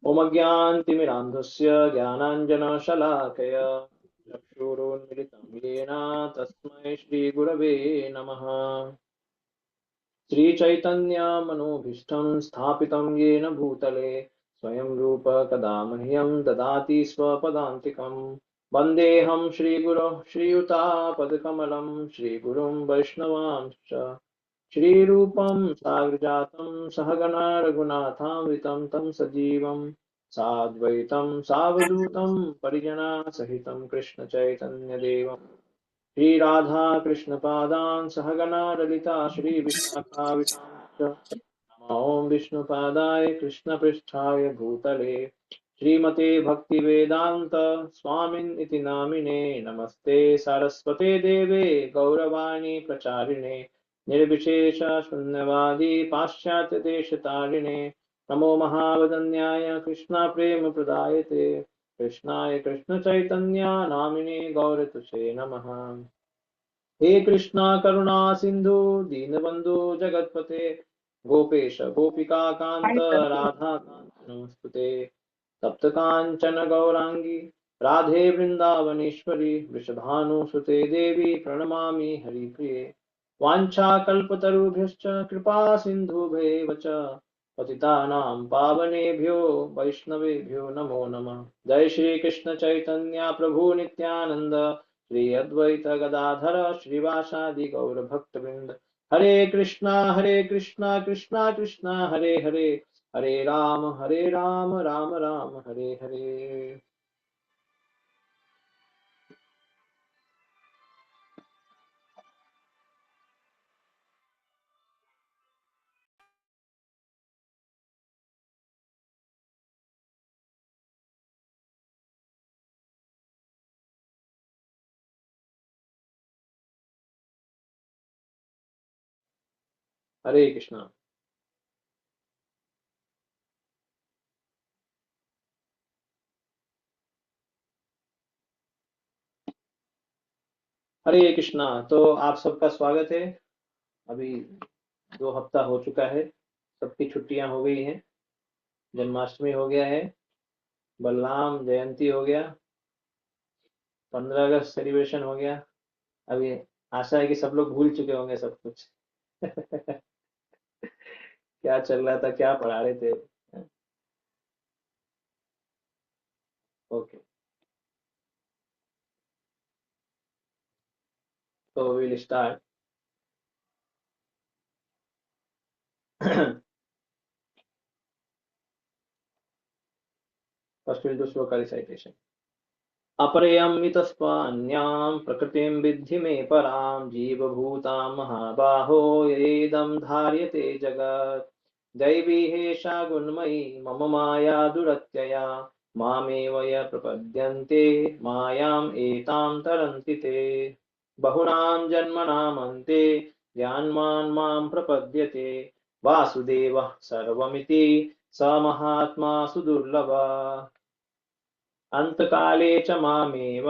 ओमज्ञानतिमिरान्धस्य ज्ञानाञ्जनशलाकया चक्षुरुन्मिलितं येन तस्मै श्रीगुरवे नमः। श्रीचैतन्यमनोभीष्टं स्थापितं येन भूतले स्वयं रूप कदा मह्यं ददाति स्वपदान्तिकं। वन्देऽहं श्रीगुरो श्रीयुतापदकमलं श्रीगुरुं वैष्णवांश्च श्रीरूपं साग्रजातं सहगणा रघुनाथामृतं तं सजीवं साद्वैतं सावधूतं परिजनसहितं कृष्णचैतन्यदेवं श्रीराधा कृष्णपादान् सहगणा ललिता श्रीविशाखावितांश्च ॐ विष्णुपादाय कृष्णपृष्ठाय भूतले श्रीमते भक्तिवेदान्त स्वामिन् इति नामिने नमस्ते सारस्वते देवे गौरवाणी प्रचारिणे निर्विशेष शून्यवादी पाश्चात्यदेशतारिणे नमो महावदन्याय कृष्णा प्रेम प्रदायते कृष्णाय कृष्णचैतन्य नामिने गौरतुषे नमः। हे कृष्णा करुणा सिंधु दीनबंधु जगतपते गोपेश गोपिका कांत राधा कांत नमस्तुते तप्त कांचन गौरांगी राधे वृंदावनेश्वरी वृषभानुसुते देवी प्रणमामि हरिप्रिये वाञ्छाकल्पतरुभ्यश्च कृपा सिन्धुभ्येव च पतितानां पावनेभ्यो वैष्णवेभ्यो नमो नमः। जय श्री कृष्ण चैतन्य प्रभु नित्यानंद श्री अद्वैत गदाधर श्रीवासादि गौर भक्तवृंद। हरे कृष्णा कृष्णा कृष्णा हरे हरे हरे राम राम राम हरे हरे। हरे कृष्णा। हरे कृष्णा। तो आप सबका स्वागत है। अभी 2 हफ्ता हो चुका है, सबकी छुट्टियां हो गई हैं, जन्माष्टमी हो गया है, बलराम जयंती हो गया, 15 अगस्त सेलिब्रेशन हो गया। अभी आशा है कि सब लोग भूल चुके होंगे सब कुछ। क्या चल रहा था, क्या पढ़ा रहे थे। ओके, तो will start. First will do shloka recitation. अपरयमितस्त्वान्यां प्रकृतिं विद्धि मे परां जीवभूतां महाबाहो येदं धार्यते जगत्। दैवी हेषा गुणमयी मम माया दुरत्यया मामेव य प्रपद्यन्ते मायाम् एतां तरन्ति ते। बहुनां जन्मनामन्ते ज्ञानवान् मां प्रपद्यते वासुदेवः सर्वमिति स महात्मा सुदुर्लभः। अन्तकाले च मामेव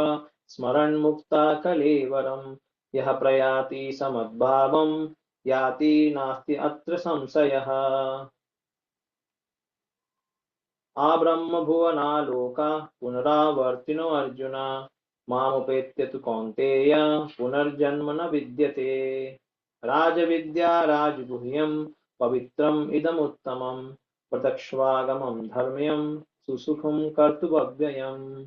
स्मरन् मुक्ता कलेवरं यः प्रयाति समद्भावं याति नास्ति अत्र संशयः। आब्रह्मभुवनालोका पुनरावर्तिनो अर्जुन मामुपेत्य तु कौन्तेय पुनर्जन्म न विद्यते। राजविद्या राजगुह्यं पवित्रम् इदमुत्तमं प्रत्यक्ष्वागमं धर्म्यं सुसुखं कर्तुमव्ययम्।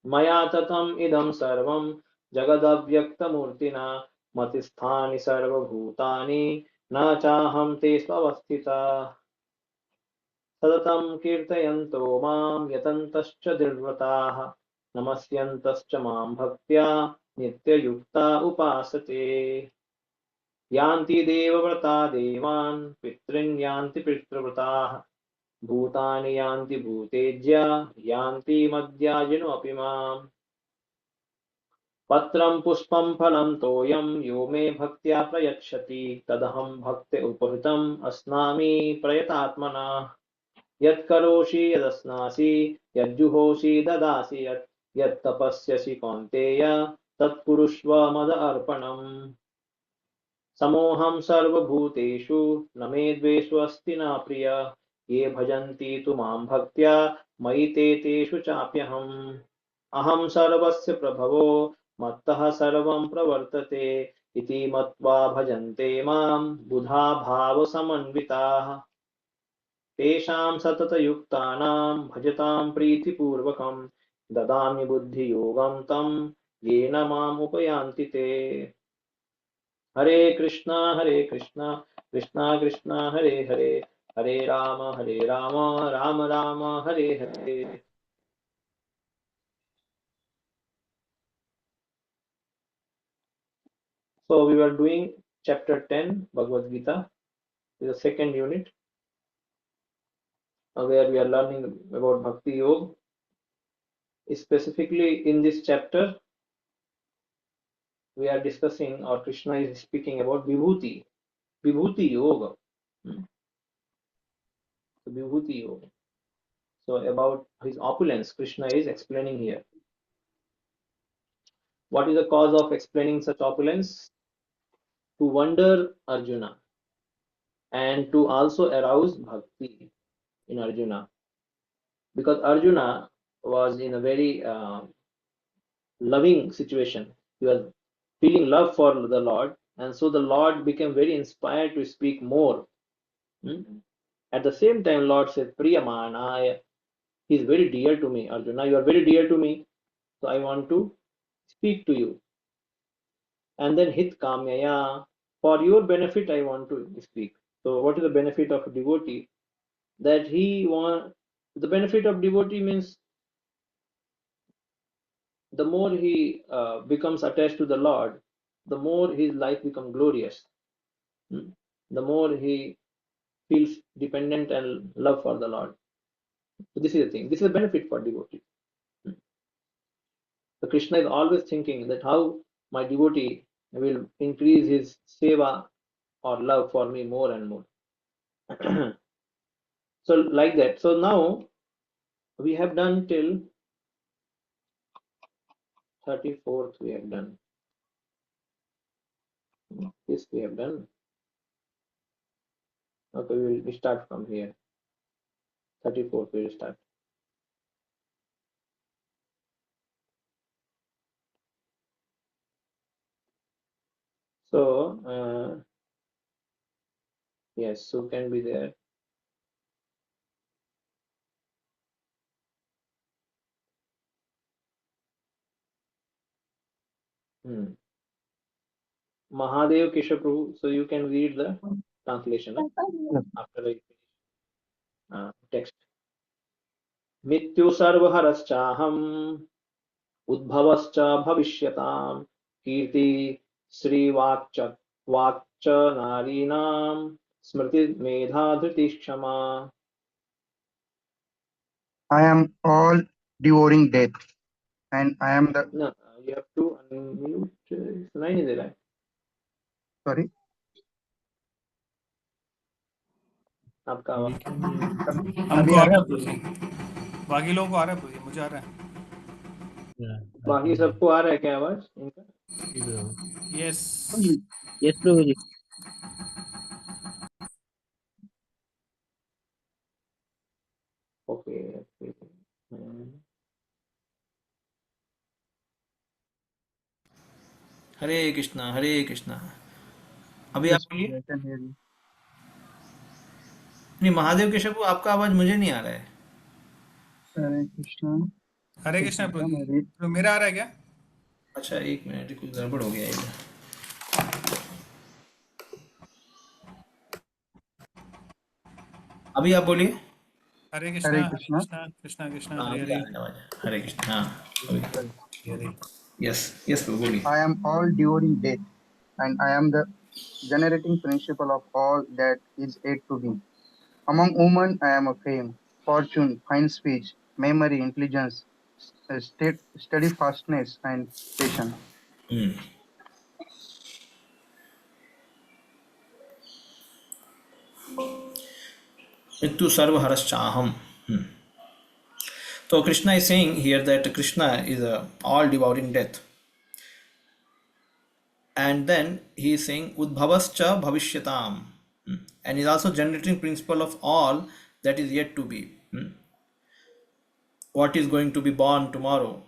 मया ततम् इदं सर्वं जगदव्यक्तमूर्तिना मतिस्थानि सर्वभूतानि न चाहं ते स्वस्थितः। सततं कीर्तयन्तो मां यतन्तश्च दृढव्रताः नमस्यन्तश्च मां भक्त्या नित्ययुक्ता उपासते। यान्ति देवव्रता देवान् पितॄन् यान्ति पितृव्रताः भूतानि यान्ति भूतेज्य यान्ति मद्याजिनोऽपि माम्। पत्रं पुष्पं फलं तोयं यो मे भक्त्या प्रयच्छति तदहं भक्त्या उपहृतम् अस्नामि प्रयतात्मना। यत्करोषि यदश्नासि यज्जुहोषि ददासि यत् यत्तपस्यसि कौन्तेय तत्कुरुष्व मद अर्पणम्। समोऽहं सर्वभूतेषु न मे द्वेषोऽस्ति न प्रिय ये भजन्ति तु मां भक्त्या मयि ते तेषु चाप्यहम् अहं सर्वस्य प्रभवो मत्तः सर्वं प्रवर्तते इति मत्वा भजन्ते मां बुधा भावसमन्विताः तेषां सततयुक्तानां भजतां प्रीतिपूर्वकं ददामि बुद्धियोगं तं येन माम् उपयान्ति ते हरे Krishna Krishna Krishna Hare Hare Hare Ram Ram Ram Hare Hare. So we were doing chapter 10 Bhagavad Gita, is the second unit, where we are learning about Bhakti Yoga. Specifically in this chapter, we are discussing, or Krishna is speaking about Vibhuti, Vibhuti Yoga. So Vibhuti Yoga. So about his opulence, Krishna is explaining here. What is the cause of explaining such opulence? To wonder Arjuna and to also arouse bhakti in Arjuna. Because Arjuna was in a very loving situation. He was feeling love for the Lord, and so the Lord became very inspired to speak more. Hmm? At the same time, Lord said, Priyamanaya, he is very dear to me, Arjuna, you are very dear to me, so I want to speak to you. And then Hit Kamyaya, for your benefit, I want to speak. So, what is the benefit of a devotee? That he want the benefit of devotee means the more he becomes attached to the Lord, the more his life becomes glorious. Hmm? The more he feels dependent and love for the Lord. So this is the thing. This is a benefit for devotee. Hmm. So Krishna is always thinking that how my devotee will increase his seva or love for me more and more. So like that. So now we have done till 34th. We have done. This we have done. Okay, we start from here. 34th we will start. So, yes, Sue can be there. Mahadev Keshaprabhu, so you can read the translation after I text. Mityu sarvaharaschaham udbhavascha bhavishyatam kirti srivacha vacha narinam smriti medha dhriti kshama. I am all devouring death, and I am the No, you have to unmute. Line is there. sorry. आपका आवाज अभी हमको आ आ रहा रहा है? है प्रोसी, बाकी लोगों को आ रहा है प्रोसी, मुझे आ रहा है। बाकी सबको आ रहा है क्या आवाज इनका? Yes yes Prabhu ji. Okay okay. Hare Krishna Hare Krishna. अभी आप Yes, बोलिए। I can hear you. नहीं, महादेव के शब्द आपका आवाज मुझे नहीं आ रहा है। Hare Krishna. हरे एक कृष्णा मिनट प्रोसी, मैं read. तो मेरा आ रहा है क्या? अच्छा एक मिनट, कुछ गड़बड़ हो गया इधर। अभी आप बोलिए। हरे Hare कृष्णा हरे Krishna. कृष्णा कृष्णा कृष्णा हाँ हरे अभी आ हरे रहा है आवाज। हरे कृष्णा। हाँ अभी। हरे। यस यस बोलिए। I am all devouring death, and I am the generating principle of all that is yet to be. Among women, I am a fame, fortune, fine speech, memory, intelligence, steadfastness, and patience. मृत्यु सर्व हरश्चाहम। So Krishna is saying here that Krishna is all devouring death. And then he is saying Udbhavascha Bhavishyatam. And is also generating principle of all that is yet to be. What is going to be born tomorrow.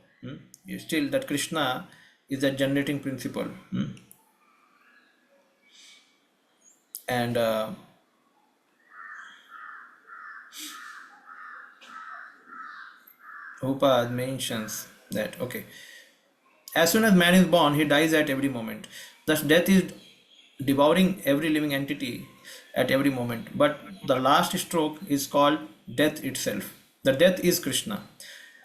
Still that Krishna is a generating principle. And Upad mentions that, okay, as soon as man is born, he dies at every moment. Thus, death is devouring every living entity at every moment. But the last stroke is called death itself. The death is Krishna.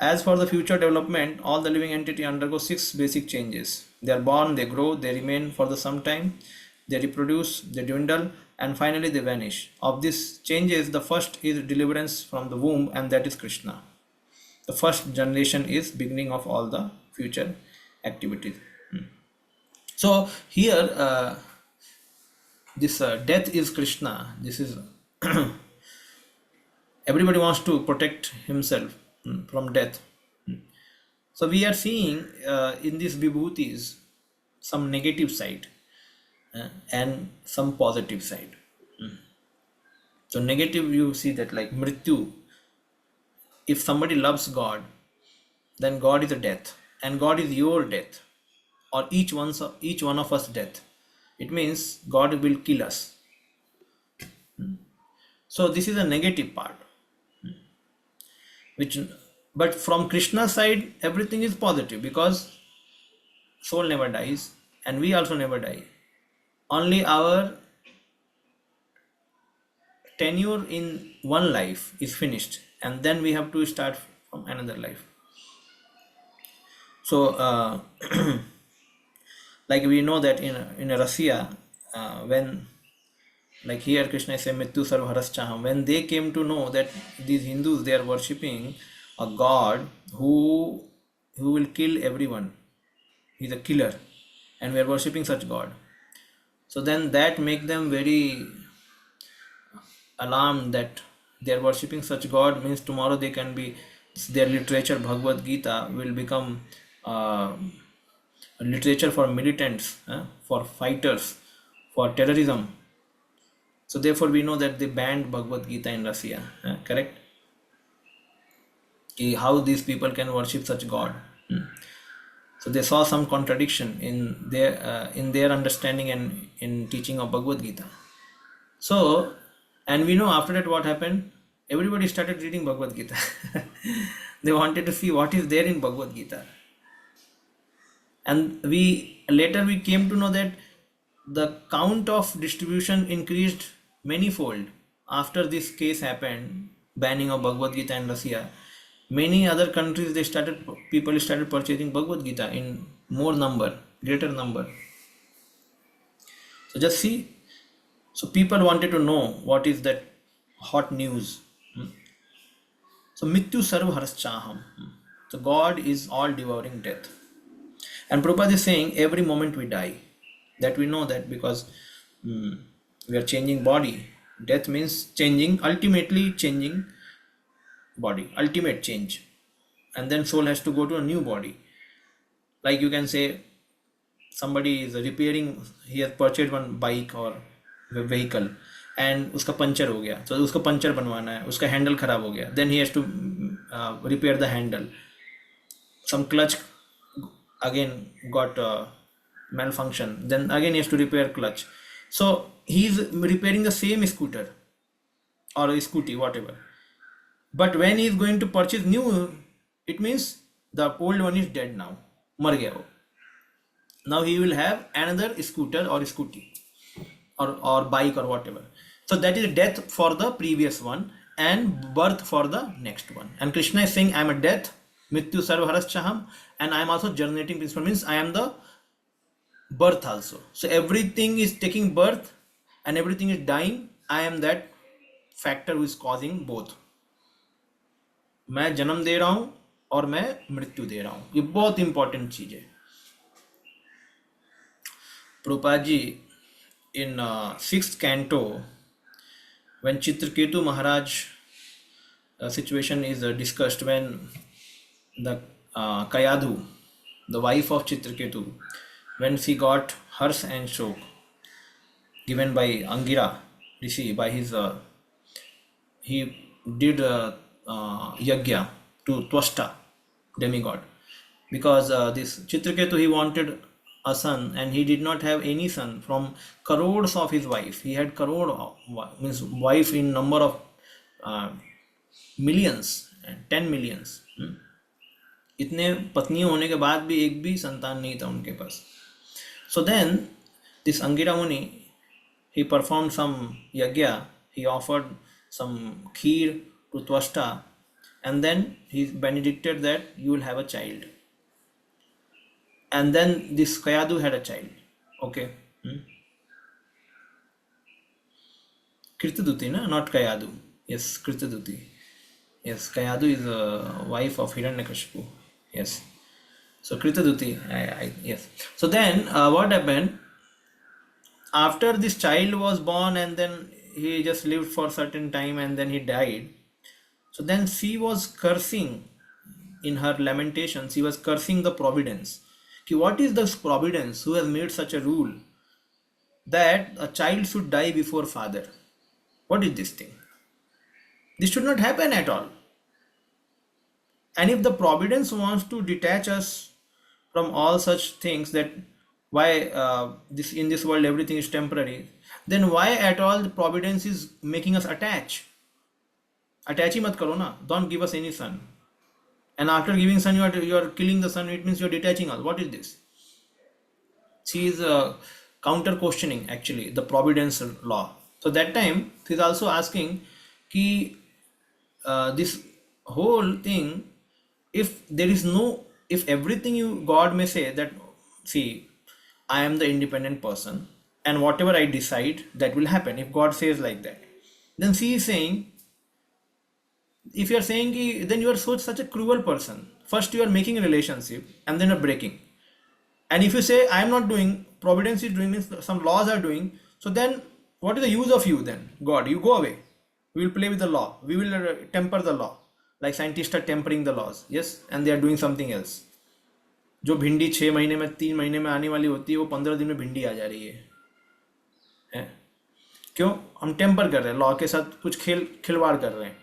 As for the future development, all the living entity undergo 6 basic changes. They are born, they grow, they remain for the some time, they reproduce, they dwindle, and finally they vanish. Of these changes, the first is deliverance from the womb, and that is Krishna. The first generation is beginning of all the future activities. So here this death is Krishna. This is everybody wants to protect himself from death. So we are seeing in these vibhutis some negative side and some positive side. So negative, you see that like mrityu. If somebody loves God, then God is a death, and God is your death, or each one of us death. It means God will kill us. So this is a negative part. Which, but from Krishna's side, everything is positive because soul never dies, and we also never die. Only our tenure in one life is finished, and then we have to start from another life. So, like we know that in Russia, when like here Krishna is saying Mrityu Sarvharaschaham, when they came to know that these Hindus, they are worshipping a god who will kill everyone. He's a killer, and we are worshipping such god. So then that make them very alarmed that they are worshipping such god, means tomorrow they can be, their literature Bhagavad Gita will become literature for militants, for fighters, for terrorism. So therefore we know that they banned Bhagavad Gita in Russia, correct? How these people can worship such god. So they saw some contradiction in their understanding and in teaching of Bhagavad Gita. So, and we know after that what happened. Everybody started reading Bhagavad Gita. They wanted to see what is there in Bhagavad Gita. And we later we came to know that the count of distribution increased manyfold after this case happened, banning of Bhagavad Gita in Russia. Many other countries, people started purchasing Bhagavad Gita in greater number. So just see. So people wanted to know what is that hot news. So Mrityu Sarvharaschaham. So God is all devouring death. And Prabhupada is saying every moment we die. That we know that because we are changing body. Death means changing, ultimately changing body, ultimate change. And then soul has to go to a new body. Like you can say somebody is repairing, he has purchased one bike or vehicle and उसका puncture हो गया, तो उसको puncture बनवाना है, उसका handle खराब हो गया, then he has to repair the handle. Some clutch again got malfunction, then again he has to repair clutch. So he is repairing the same scooter or a scooty, whatever. But when he is going to purchase new, it means the old one is dead now, मर गया वो. Now he will have another scooter or scooty or bike or whatever. So that is death for the previous one and birth for the next one. And Krishna is saying, I am a death, Mrityu Sarvharaschaham, and I am also generating principle, means I am the birth also. So everything is taking birth and everything is dying. I am that factor who is causing both. मैं जन्म दे रहा हूं और मैं मृत्यु दे रहा हूं. ये बहुत इंपॉर्टेंट चीज है. Prabhupada ji, in 6th canto, when Chitraketu Maharaj situation is discussed, when the Kayadhu, the wife of Chitraketu, when she got hers and shok given by Angira Rishi by his he did yagya to Twasta demigod, because this Chitraketu, he wanted a son and he did not have any son from crores of his wife. He had crore of, means wife in number of uh, millions and 10 millions. इतने पत्नियों होने के बाद भी एक भी संतान नहीं था उनके पास. So then this Angira Muni, he performed some yagya, he offered some kheer to Twasta, and then he benedicted that you will have a child. And then this Kayadu had a child. Okay. Kirtaduti, no? Not Kayadu. Yes, Kirtaduti. Yes, Kayadu is a wife of Hiranyakashipu. Yes. So Kritaduti, yes. So then what happened? After this child was born and then he just lived for a certain time and then he died. So then she was cursing in her lamentation. She was cursing the providence. Ki, what is this providence who has made such a rule that a child should die before father? What is this thing? This should not happen at all. And if the providence wants to detach us from all such things, that why this in this world everything is temporary, then why at all the providence is making us attach? Attach hi mat karo na. Don't give us any son. And after giving son, you are killing the son. It means you are detaching us. What is this? She is counter questioning actually the providence law. So that time she is also asking ki this whole thing, if there is no, if everything you God may say that, see, I am the independent person and whatever I decide that will happen, if God says like that, then she is saying, if you are saying ki, then you are such a cruel person. First you are making a relationship and then you are breaking. And if you say I am not doing, providence is doing, means some laws are doing, so then what is the use of you then? God, you go away. We will play with the law. We will temper the law. Like scientists are tempering the laws. Yes, and they are doing something else. जो भिंडी 6 महीने में 3 महीने में आने वाली होती है वो 15 दिन में भिंडी आ जा रही है? क्यों? हम टेम्पर कर रहे हैं, लॉ के साथ कुछ खिलवाड़ कर रहे हैं.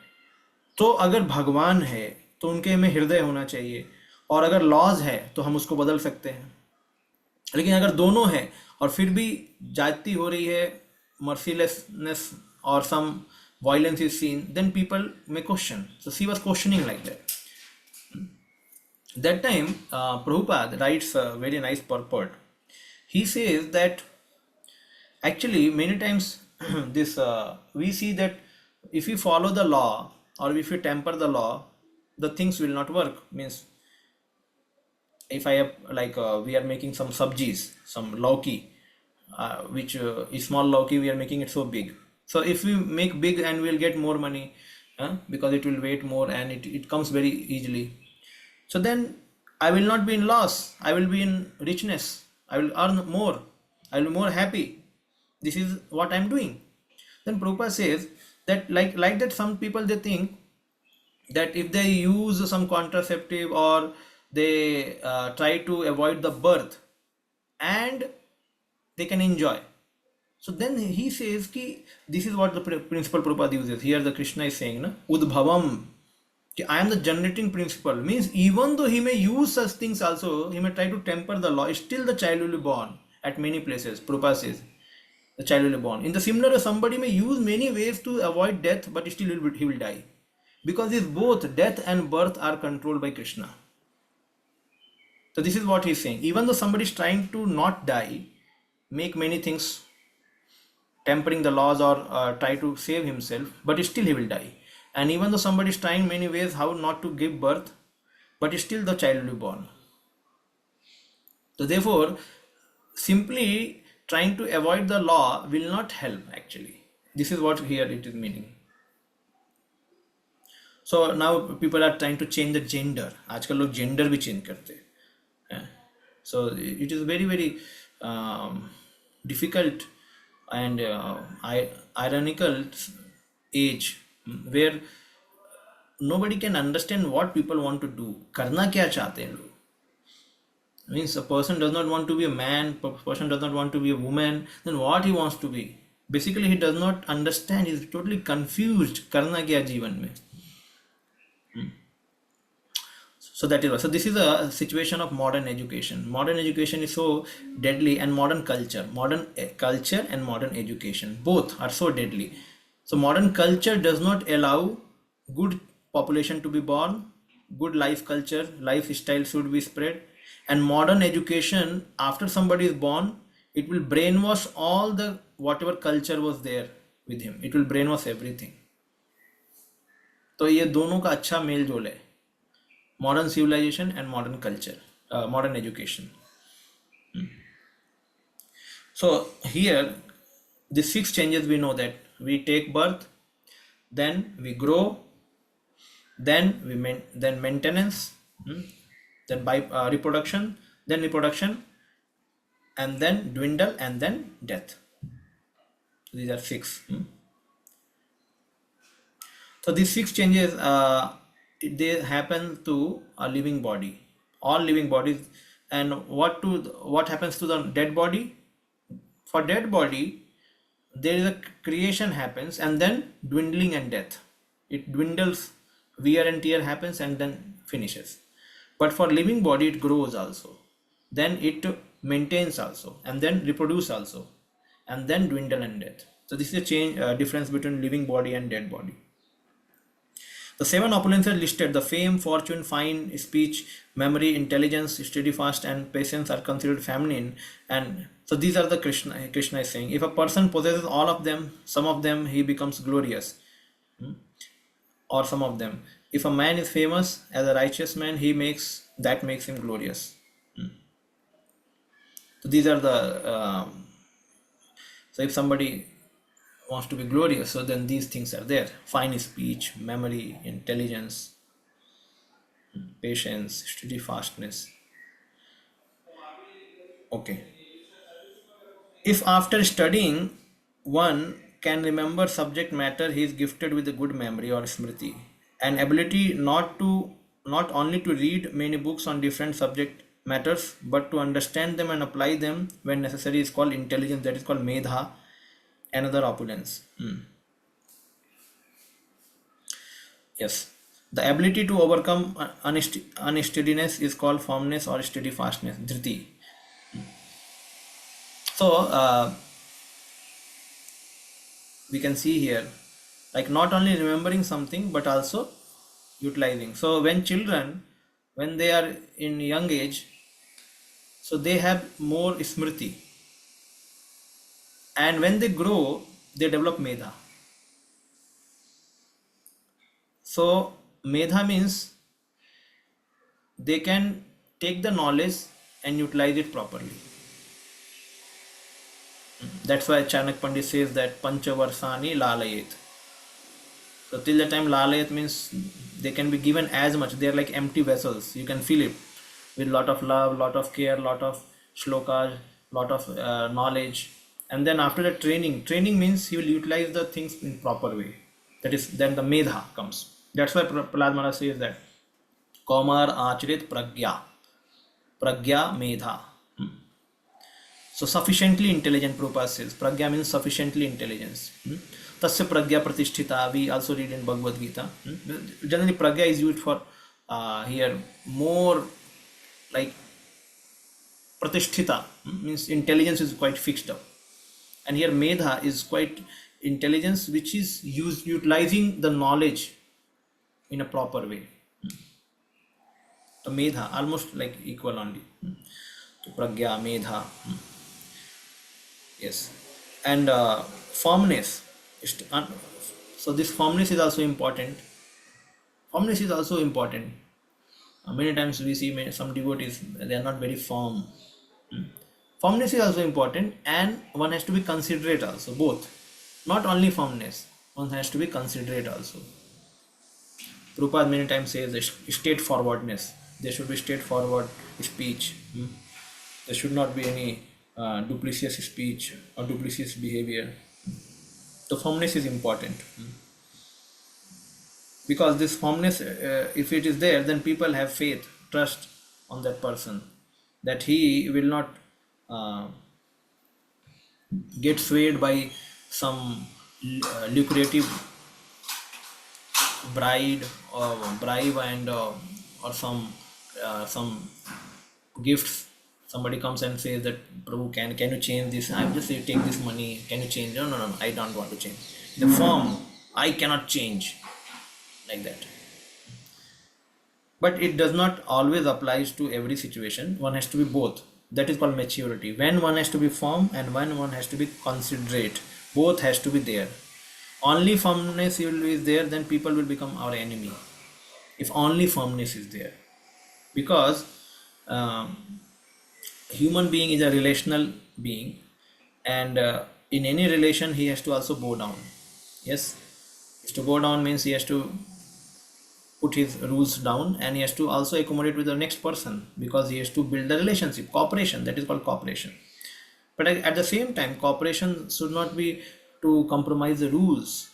तो अगर भगवान है तो उनके में हृदय होना चाहिए, और अगर लॉज है तो हम उसको बदल सकते हैं. लेकिन अगर दोनों है और फिर भी जाति हो रही है, mercilessness or some violence is seen, then people may question. So she was questioning like that. That time Prabhupada writes a very nice purport. He says that actually many times this we see that if you follow the law or if you temper the law, the things will not work. Means if I have like we are making some sabjis, some lauki, which is small lauki, we are making it so big. So if we make big and we'll get more money, because it will weight more and it comes very easily. So then I will not be in loss. I will be in richness. I will earn more. I will be more happy. This is what I'm doing. Then Prabhupada says that like that some people they think that if they use some contraceptive or they try to avoid the birth and they can enjoy. So then he says ki this is what the principle Prabhupada uses. Here the Krishna is saying, na, Udbhavam, ki I am the generating principle. Means even though he may use such things also, he may try to temper the law, still the child will be born at many places. Prabhupada says the child will be born. In the similar way, somebody may use many ways to avoid death, but still he will die. Because if both death and birth are controlled by Krishna. So this is what he is saying. Even though somebody is trying to not die, make many things, tempering the laws or try to save himself, but still he will die. And even though somebody is trying many ways how not to give birth, but still the child will be born. So therefore, simply trying to avoid the law will not help actually. This is what here it is meaning. So now people are trying to change the gender. आजकल लोग gender भी change करते हैं. So it is very very difficult and ironical age where nobody can understand what people want to do. करना क्या चाहते हैं लोग? Means a person does not want to be a man, person does not want to be a woman, then what he wants to be? Basically, he does not understand, he is totally confused. Karna kya जीवन में. So that is why. So this is a situation of modern education. Modern education is so deadly, and modern culture and modern education, both are so deadly. So modern culture does not allow good population to be born, good life culture, lifestyle should be spread, and modern education, after somebody is born, it will brainwash all the whatever culture was there with him. It will brainwash everything. तो ये दोनों का अच्छा mail जोल है, modern civilization and modern culture, modern education. So here, the six changes we know that we take birth, then we grow, then then maintenance, then by reproduction, and then dwindle, and then death. These are six. So these six changes, they happen to a living body, all living bodies. And what happens to the dead body? For dead body, there is a creation happens, and then dwindling and death. It dwindles, wear and tear happens, and then finishes. But for living body, it grows also, then it maintains also, and then reproduce also, and then dwindle and death. So this is a difference between living body and dead body. The seven opulences listed, the fame, fortune, fine speech, memory, intelligence, steadfast, and patience are considered feminine. And so these are the Krishna is saying. If a person possesses all of them, some of them, he becomes glorious. Or some of them. If a man is famous as a righteous man, that makes him glorious. So these are the. So if somebody wants to be glorious, so then these things are there: fine speech, memory, intelligence, patience, steadfastness. Okay. If after studying one can remember subject matter, he is gifted with a good memory or smriti, an ability not only to read many books on different subject matters, but to understand them and apply them when necessary is called intelligence. That is called medha, another opulence. Yes. The ability to overcome unsteadiness is called firmness or steadfastness, dhriti. So we can see here, like not only remembering something but also utilizing. So when children, when they are in young age, so they have more smriti, and when they grow, they develop medha. So medha means they can take the knowledge and utilize it properly. That's why Chanak Pandit says that Panchavarsani lalayet. So till the time lalayet means they can be given as much. They are like empty vessels. You can fill it with lot of love, lot of care, lot of shlokas, lot of knowledge. And then after the training means he will utilize the things in proper way. That is, then the medha comes. That's why Prahlad Maharaj says that Kaumar Acharit Pragya Medha. So sufficiently intelligent, Prabhupada says. Pragya means sufficiently intelligence. Tasya pragya pratisthita, we also read in Bhagavad Gita. Generally pragya is used for here more like pratisthita, means intelligence is quite fixed up. And here medha is quite intelligence which is utilizing the knowledge in a proper way. So medha, almost like equal only. So pragya, medha. Yes. And firmness. So this firmness is also important. Firmness is also important. Many times we see some devotees, they are not very firm. Firmness is also important, and one has to be considerate also, both. Not only firmness, one has to be considerate also. Prabhupada many times says straightforwardness. There should be straightforward speech. There should not be any duplicitous speech or duplicitous behavior. So firmness is important. Because this firmness, if it is there, then people have faith, trust on that person. that he will not uh, get swayed by some lucrative bride or bribe and or some gifts. Somebody comes and says that, Prabhu, can you change this? I'm just say take this money, can you change? No, no, no, no, I don't want to change the form. I cannot change, like that. But it does not always applies to every situation. One has to be both. That is called maturity. When one has to be firm and when one has to be considerate, both has to be there. Only firmness is there, then people will become our enemy, if only firmness is there. Because um, human being is a relational being, and in any relation he has to also bow down. Yes, to go down means he has to put his rules down, and he has to also accommodate with the next person, because he has to build the relationship, cooperation. That is called cooperation. But at the same time, cooperation should not be to compromise the rules.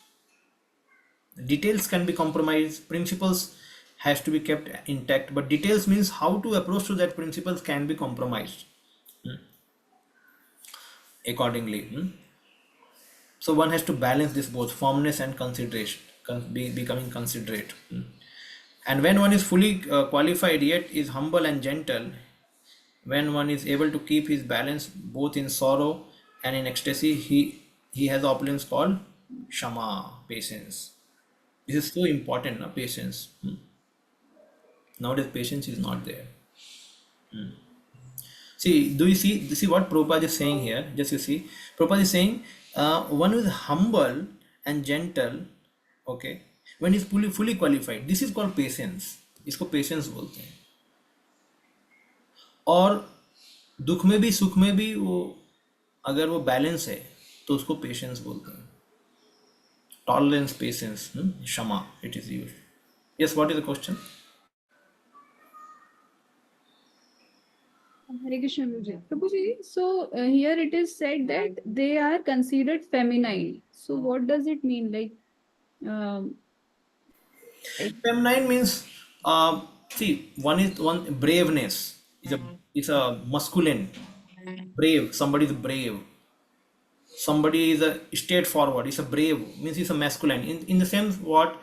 Details can be compromised, principles has to be kept intact, but details means how to approach to that principles can be compromised accordingly. So one has to balance this both firmness and consideration, becoming considerate. And when one is fully qualified yet is humble and gentle, when one is able to keep his balance both in sorrow and in ecstasy, he has opulence called shama, patience. This is so important, no? Patience. Nowadays patience is not there. See, do you see what Prabhupada is saying here? Just you see, Prabhupada is saying one who is humble and gentle, okay, when he's fully qualified, this is called patience. इसको patience बोलते हैं. और दुख में भी सुख में भी वो अगर वो बैलेंस है तो उसको पेशेंस बोलते हैं. टॉलरेंस, पेशेंस, क्षमा, it is used. Yes, what is the question? Hare Krishna, Guruji. Prabhuji, so here it is said that they are considered feminine. So what does it mean? Um, Feminine means see, one braveness is a masculine. Brave, somebody is brave. Somebody is a straightforward. Is a brave means he's a masculine. In the sense what,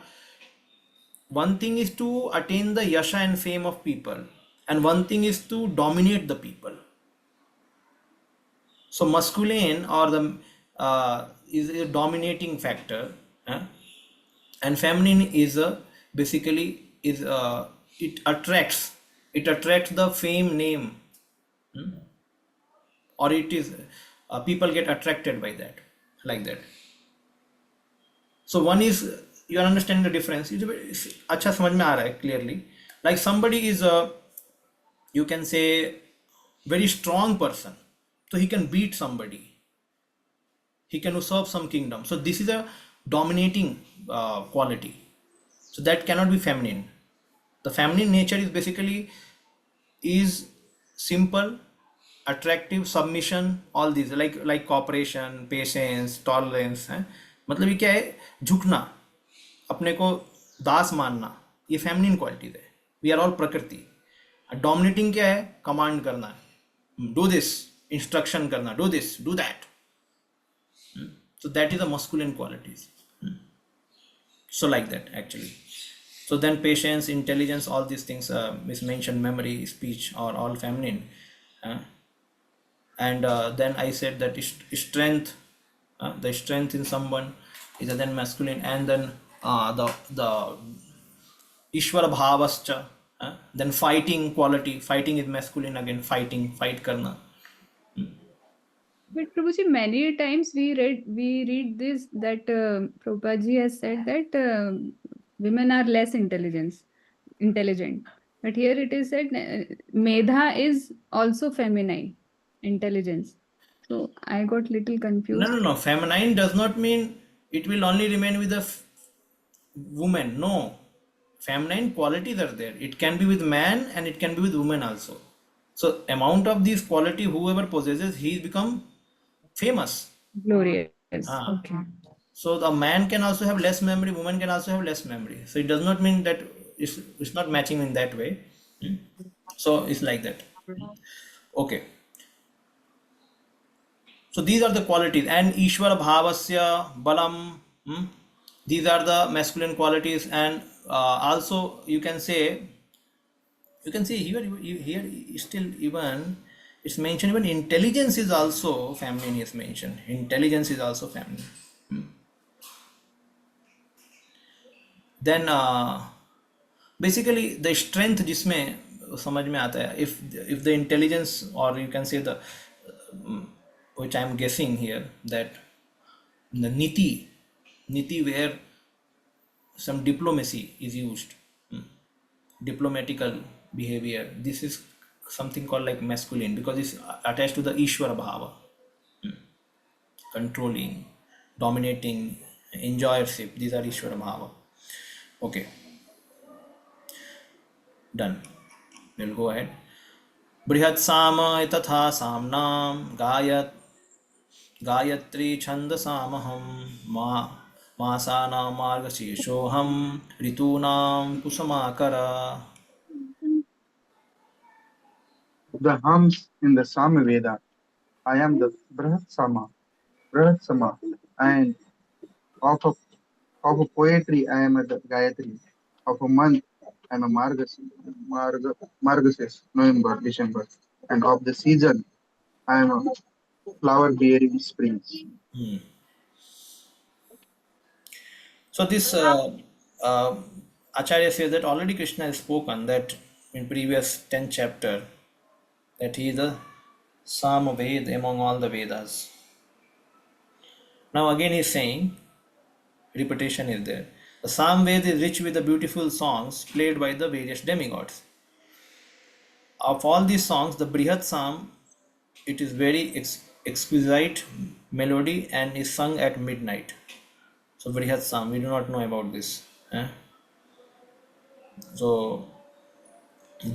one thing is to attain the yasha and fame of people, and one thing is to dominate the people. So masculine or the is a dominating factor, and feminine is a basically is it attracts the fame, name, or it is people get attracted by that, like that. So one is, you are understanding the difference. अच्छा समझ में आ रहा है clearly. Like somebody is a, you can say, very strong person, so he can beat somebody, he can usurp some kingdom. So this is a dominating quality. So that cannot be feminine. The feminine nature is basically is simple, attractive, submission, all these like cooperation, patience, tolerance. मतलब ये क्या है, झुकना, अपने को दास मानना, ये feminine qualities है. वी आर ऑल प्रकृति. डोमिनेटिंग क्या है, कमांड करना है, डू दिस, इंस्ट्रक्शन करना, do this, do that. So that is the masculine qualities. So like that actually. So then patience, intelligence, all these things is mentioned, memory, speech are all feminine. And then I said that strength, the strength in someone is then masculine, and then the ishwar bhavascha, then fighting quality, fighting is masculine again, fight karna. but Prabhuji, many times we read this that Prabhupada ji has said that women are less intelligent. But here it is said Medha is also feminine intelligence. So I got little confused. No. Feminine does not mean it will only remain with the woman. No. Feminine qualities are there. It can be with man and it can be with woman also. So amount of these quality whoever possesses, he become famous. Glorious. Ah. Okay. So the man can also have less memory, woman can also have less memory. So it does not mean that it's not matching in that way. So it's like that. Okay, so these are the qualities, and ishwar bhavasya balam. These are the masculine qualities, and also you can see here, here still even it's mentioned, even intelligence is also feminine is mentioned. Intelligence is also feminine. Then basically the strength जिसमें समझ में आता है, if the intelligence, or you can say the which I am guessing here, that the niti where some diplomacy is used, diplomatical behavior, this is something called like masculine, because it's attached to the ishwar bhava, controlling, dominating, enjoyership. These are ishwar bhava. Okay, done. We'll go ahead. बृहत् साम तथा साम्नां Gayatri छन्दसामहं मासानां मार्गशीर्षोऽहं ऋतूनां Kusumakar. The hums in the Samaveda. I am the Brihat Sama, and of a, of a poetry I am the Gayatri. Of a month I am a Margasis, November, December. And of the season I am a flower bearing springs. So this uh, Acharya says that already Krishna has spoken that in previous 10th chapter, that he is the Samaved among all the Vedas. Now again he is saying, repetition is there. The Samved is rich with the beautiful songs played by the various demigods. Of all these songs, the Brihat Sam, it is very exquisite melody and is sung at midnight. So Brihat Sam, we do not know about this. So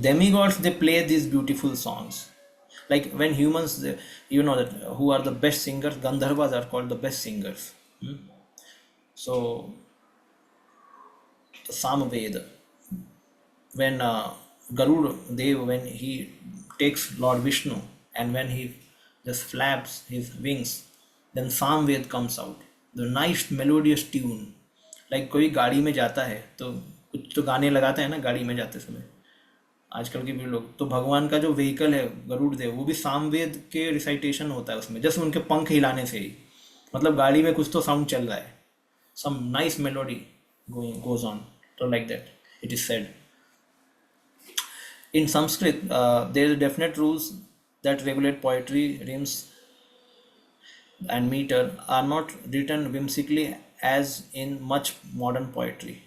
demigods, they play these beautiful songs. Like when humans, you know that who are the best singers, Gandharvas are called the best singers. So the Samveda, when Garud Dev, when he takes Lord Vishnu and when he just flaps his wings, then Samved comes out. The nice melodious tune. Like कोई गाड़ी में जाता है तो कुछ तो गाने लगाते हैं ना गाड़ी में जाते समय, आजकल के भी लोग, तो भगवान का जो व्हीकल है गरुड़ देव, वो भी सामवेद के रिसाइटेशन होता है उसमें, जस्ट उनके पंख हिलाने से ही, मतलब गाड़ी में कुछ तो साउंड चल रहा है, some nice melody goes on. So like that it is said. In Sanskrit, there are definite rules that regulate poetry. Rims and meter are not written whimsically as in much modern poetry.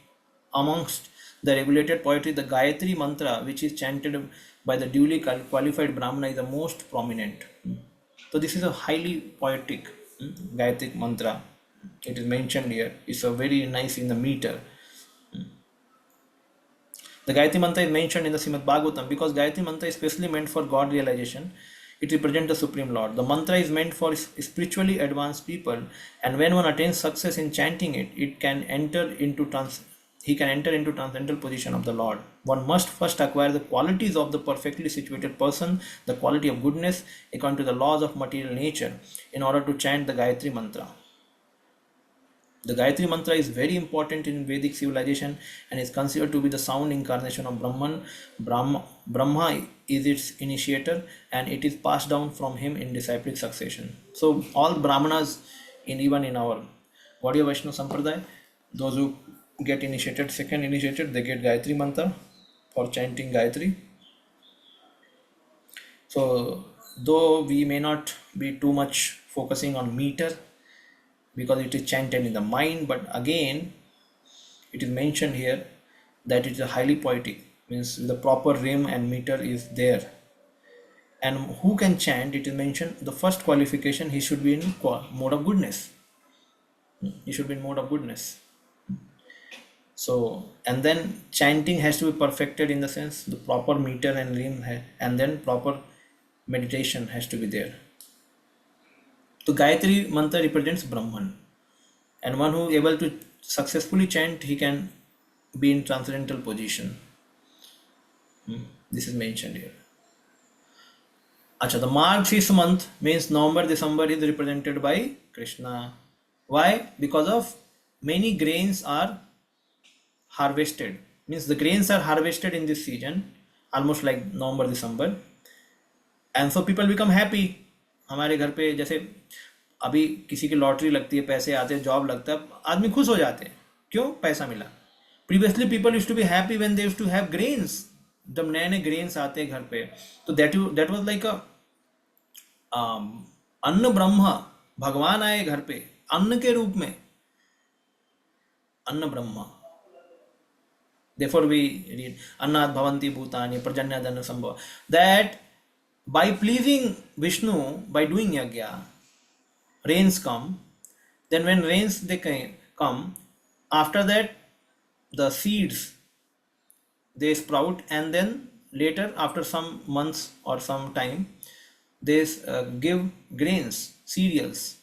Amongst the regulated poetry, the Gayatri mantra, which is chanted by the duly qualified Brahmana, is the most prominent. So this is a highly poetic Gayatri mantra. It is mentioned here. It's a very nice in the meter. The Gayatri Mantra is mentioned in the Srimad Bhagavatam because Gayatri Mantra is specially meant for God realization. It represents the Supreme Lord. The mantra is meant for spiritually advanced people, and when one attains success in chanting it, he can enter into transcendental position of the Lord. One must first acquire the qualities of the perfectly situated person, the quality of goodness, according to the laws of material nature, in order to chant the Gayatri Mantra. The Gayatri Mantra is very important in Vedic civilization and is considered to be the sound incarnation of Brahman. Brahma is its initiator and it is passed down from him in disciplic succession. So all Brahmanas, even in our Gaudiya Vaishnava Sampradaya, those who get initiated, second initiated, they get Gayatri Mantra for chanting Gayatri. So though we may not be too much focusing on meter, because it is chanted in the mind, but again it is mentioned here that it is a highly poetic, means the proper rhyme and meter is there. And who can chant, it is mentioned the first qualification, he should be in mode of goodness. He should be in mode of goodness. So, and then chanting has to be perfected in the sense the proper meter and rhyme, and then proper meditation has to be there. So Gayatri Mantra represents Brahman, and one who is able to successfully chant, he can be in transcendental position. This is mentioned here. Acha, the Marxist month means November, December is represented by Krishna. Why? Because of many grains are harvested. Means the grains are harvested in this season, almost like November, December. And so people become happy. हमारे घर पे जैसे अभी किसी की lottery लगती है, पैसे आते हैं, जॉब लगता है, आदमी खुश हो जाते हैं. क्यों? पैसा मिला. Previously people used to be happy when they used to have grains. जब नए नए ग्रेन्स आते हैं घर पे, तो दैट वाज लाइक अ अन्न ब्रह्म. भगवान आए घर पे अन्न के रूप में, अन्न ब्रह्म. Therefore, we read Annat Bhavanti Bhutani Prajanyadana Sambhava. That by pleasing Vishnu, by doing yagya, rains come. Then when rains come, after that the seeds they sprout, and then later after some months or some time they give grains, cereals,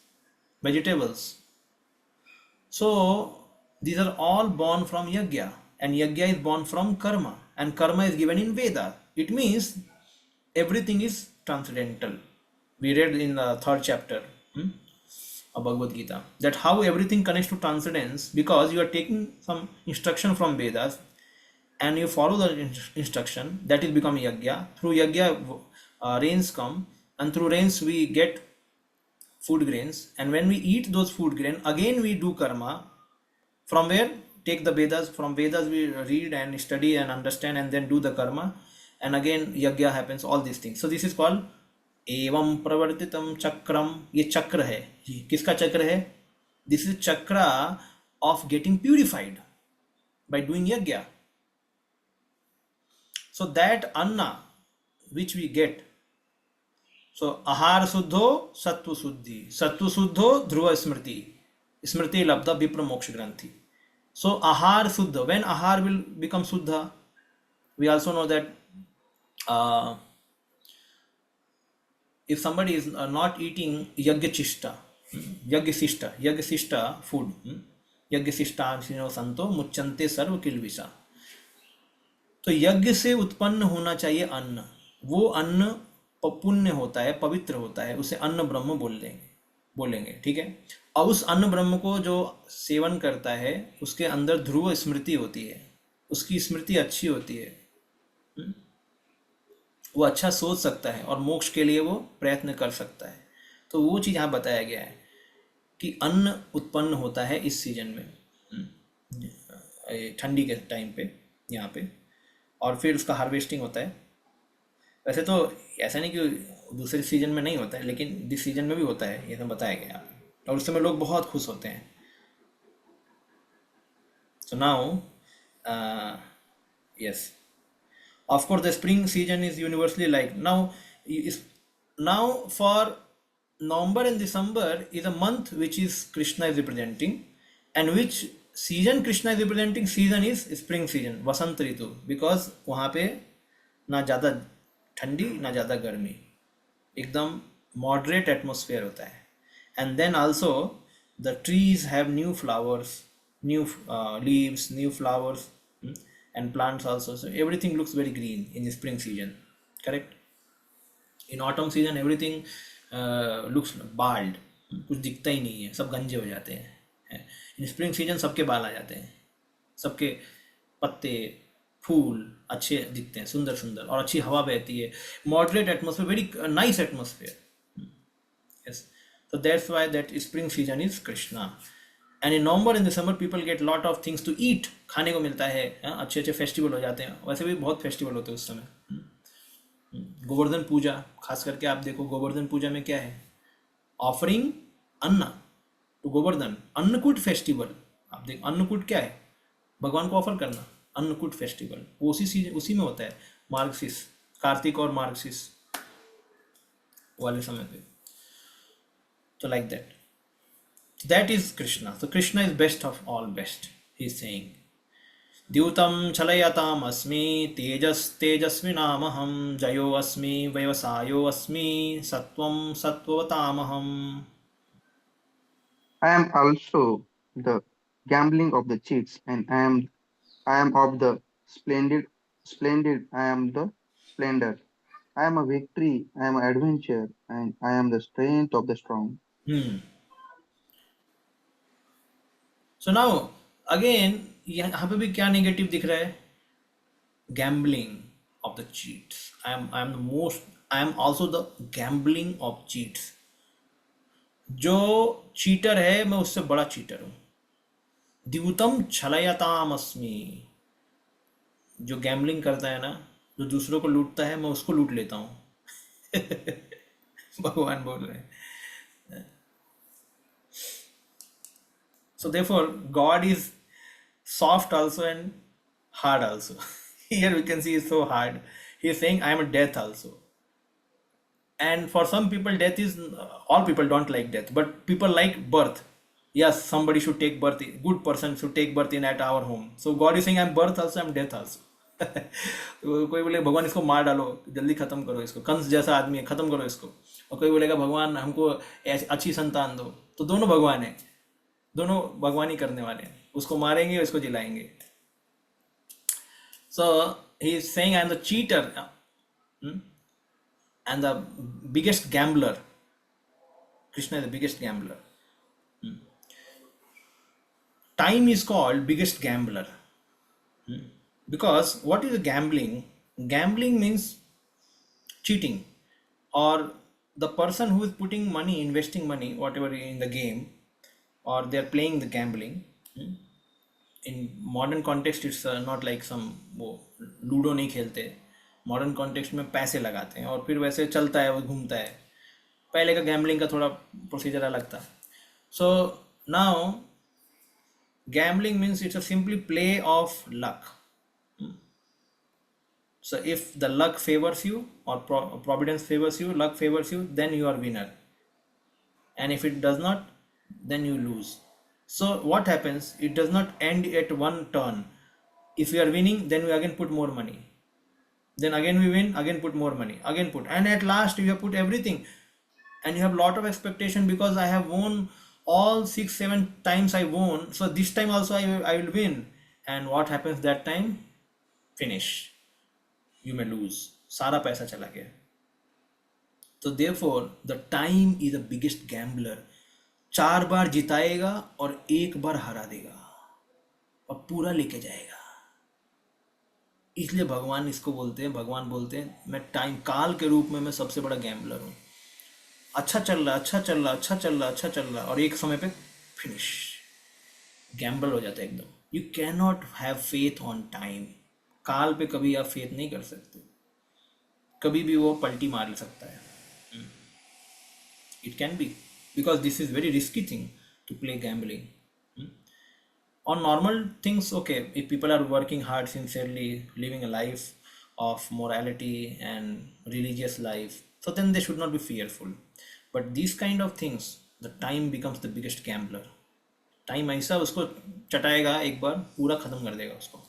vegetables. So these are all born from yagya, and yagya is born from karma, and karma is given in Veda. It means everything is transcendental. We read in the third chapter of Bhagavad Gita that how everything connects to transcendence, because you are taking some instruction from Vedas and you follow the instruction, that is become yagya. Through yagya rains come, and through rains we get food grains, and when we eat those food grain, again we do karma. From where? Take the Vedas. From Vedas we read and study and understand, and then do the karma, and again yagya happens. All these things. So this is called एवं प्रवर्तितम चक्रम. ये चक्र है. किसका चक्र है? This is चक्र of getting purified by doing yagya. So that anna which we get, so ahar suddho sattva suddho dhruva smriti, smriti labdha vipra moksha granthi. So ahar suddha, when ahar will become suddha, we also know that if somebody is not eating yagyachishta, yagyasishta food, yagyasishta santo muchante sarva kilvisa. तो यज्ञ से उत्पन्न होना चाहिए अन्न. वो अन्न पुण्य होता है, पवित्र होता है, उसे अन्न ब्रह्म बोलेंगे. ठीक है. और उस अन्न ब्रह्म को जो सेवन करता है उसके अंदर ध्रुव स्मृति होती है, उसकी स्मृति अच्छी होती है, वो अच्छा सोच सकता है और मोक्ष के लिए वो प्रयत्न कर सकता है. तो वो चीज़ यहाँ बताया गया है कि अन्न उत्पन्न होता है इस सीजन में, ठंडी के टाइम पे यहाँ पे, और फिर उसका हार्वेस्टिंग होता है. वैसे तो ऐसा नहीं कि दूसरे सीजन में नहीं होता है, लेकिन दिस सीजन में भी होता है, ये तो बताया गया. और उस समय लोग बहुत खुश होते हैं. So now yes, of course the spring season is universally like now for November and December is a month which is Krishna is representing, and which season Krishna is representing, season is spring season, Vasant Ritu, because वहाँ पे ना ज़्यादा ठंडी ना ज़्यादा गर्मी, एकदम moderate atmosphere होता है. And then also the trees have new flowers, new leaves, new flowers, and plants also. So everything looks very green in the spring season, correct? In autumn season everything looks bald, कुछ दिखता ही नहीं है, सब गंजे हो जाते हैं. In spring season सबके बाल आ जाते हैं, सबके पत्ते फूल अच्छे दिखते हैं, सुंदर सुंदर, और अच्छी हवा बहती है, moderate atmosphere, very nice atmosphere. Yes, so that's why that spring season is Krishna. And in November and December people get lot of things to eat, खाने को मिलता है, अच्छे अच्छे फेस्टिवल हो जाते हैं. वैसे भी बहुत फेस्टिवल होते हैं उस समय. गोवर्धन पूजा, खास करके आप देखो गोवर्धन पूजा में क्या है, offering anna to Govardhan, Annakut festival. आप देख अन्नकूट क्या है, भगवान को ऑफर करना, अन्नकूट फेस्टिवल वो उसी में होता है, मार्गशीर्ष, कार्तिक और मार्गशीर्ष वाले समय पे. तो like that, that is Krishna. So Krishna is best of all best, he is saying. द्यूतं छलयताम् अस्मि, तेजस तेजस्विनामहं, जयो अस्मि व्यवसायो अस्मि, सत्वं सत्ववतामहं. I am also the gambling of the cheats, and I am of the splendid I am the splendor. I am a victory, I am adventure, and I am the strength of the strong. Hmm. So now again यहाँ पे भी क्या negative दिख रहा है? Gambling of the cheats. I am the most. I am also the gambling of cheats. जो cheater है मैं उससे बड़ा चीटर हूँ. द्यूतम छलयताम अस्मि. जो गैम्बलिंग करता है ना, जो दूसरों को लूटता है, मैं उसको लूट लेता हूँ. भगवान बोल रहे हैं. So therefore, God is soft also and hard also. Here we can see it's so hard. He is saying, I am a death also. And for some people, death is, all people don't like death, but people like birth. Yes, somebody should take birth, good person should take birth in at our home. So God is saying, I'm birth also, I'm death also. तो कोई बोले भगवान इसको मार डालो, जल्दी खत्म करो इसको, कंस जैसा आदमी है, खत्म करो इसको. और कोई बोलेगा भगवान हमको अच्छी संतान दो. तो दोनों भगवान है, दोनों भगवानी करने वाले हैं. उसको मारेंगे, उसको जिलाएंगे. So he is saying, I am the cheater and the biggest gambler. Krishna is the biggest gambler. Time is called biggest gambler. Because what is gambling? Gambling means cheating, or the person who is putting money, investing money, whatever in the game, or they are playing the gambling. In modern context, it's not like some वो ludo नहीं खेलते. Modern context में पैसे लगाते हैं और फिर वैसे चलता है, वो घूमता है. पहले का गैम्बलिंग का थोड़ा प्रोसीजर अलग था. So now gambling means it's a simply play of luck. So if the luck favors you, or providence favors you, luck favors you, then you are winner. And if it does not, then you lose. So what happens? It does not end at one turn. If we are winning, then we again put more money. Then again we win, again put more money, again put. And at last you have put everything. And you have lot of expectation because I have won all 6-7 times I won. So this time also I will win. And what happens that time? Finish. You may lose. सारा पैसा चला गया. So therefore the time is the biggest gambler. 4 बार जिताएगा और 1 बार हरा देगा और पूरा लेके जाएगा. इसलिए भगवान इसको बोलते हैं, भगवान बोलते हैं मैं टाइम काल के रूप में मैं सबसे बड़ा गैम्बलर हूँ. अच्छा चल रहा, अच्छा चल रहा, अच्छा चल रहा, अच्छा चल रहा, और एक समय पे फिनिश. गैम्बल हो जाता है एकदम. You can not have faith on time. काल पे कभी आप फेथ नहीं कर सकते, कभी भी वो पलटी मार सकता है. It can be because this is very risky thing to play gambling. On normal things, okay, if people are working hard, sincerely living a life of morality and religious life, so then they should not be fearful. But these kind of things, the time becomes the biggest gambler. Time ऐसा उसको चटाएगा, एक बार पूरा खत्म कर देगा उसको.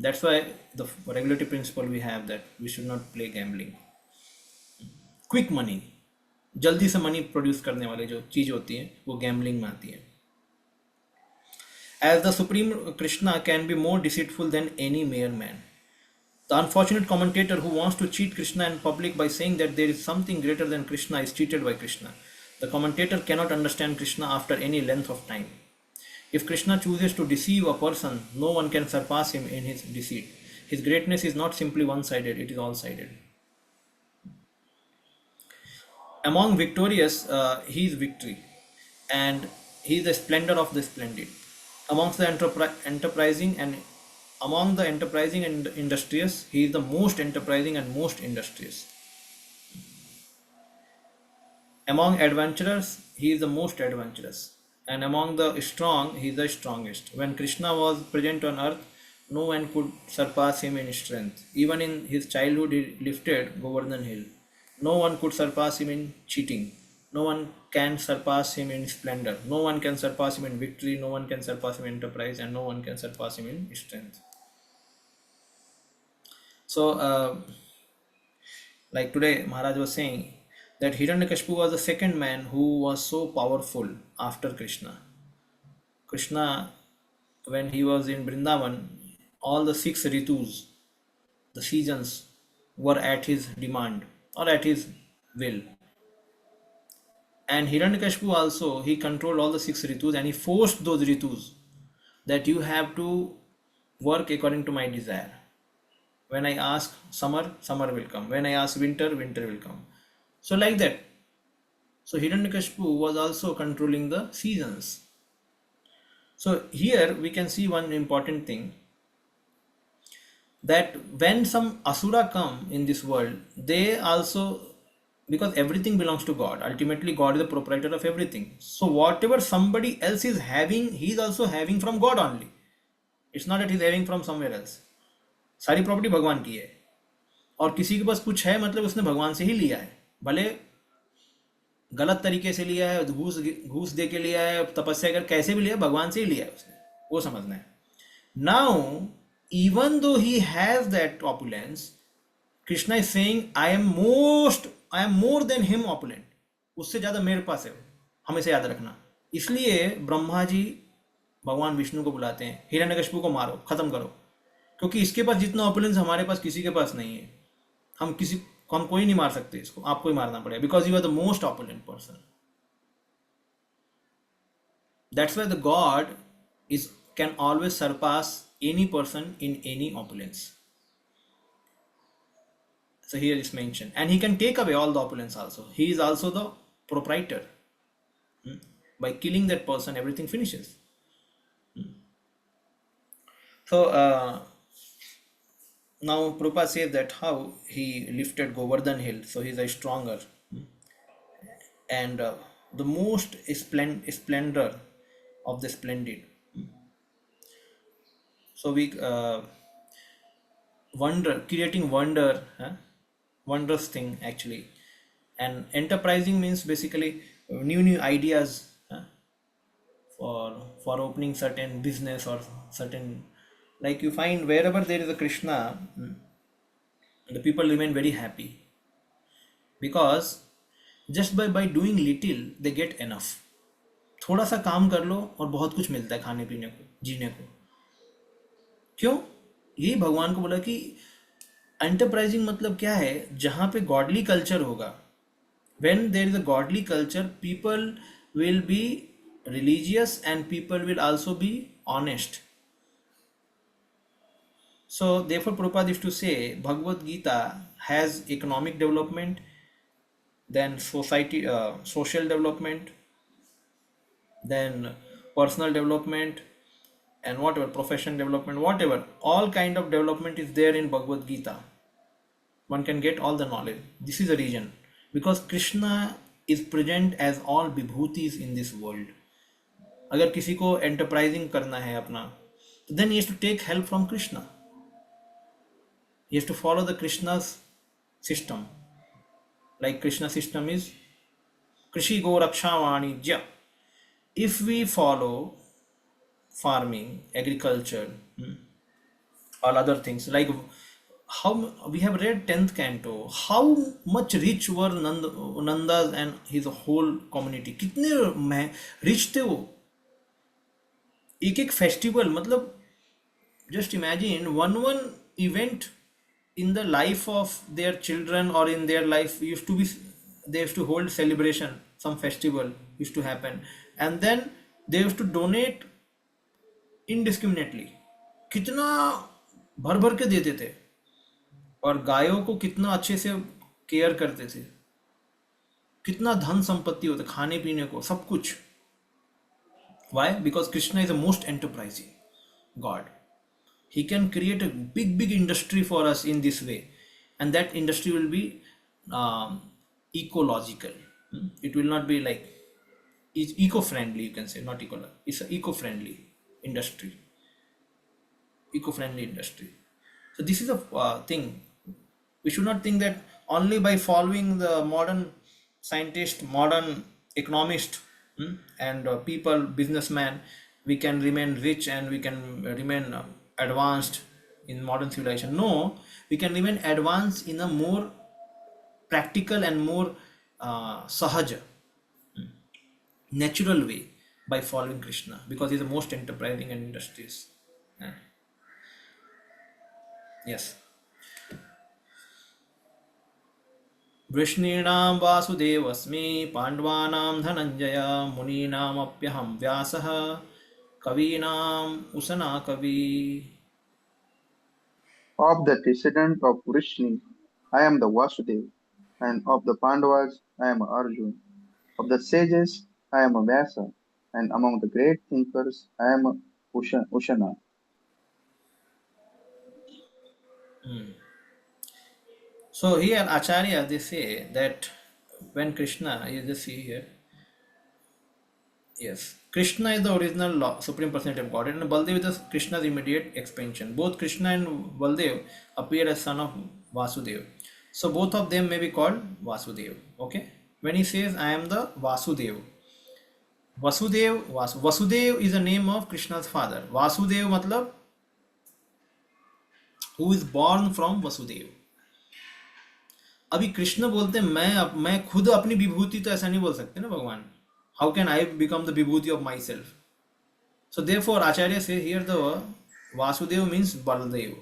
That's why the regulatory principle we have that we should not play gambling. Quick money, जल्दी से मनी प्रोड्यूस करने वाले जो चीज़ होती है वो गैम्बलिंग में आती है. As the Supreme Krishna can be more deceitful than any mere man. The unfortunate commentator who wants to cheat Krishna in public by saying that there is something greater than Krishna is cheated by Krishna. The commentator cannot understand Krishna after any length of time. If Krishna chooses to deceive a person, no one can surpass him in his deceit. His greatness is not simply one-sided, it is all-sided. Among victorious, he is victory, and he is the splendor of the splendid. Amongst the enterprising and industrious, he is the most enterprising and most industrious. Among adventurers, he is the most adventurous, and among the strong, he is the strongest. When Krishna was present on earth, no one could surpass him in strength. Even in his childhood, he lifted Govardhan Hill. No one could surpass him in cheating. No one can surpass him in splendor. No one can surpass him in victory. No one can surpass him in enterprise, and no one can surpass him in strength. So, like today, Maharaj was saying that Hiranyakashipu was the second man who was so powerful after Krishna. Krishna, when he was in Vrindavan, all the 6 ritus, the seasons, were at his demand or at his will. And Hiranyakashipu also, he controlled all the 6 ritus and he forced those ritus that you have to work according to my desire. When I ask summer, summer will come. When I ask winter, winter will come. So like that. So Hiranyakashipu was also controlling the seasons. So here we can see one important thing, that when some asura come in this world, they also, because everything belongs to God, ultimately God is the proprietor of everything. So whatever somebody else is having, he is also having from God only. It's not that he's having from somewhere else. सारी property भगवान की है, और किसी के पास कुछ है मतलब उसने भगवान से ही लिया है, भले गलत तरीके से लिया है, घूस घूस दे के लिया है, तपस्या कर कैसे भी लिया, भगवान से ही लिया है उसने, वो समझना है. Now, even though he has that opulence, Krishna is saying, I am more than him opulent. उससे ज्यादा मेरे पास है, हमेशा याद रखना. इसलिए ब्रह्मा जी भगवान विष्णु को बुलाते हैं, हिरण्यकशिपु को मारो, खत्म करो, क्योंकि इसके पास जितना ऑपुलेंस हमारे पास किसी के पास नहीं है. हम कोई नहीं मार सकते इसको, आपको ही मारना पड़ेगा, because you are the most opulent person. That's why the God is can always surpass any person in any opulence. So here is mentioned, and he can take away all the opulence also. He is also the proprietor. By killing that person, everything finishes. So now Prabhupada says that how he lifted Govardhan hill, so he is a stronger, and the most splendor of the splendid. So we creating wonder, wondrous thing actually. And enterprising means basically new ideas for opening certain business or certain, like you find wherever there is a Krishna, the people remain very happy, because just by doing little they get enough. थोड़ा सा काम कर लो और बहुत कुछ मिलता है खाने पीने को, जीने को. क्यों? यही भगवान को बोला कि एंटरप्राइजिंग मतलब क्या है, जहां पे गॉडली कल्चर होगा. When there is a godly culture, people will be religious and people will also be honest. So therefore Prabhupada used to say Bhagavad Gita has economic development, then society social development, then personal development, and whatever profession development, whatever, all kind of development is there in Bhagavad Gita. One can get all the knowledge. This is a reason, because Krishna is present as all vibhutis in this world. अगर किसी को enterprising करना है अपना, then he has to take help from Krishna. He has to follow the Krishna's system. Like Krishna's system is Krishi Go Raksha Vanijya. If we follow farming, agriculture, all other things, like how we have read 10th canto, how much rich were Nandas and his whole community. कितने rich थे वो. एक festival, मतलब just imagine one event in the life of their children or in their life used to be, they used to hold celebration, some festival used to happen, and then they used to donate indiscriminately. कितना भर भर के देते थे, और गायों को कितना अच्छे से केयर करते थे, कितना धन संपत्ति होता, खाने पीने को सब कुछ. Why? Because Krishna is the most enterprising God. He can create a big industry for us in this way, and that industry will be ecological. It will not be like, is eco-friendly, you can say, not ecological. It's an eco-friendly industry. Eco-friendly industry. So this is a thing. We should not think that only by following the modern scientist, modern economist, and people, businessman, we can remain rich and we can remain advanced in modern civilization. No, we can remain advanced in a more practical and more sahaja, natural way, by following Krishna, because he's the most enterprising and industrious. Yes. वृष्णीनां वासुदेवस्मि पाण्डवानां धनञ्जय मुनीनामप्यहं व्यासः कवीनाम् उसना कवी. Of the descendant of Vrishni, I am the Vasudev, and of the Pandavas, I am Arjun. Of the sages, I am a Vyasa, and among the great thinkers, I am a Ushana. So here Acharya they say that when Krishna, you just see here, yes, Krishna is the original supreme personality of Godhead, and Baldev is Krishna's immediate expansion. Both Krishna and Baldev appear as son of Vasudev. So both of them may be called Vasudev. Okay. When he says I am the Vasudev, Vasudev is the name of Krishna's father. Vasudev matlab who is born from Vasudev. अभी कृष्ण बोलते हैं मैं खुद अपनी विभूति, तो ऐसा नहीं बोल सकते ना भगवान. How can I become the Vibhuti of my self? So therefore Acharya say here the Vasudev means Baldev.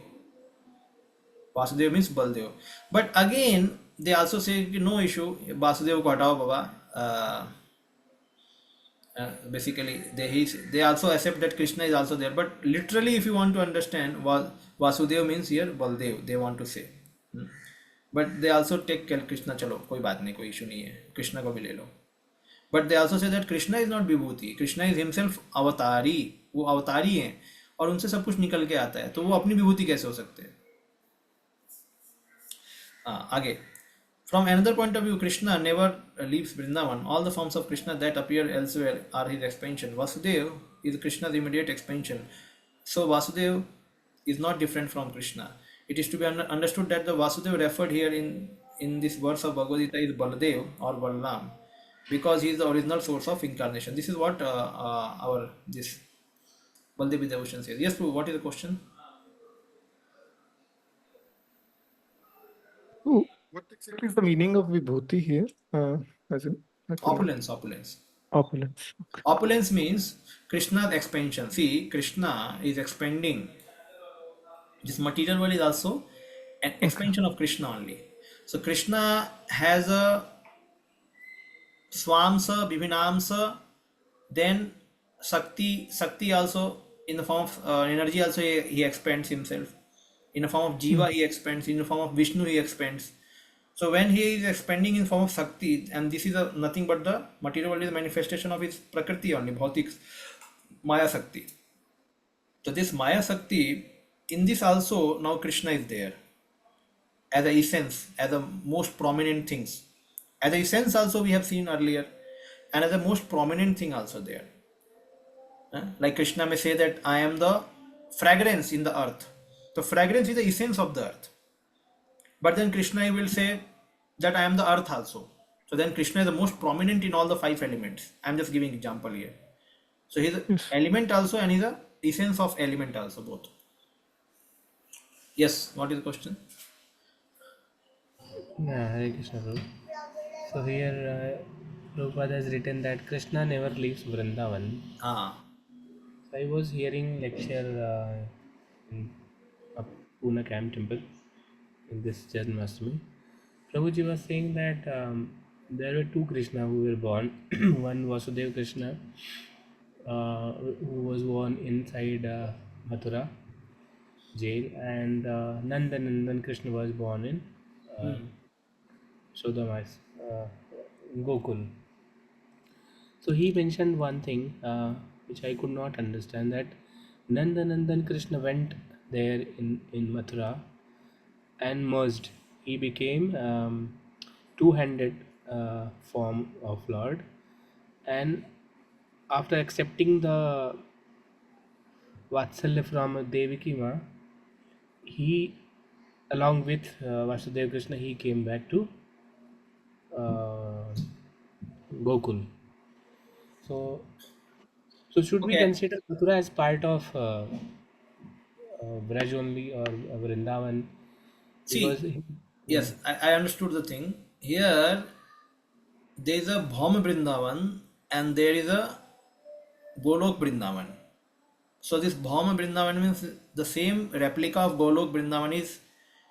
Vasudev means Baldev. But again they also say no issue, Vasudev को हटाओ बाबा. Basically they also accept that Krishna is also there. But literally if you want to understand, Vasudev means here Baldev, they want to say. But they also take Krishna, चलो कोई बात नहीं, कोई issue नहीं है, कृष्णा को भी ले लो. But they also say that Krishna is not Vibhuti. Krishna is himself अवतारी. वो अवतारी हैं और उनसे सब कुछ निकल के आता है, तो वो अपनी विभूति कैसे हो सकते हैं? आगे. From another point of view, Krishna never leaves Vrindavan. All the forms of Krishna that appear elsewhere are his expansion. Vasudev is Krishna's immediate expansion. So Vasudev is not different from Krishna. It is to be understood that the Vasudev referred here in this verse of Bhagavad Gita is Baladev or Balaram, because he is the original source of incarnation. This is what our this Baldev devotion says. Yes, Prabhu, what is the question? Oh, what exactly is the meaning of vibhuti here? As in, I could not. Opulence, opulence. Opulence. Okay. Opulence means Krishna's expansion. See, Krishna is expanding. This material world is also an expansion of Krishna only. So Krishna has a Swamsa, Vibhinamsa, then Sakti also in the form of energy also he expands himself. In the form of Jiva he expands, in the form of Vishnu he expands. So when he is expanding in form of Sakti, and this is nothing but the material world is a manifestation of his Prakriti only, Bhautik Maya Sakti. So this Maya Sakti, in this also now Krishna is there as a essence, as the most prominent things. As a essence also we have seen earlier, and as the most prominent thing also there. Like Krishna may say that I am the fragrance in the earth. So fragrance is the essence of the earth. But then Krishna will say that I am the earth also. So then Krishna is the most prominent in all the 5 elements. I am just giving example here. So he is an element also, and he is the essence of element also, both. Yes, what is the question? Yeah, Hare Krishna Prabhu. So here Prabhupada has written that Krishna never leaves Vrindavan. So I was hearing lecture in a Pune Camp Temple in this Janmashtami. Prabhuji was saying that there were 2 Krishna who were born. One Vasudev Krishna who was born inside Mathura jail, and Nandan Krishna was born in Shodama's Gokul. So he mentioned one thing which I could not understand, that Nandan Krishna went there in Mathura and merged. He became two-handed form of Lord, and after accepting the Vatsalya from Devaki Ma, he, along with Vasudeva Krishna, he came back to Gokul. So should we consider Mathura as part of Braj only, or Vrindavan? Because See, yes, I understood the thing. Here, there is a Bhauma Vrindavan and there is a Golok Vrindavan. So this Bhauma Vrindavan means the same replica of Golok Vrindavan is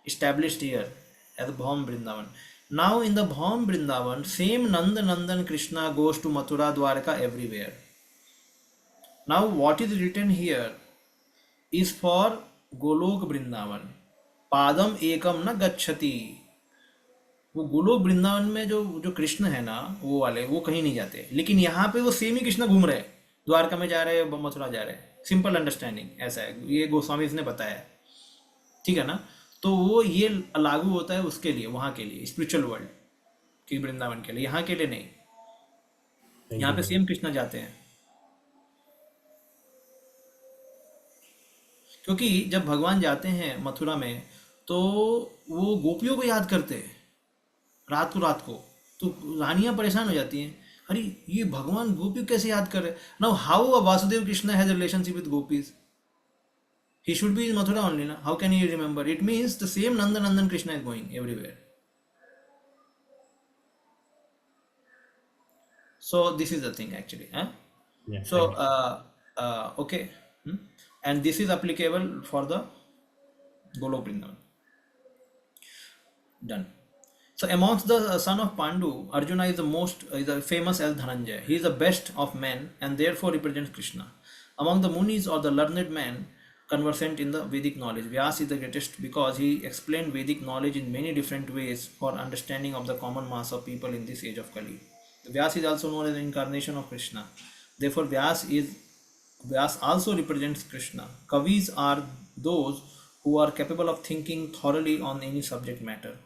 established here as Bhauma Vrindavan. Now in the Bhaum Vrindavan, same Nanda Nandan Krishna goes to Mathura, Dwarka, everywhere. Now what is written here is for Golok Vrindavan. Padam ekam na gacchati. वो गोलोक वृंदावन में जो जो कृष्ण है ना वो वाले वो कहीं नहीं जाते, लेकिन यहाँ पे वो सेम ही कृष्ण घूम रहे हैं, द्वारका में जा रहे हैं, मथुरा जा रहे हैं। सिंपल अंडरस्टैंडिंग ऐसा है, ये गोस्वामी ने बताया है, ठीक है ना। तो वो ये लागू होता है उसके लिए, वहाँ के लिए, स्पिरिचुअल वर्ल्ड की वृंदावन के लिए, यहाँ के लिए नहीं। यहाँ पे सेम कृष्ण जाते हैं, क्योंकि जब भगवान जाते हैं मथुरा में तो वो गोपियों को याद करते हैं रात को, तो रानियां परेशान हो जाती हैं, अरे ये भगवान गोपी कैसे याद कर रहे हैं। Now how a Vasudev Krishna has a relationship with gopis, he should be in Mathura only, na? How can he remember? It means the same Nanda Nandan Krishna is going everywhere. So this is the thing actually, huh? Yeah, So thank okay, and this is applicable for the Golok Vrindavan. Done. So amongst the son of Pandu, Arjuna is the famous as Dhananjaya. He is the best of men and therefore represents Krishna. Among the Munis or the learned men conversant in the Vedic knowledge, Vyas is the greatest because he explained Vedic knowledge in many different ways for understanding of the common mass of people in this age of Kali. Vyas is also known as the incarnation of Krishna. Therefore, Vyas also represents Krishna. Kavis are those who are capable of thinking thoroughly on any subject matter.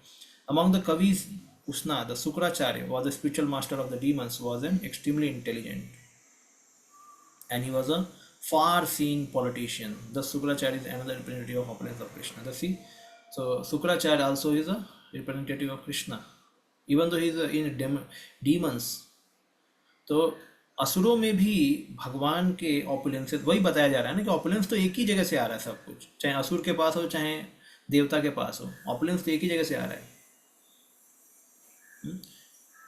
Among the Kavis, Usna, the Sukracharya, was the spiritual master of the demons, was an extremely intelligent, and he was a far-seeing politician. The Sukracharya is another representative of opulence of Krishna. So Sukracharya also is a representative of Krishna, even though he is in demons. तो असुरों में भी भगवान के opulence, वही बताया जा रहा है ना कि ऑपुलेंस तो एक ही जगह से आ रहा है, सब कुछ चाहे असुर के पास हो चाहे देवता के पास हो, ऑपुलेंस तो एक ही जगह से आ रहा है।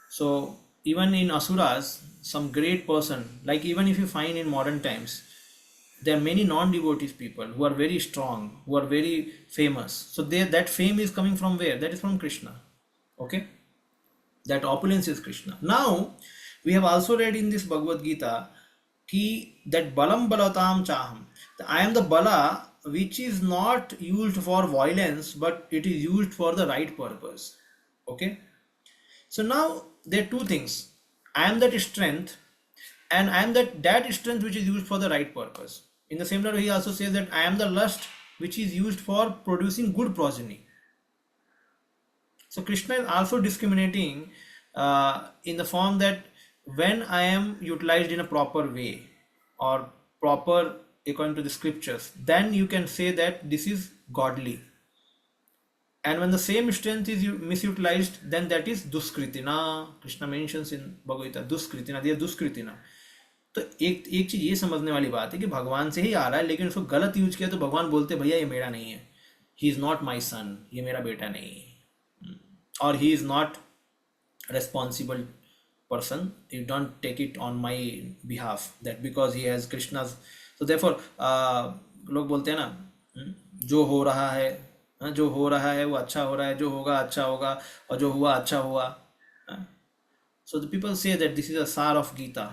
So even in asuras, some great person, like even if you find in modern times, there are many non-devotees people who are very strong, who are very famous. So that fame is coming from where? That is from Krishna. Okay, that opulence is Krishna. Now we have also read in this Bhagavad Gita ki that balam balatam chaham, I am the bala which is not used for violence but it is used for the right purpose. Okay, so now there are two things. I am that strength and I am that strength which is used for the right purpose. In the same way, he also says that I am the lust which is used for producing good progeny. So Krishna is also discriminating in the form that when I am utilized in a proper way or proper according to the scriptures, then you can say that this is godly. And when the same strength is misutilized, then that is duskritina. Krishna mentions in Bhagavad Gita, duskritina, they are duskritina. तो एक चीज ये समझने वाली बात है कि भगवान से ही आ रहा है, लेकिन उसको गलत यूज किया तो भगवान बोलते भैया ये मेरा नहीं है, ही इज नॉट माई सन, ये मेरा बेटा नहीं है, और he is not responsible person, you don't take it on my behalf that because he has Krishna's. So therefore लोग बोलते हैं ना जो हो रहा है, जो हो रहा है वो अच्छा हो रहा है, जो होगा अच्छा होगा, और जो हुआ अच्छा हुआ। So the people say that this is a sar of Gita.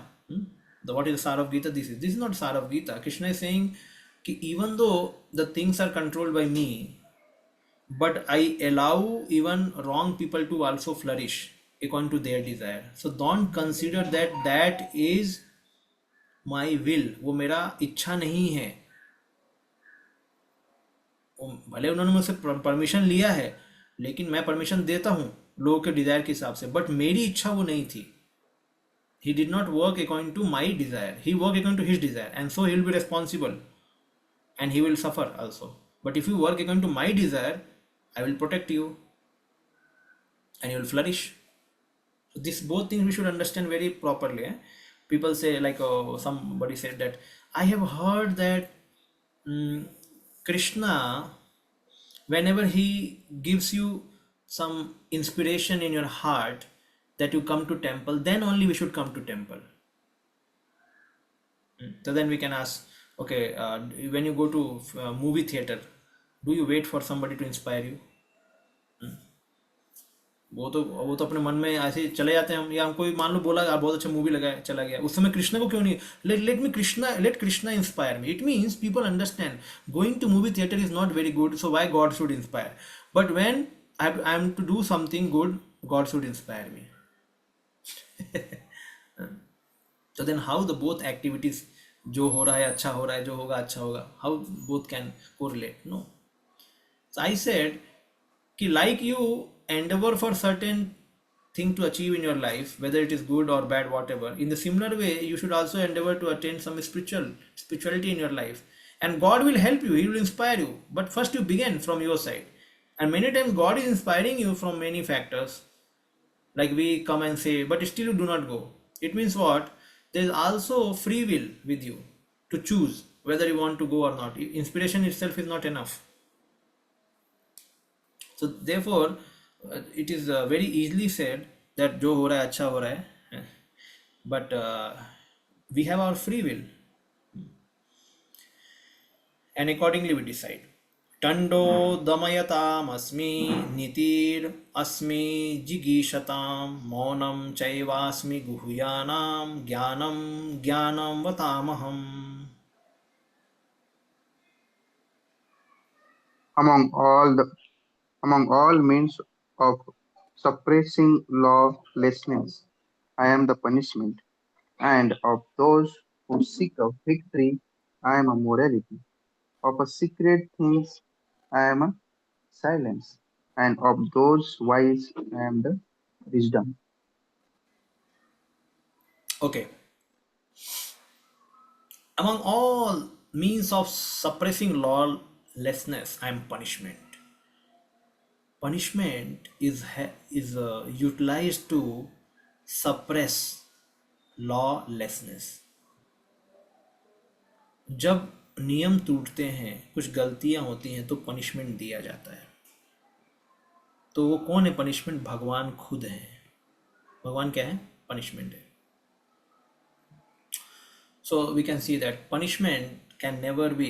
What is the sar of Gita? This is not sar of Gita. Krishna is saying कि even though the things are controlled by me, but I allow even wrong people to also flourish according to their desire. So don't consider that is my will. वो मेरा इच्छा नहीं है। भले उन्होंने मुझसे permission लिया है, लेकिन मैं परमिशन देता हूँ लोगों के डिजायर के हिसाब से, बट मेरी इच्छा वो नहीं थी। He did not work according to my desire. He worked according to his desire, and so he will be responsible, and he will suffer also. But if you work according to my desire, I will protect you, and you will flourish. So this both things we should understand very properly. People say like somebody said that I have heard that Krishna, whenever he gives you some inspiration in your heart that you come to temple, then only we should come to temple. So then we can ask, okay, when you go to movie theater, do you wait for somebody to inspire you? वो तो अपने मन में ऐसे ही चले जाते हैं हम, या हमको मान लो बोला यार बहुत अच्छा मूवी लगा है, चला गया, उस समय कृष्णा को क्यों नहीं, let Krishna inspire me. It means people understand going to movie theatre is not very good, so why God should inspire, but when I am to do something good, God should inspire me. So then how the both activities, जो हो रहा है अच्छा हो रहा है, जो होगा अच्छा होगा, how both can correlate? No. So I said कि like you endeavor for certain thing to achieve in your life, whether it is good or bad, whatever, in the similar way you should also endeavor to attain some spirituality in your life, and God will help you, he will inspire you, but first you begin from your side. And many times God is inspiring you from many factors, like we come and say, but still you do not go. It means what? There is also free will with you to choose whether you want to go or not. Inspiration itself is not enough. So therefore it is very easily said that जो हो रहा है अच्छा हो रहा है, but we have our free will, and accordingly we decide. Tando दमयतामस्मि नीतिर अस्मि जिगीषताम मौनम चैवास्मि गुह्यानाम ज्ञानम ज्ञानम वतामहम। Among all the among all means of suppressing lawlessness, I am the punishment, and of those who seek a victory, I am a morality. Of a secret things, I am a silence, and of those wise, I am the wisdom. Okay, among all means of suppressing lawlessness, I am punishment. Punishment is utilized to suppress lawlessness. जब नियम टूटते हैं, कुछ गलतियां होती हैं, तो punishment दिया जाता है। तो वो कौन है पनिशमेंट? भगवान खुद है। भगवान क्या है? पनिशमेंट है। So we can see that punishment can never be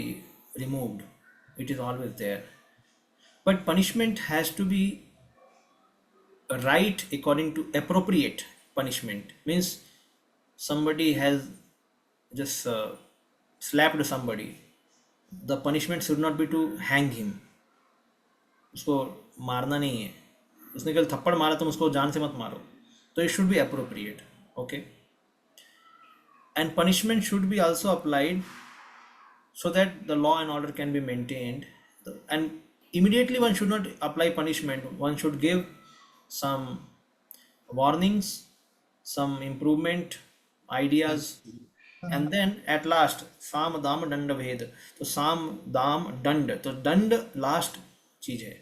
removed, it is always there, but punishment has to be right according to appropriate punishment. Means somebody has just slapped somebody, the punishment should not be to hang him, उसको मारना नहीं है, उसने कल थप्पड़ मारा तुम उसको जान से मत मारो, तो it should be appropriate. Okay, and punishment should be also applied so that the law and order can be maintained. And immediately one should not apply punishment, one should give some warnings, some improvement ideas, and then at last साम दाम दंड भेद, तो साम दाम दंड, तो दंड लास्ट चीज है.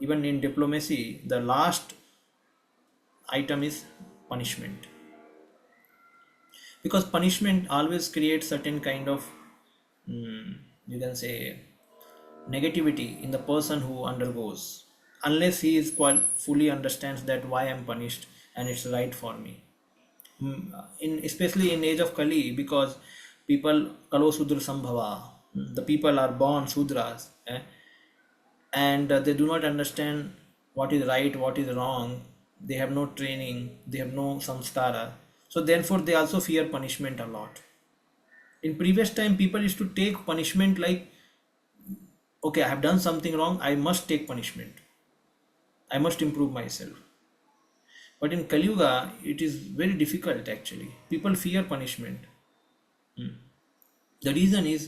Even in diplomacy the last item is punishment, because punishment always creates certain kind of you can say negativity in the person who undergoes, unless he is fully understands that why I am punished and it's right for me. In especially in age of Kali, because people kalo sudra sambhava, the people are born sudras, and they do not understand what is right, what is wrong, they have no training, they have no samskara, so therefore they also fear punishment a lot. In previous time people used to take punishment like, okay, I have done something wrong, I must take punishment, I must improve myself. But in Kali Yuga, it is very difficult actually. People fear punishment. The reason is,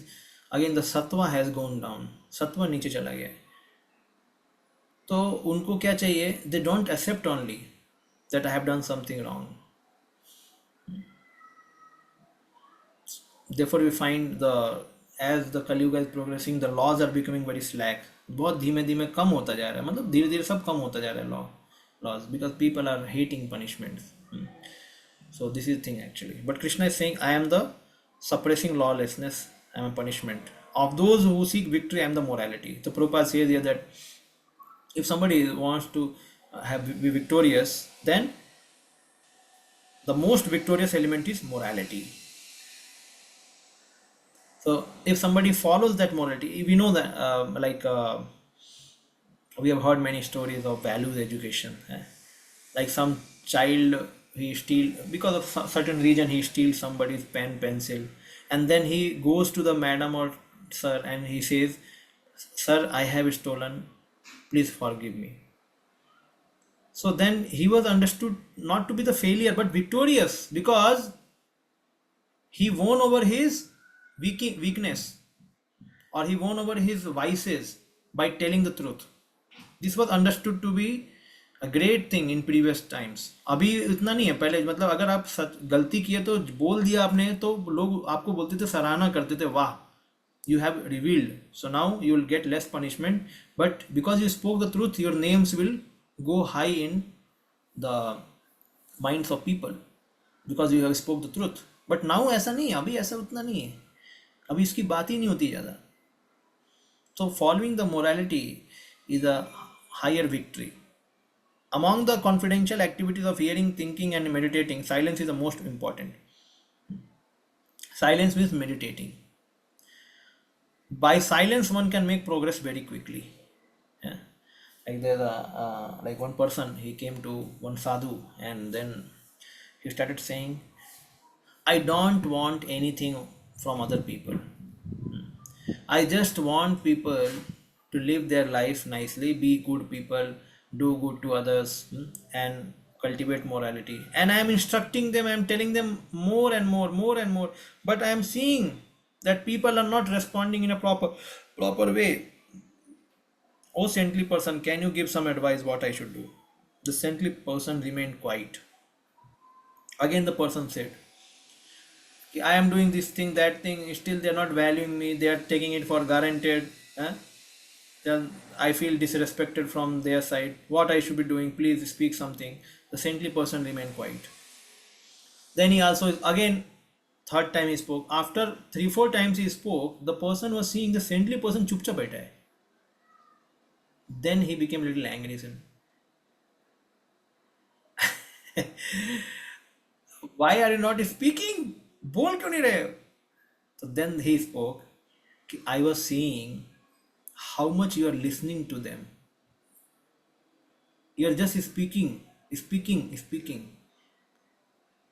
again, the sattva has gone down. Sattva नीचे चला गया है. तो उनको क्या चाहिए? They don't accept only that I have done something wrong. Therefore, we find as the Kali Yuga is progressing, the laws are becoming very slack. बहुत धीमे धीमे कम होता जा रहा है, मतलब धीरे धीरे सब कम होता जा रहा है laws, because people are hating punishments. So this is the thing actually. But Krishna is saying, I am the suppressing lawlessness, I am a punishment. Of those who seek victory, I am the morality. So Prabhupada says here that if somebody wants to be victorious, then the most victorious element is morality. So if somebody follows that morality, we know that we have heard many stories of values education. Like some child, he steal because of certain reason, he steals somebody's pen pencil, and then he goes to the madam or sir and he says, sir, I have stolen, please forgive me. So then he was understood not to be the failure but victorious, because he won over his weakness, or he won over his vices by telling the truth. This was understood to be a great thing in previous times. अभी इतना नहीं है, पहले मतलब अगर आप सच गलती किए तो बोल दिया आपने तो लोग आपको बोलते थे, सराहना करते थे, वाह, you have revealed, so now you will get less punishment, but because you spoke the truth, your names will go high in the minds of people, because you have spoke the truth. But now ऐसा नहीं है, अभी ऐसा उतना नहीं है, अभी इसकी बात ही नहीं होती ज़्यादा. So following the morality is a higher victory. Among the confidential activities of hearing, thinking, and meditating, silence is the most important. Silence means meditating. By silence, one can make progress very quickly. Yeah. Like there's like one person, he came to one sadhu, and then he started saying, I don't want anything from other people. I just want people to live their life nicely, be good people, do good to others, and cultivate morality. And I am instructing them, I am telling them more and more, more and more. But I am seeing that people are not responding in a proper way. Oh, saintly person, can you give some advice what I should do? The saintly person remained quiet. Again, the person said, I am doing this thing, that thing, still they are not valuing me, they are taking it for granted. Then I feel disrespected from their side. What I should be doing? Please speak something. The saintly person remained quiet. Then he also, again, third time he spoke. After 3-4 times he spoke, the person was seeing the saintly person chupcha baitha hai. Then he became a little angry. He said, why are you not speaking? Bol kyun nahi rahe? So then he spoke. I was seeing how much you are listening to them. You are just speaking.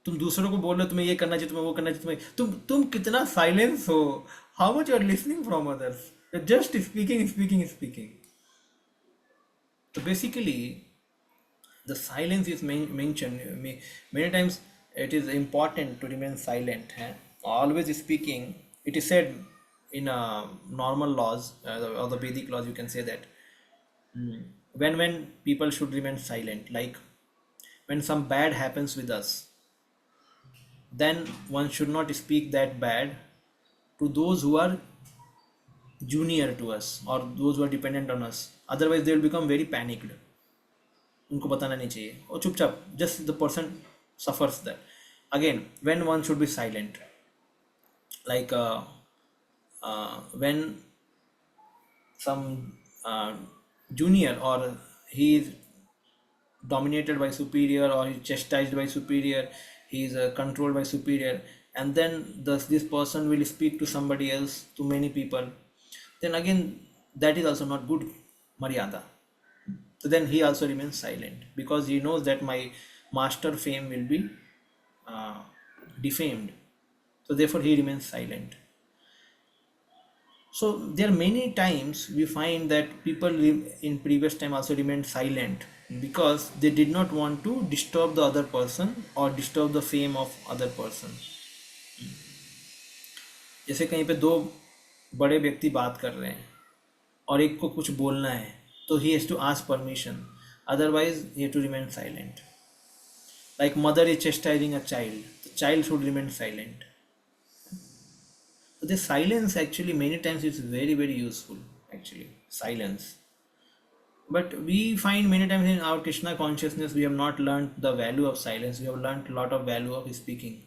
तुम दूसरों को बोल रहे हो तुम्हें ये करना चाहिए, तुम्हें वो करना चाहिए, तुम कितना साइलेंस हो. How much you are listening from others, just speaking. So basically the silence is mentioned many times. It is important to remain silent, always speaking. It is said in normal laws, or the Vedic laws, you can say that when people should remain silent, like when some bad happens with us, then one should not speak that bad to those who are junior to us or those who are dependent on us. Otherwise they will become very panicked. उनको बताना नहीं चाहिए, और चुपचाप, just the person suffers that. Again, when one should be silent, like when some junior, or he is dominated by superior, or he is chastised by superior, he is controlled by superior, and then this person will speak to somebody else, to many people, then again that is also not good maryada. So then he also remains silent, because he knows that my master fame will be defamed. So therefore he remains silent. So there are many times we find that people in previous time also remained silent, because they did not want to disturb the other person or disturb the fame of other person. जैसे कहीं पे दो बड़े व्यक्ति बात कर रहे हैं और एक को कुछ बोलना है, तो he has to ask permission, otherwise he has to remain silent. Like mother is chastising a child, the child should remain silent. So the silence actually many times is very, very useful, actually, silence. But we find many times in our Krishna consciousness we have not learned the value of silence, we have learned a lot of value of speaking.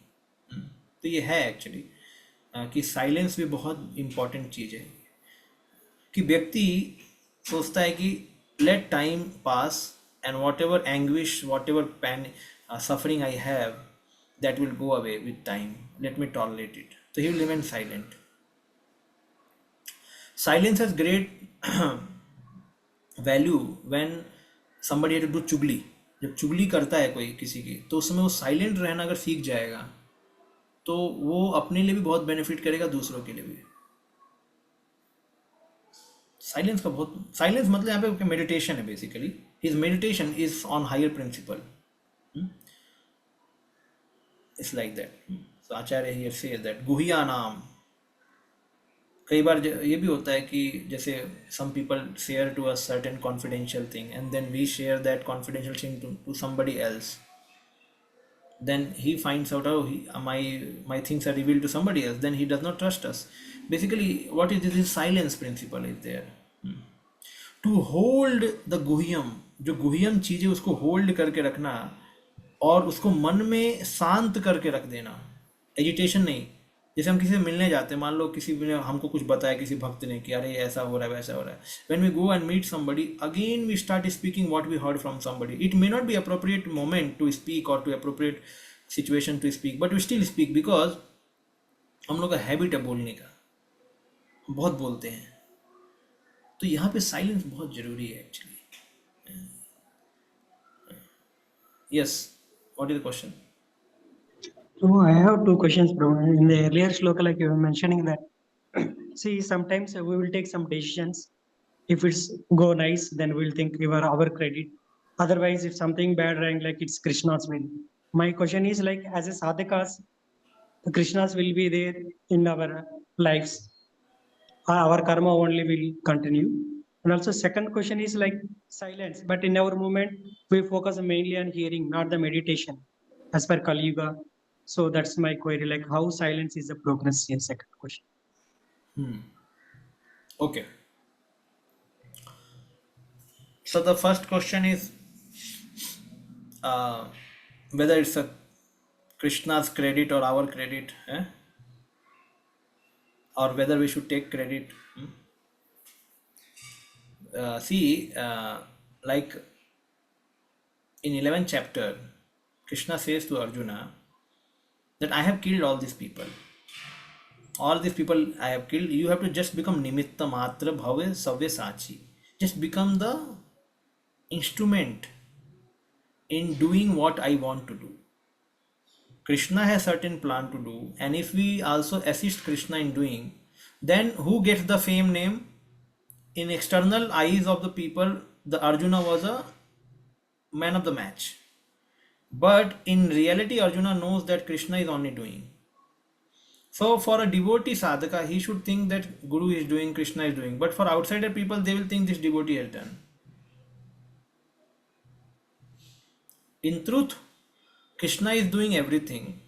तो ये है actually कि silence भी बहुत important चीज़ है, कि व्यक्ति सोचता है कि let time pass and whatever anguish, whatever pain suffering I have, that will go away with time, let me tolerate it. So he will remain silent. Silence has great value when somebody had to do chugli. जब चुगली करता है कोई किसी की, तो उस समय वो साइलेंट रहना अगर सीख जाएगा तो वो अपने लिए भी बहुत बेनिफिट करेगा, दूसरों के लिए भी। साइलेंस का बहुत, साइलेंस मतलब यहाँ पे मेडिटेशन है basically. His meditation is on higher principle, it's like that. So Acharya here says that गुह्या नाम। कई बार ये भी होता है कि जैसे some people share to a certain confidential thing and then we share that confidential thing to somebody else, then he finds out, oh, my things are revealed to somebody else, then he does not trust us. Basically what is this silence principle is there, to hold the गुह्यम, जो गुह्यम चीज़ है उसको hold करके रखना और उसको मन में शांत करके रख देना, एजिटेशन नहीं। जैसे हम किसी से मिलने जाते हैं, मान लो किसी ने हमको कुछ बताया, किसी भक्त ने कि अरे ऐसा हो रहा है वैसा हो रहा है, when we go and meet somebody again we start speaking what we heard from somebody. It may not be appropriate moment to speak or to appropriate situation to speak, but we still speak because हम लोग का habit है बोलने का, हम बहुत बोलते हैं। तो यहाँ पे साइलेंस बहुत जरूरी है actually. Yes, what is the question? So I have two questions, bro. In the earlier shloka, like you were mentioning that, see, sometimes we will take some decisions. If it's go nice, then we'll think we were our credit. Otherwise, if something bad rank, like it's Krishna's will. My question is like, as a sadhakas, the Krishnas will be there in our lives. Our karma only will continue. And also, second question is like silence. But in our movement, we focus mainly on hearing, not the meditation, as per Kali Yuga. So that's my query, like how silence is the progress here. Second question. Okay. So the first question is whether it's a Krishna's credit or our credit, or whether we should take credit. See, like in 11th chapter, Krishna says to Arjuna that I have killed all these people. All these people I have killed. You have to just become nimitta matra bhave savya sachi. Just become the instrument in doing what I want to do. Krishna has certain plan to do, and if we also assist Krishna in doing, then who gets the fame name? In external eyes of the people, the Arjuna was a man of the match. But in reality, Arjuna knows that Krishna is only doing. So for a devotee sadhaka, he should think that Guru is doing, Krishna is doing. But for outsider people, they will think this devotee has done. In truth, Krishna is doing everything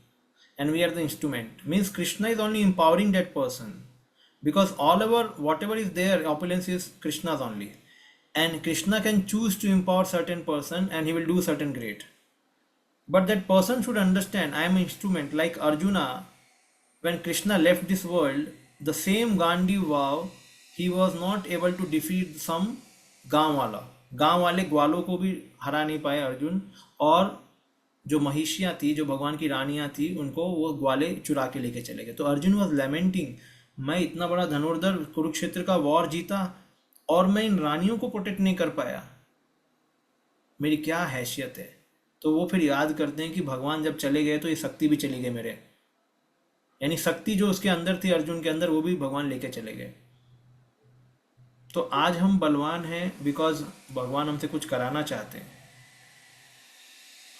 and we are the instrument. Means Krishna is only empowering that person. Because all over, whatever is there, opulence is Krishna's only. And Krishna can choose to empower certain person and he will do certain great. But that person should understand, I am an instrument. Like Arjuna, when Krishna left this world, the same Gandhi vow, he was not able to defeat some गांव वाला, गांव वाले ग्वालों को भी हरा नहीं पाए अर्जुन, और जो महिषियाँ थी, जो भगवान की रानियाँ थी, उनको वो ग्वाले चुरा के लेके चले गए। तो अर्जुन वॉज लैमेंटिंग, मैं इतना बड़ा धनुर्धर कुरुक्षेत्र का वॉर जीता और मैं इन रानियों को प्रोटेक्ट नहीं कर पाया, मेरी क्या हैसियत है। तो वो फिर याद करते हैं कि भगवान जब चले गए तो ये शक्ति भी चली गई मेरे, यानी शक्ति जो उसके अंदर थी अर्जुन के अंदर, वो भी भगवान लेके चले गए। तो आज हम बलवान हैं बिकॉज भगवान हमसे कुछ कराना चाहते हैं,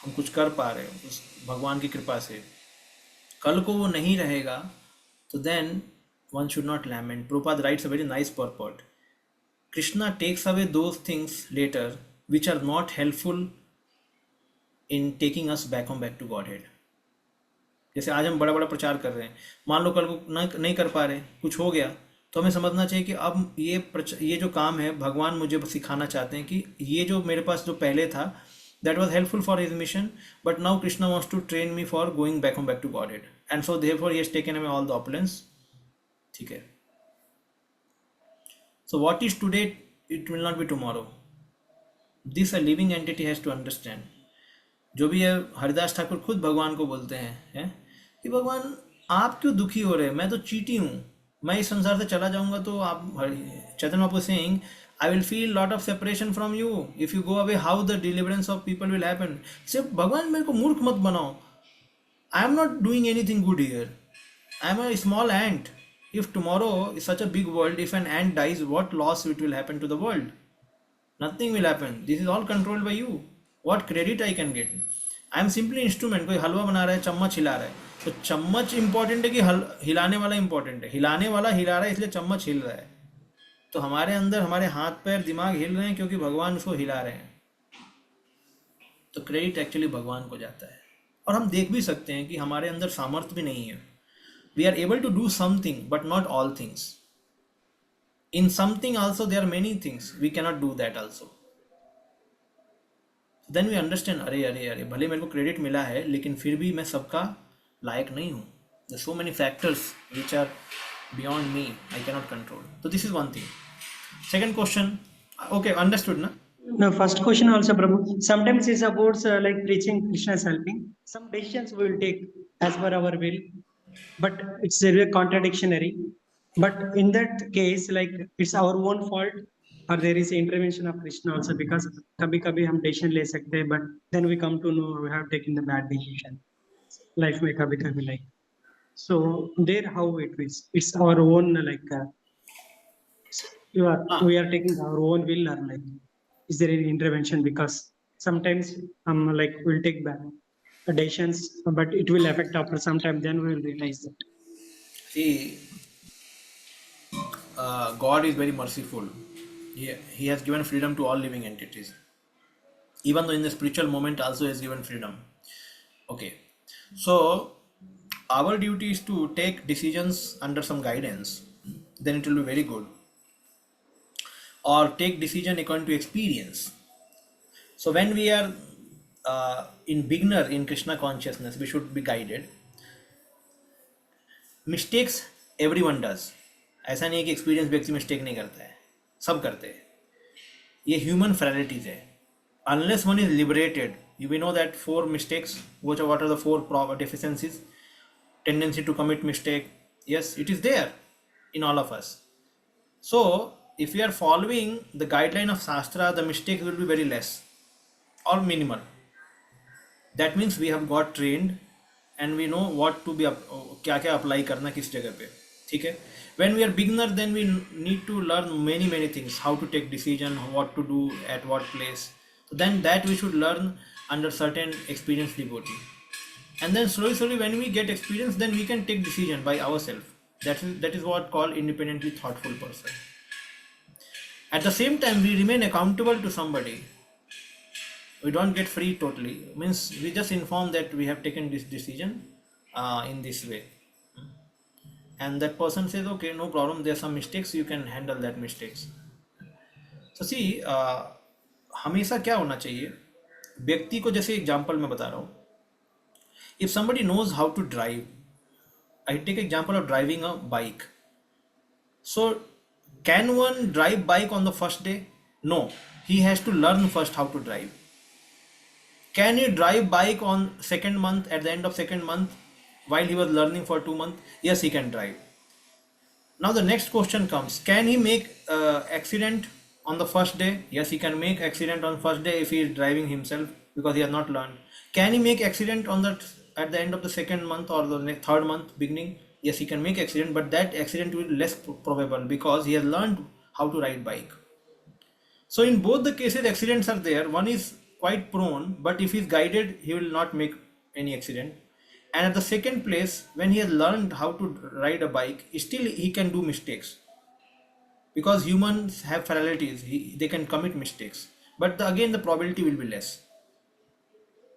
हम कुछ कर पा रहे हैं उस भगवान की कृपा से। कल को वो नहीं रहेगा तो then one should not lament. Prabhupada writes a very nice purport. Krishna takes away those things later which are not helpful in taking us back to Godhead. जैसे आज हम बड़ा बड़ा प्रचार कर रहे हैं, मान लो कल को नहीं कर पा रहे, कुछ हो गया, तो हमें समझना चाहिए कि अब ये जो काम है भगवान मुझे सिखाना चाहते हैं कि ये जो मेरे पास जो पहले था, that was helpful for his mission, but now Krishna wants to train me for going back to Godhead, and so therefore he has taken away all the opulence. ठीक है, so what is today, it will not be tomorrow. This a living entity has to understand. जो भी है, हरिदास ठाकुर खुद भगवान को बोलते हैं कि भगवान आप क्यों दुखी हो रहे हैं, मैं तो चीटी हूँ, मैं इस संसार से चला जाऊंगा तो आप, Chaitanya Mahaprabhu saying, I will feel lot of separation from you. If you go away, how the deliverance of people will happen? Say, Bhagwan, मेरे को मूर्ख मत बनाओ. I am not doing anything good here. I am a small ant. If tomorrow is such a big world, if an ant dies, what loss it will happen to the world? Nothing will happen. This is all controlled by you. What credit I can get? I am simply instrument. कोई हलवा बना रहा है, चम्मच हिला रहा है, तो चम्मच इंपॉर्टेंट है कि हिलाने वाला इंपॉर्टेंट है? हिलाने वाला हिला रहा है इसलिए चम्मच हिल रहा है. तो हमारे अंदर हमारे हाथ पैर दिमाग हिल रहे हैं क्योंकि भगवान उसको हिला रहे हैं. तो क्रेडिट एक्चुअली भगवान को जाता है. और हम देख भी सकते हैं कि हमारे अंदर सामर्थ्य भी नहीं है. We are able to do something but not all things. In something also there are many things we cannot do that also. Then we understand, अरे अरे अरे भले मेरे को क्रेडिट मिला है लेकिन फिर भी मैं सबका लायक नहीं हूँ. The so many factors which are beyond me, I cannot control. So this is one thing. Second question, okay, understood na? No, first question also, Prabhu. Sometimes it's about like preaching Krishna's helping. Some decisions we will take as per our will, but it's very contradictory. But in that case, like it's our own fault, or there is intervention of Krishna also, because kabhi kabhi hum decision le sakte hain, but then we come to know we have taken the bad decision. Life may kabhi kabhi like. So there, how it is, it's our own like we are taking our own will, or like is there any intervention? Because sometimes like we'll take back decisions, but it will affect after some time. Then we will realize that. See, God is very merciful. He has given freedom to all living entities. Even though in the spiritual moment also he has given freedom. Okay, so our duty is to take decisions under some guidance, then it will be very good, or take decision according to experience. So when we are in beginner in Krishna consciousness, we should be guided. Mistakes everyone does. ऐसा नहीं है कि experience व्यक्ति mistake नहीं करता है, सब करते हैं. ये ह्यूमन फ्रैलिटीज है. Unless one is liberated, we know that 4 mistakes, what are the 4 deficiencies? Tendency to commit mistake, yes, it is there in all of us. So if we are following the guideline of Shastra, the mistakes will be very less or minimal. That means we have got trained and we know what to be क्या क्या apply करना किस जगह पे. ठीक है. When we are beginner, then we need to learn many things, how to take decision, what to do at what place. So then that we should learn under certain experienced devotee. And then slowly when we get experience, then we can take decision by ourselves. That is what called independently thoughtful person. At the same time, we remain accountable to somebody. We don't get free totally. Means we just inform that we have taken this decision in this way. And that person says, okay, no problem, there are some mistakes, you can handle that mistakes. So see, हमेशा क्या होना चाहिए, व्यक्ति को जैसे example मैं बता रहा हूँ. If somebody knows how to drive, I take example of driving a bike. So can one drive bike on the first day? No, he has to learn first how to drive. Can he drive bike on second month, at the end of second month, while he was learning for 2 months? Yes, he can drive. Now the next question comes, can he make accident on the first day? Yes, he can make accident on first day if he is driving himself, because he has not learned. Can he make accident on that at the end of the second month or the third month beginning? Yes, he can make accident, but that accident will be less probable because he has learned how to ride bike. So in both the cases, accidents are there. One is quite prone, but if he is guided, he will not make any accident. And at the second place, when he has learned how to ride a bike, still he can do mistakes, because humans have frailties. They can commit mistakes, but again the probability will be less.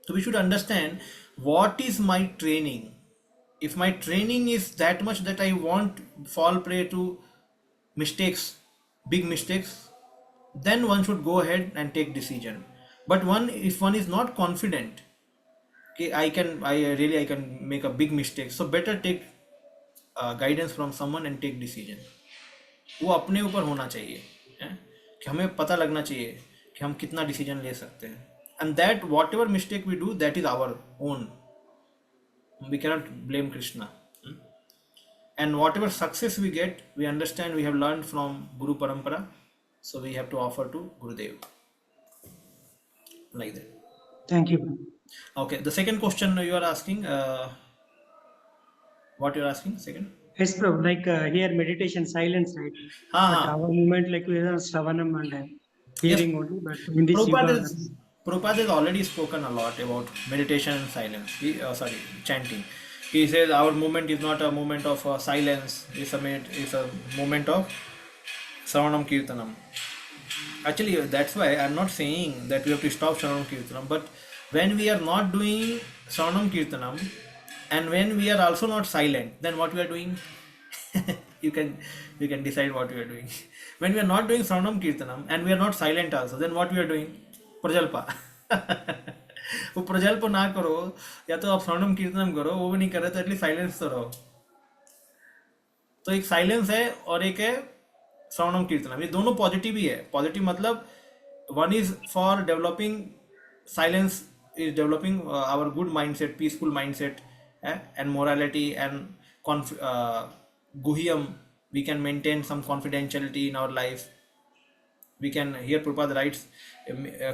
So we should understand what is my training. If my training is that much that I won't fall prey to mistakes, big mistakes, then one should go ahead and take decision. But if one is not confident, okay, I can make a big mistake, so better take guidance from someone and take decision. वो अपने ऊपर होना चाहिए कि हमें पता लगना चाहिए कि हम कितना डिसीजन ले सकते हैं. And that whatever mistake we do, that is our own. We cannot blame Krishna. And whatever success we get, we understand we have learned from Guru Parampara. So we have to offer to Gurudev like that. Thank you, Prabhu. Okay, the second question you are asking, what you are asking second? Yes, Prabhu. Like here, meditation, silence, right? But हाँ, our movement, like we are Shravanam and yes. hearing only. But in this Prabhupada yoga, is, Prabhupada has already spoken a lot about meditation and silence. Chanting. He says our movement is not a movement of silence. It's a movement of Shravanam Kirtanam. Actually, that's why I'm not saying that we have to stop Shravanam Kirtanam. But when we are not doing Shravanam Kirtanam, and when we are also not silent, then what we are doing? you can you can decide what we are doing. When we are not doing Shravanam Kirtanam and we are not silent also, then what we are doing? Prajalpa. वो प्रजल्प ना करो, या तो आप श्रवणम कीर्तनम करो, वो भी नहीं कर रहे तो एटलीस्ट साइलेंस तो रहो. तो एक साइलेंस है और एक है श्रवणम कीर्तनम. ये दोनों पॉजिटिव ही है. पॉजिटिव मतलब one is for developing silence, is developing our good mindset, peaceful mindset and morality and guhyam. We can maintain some confidentiality in our life. We can, here Prabhupada writes,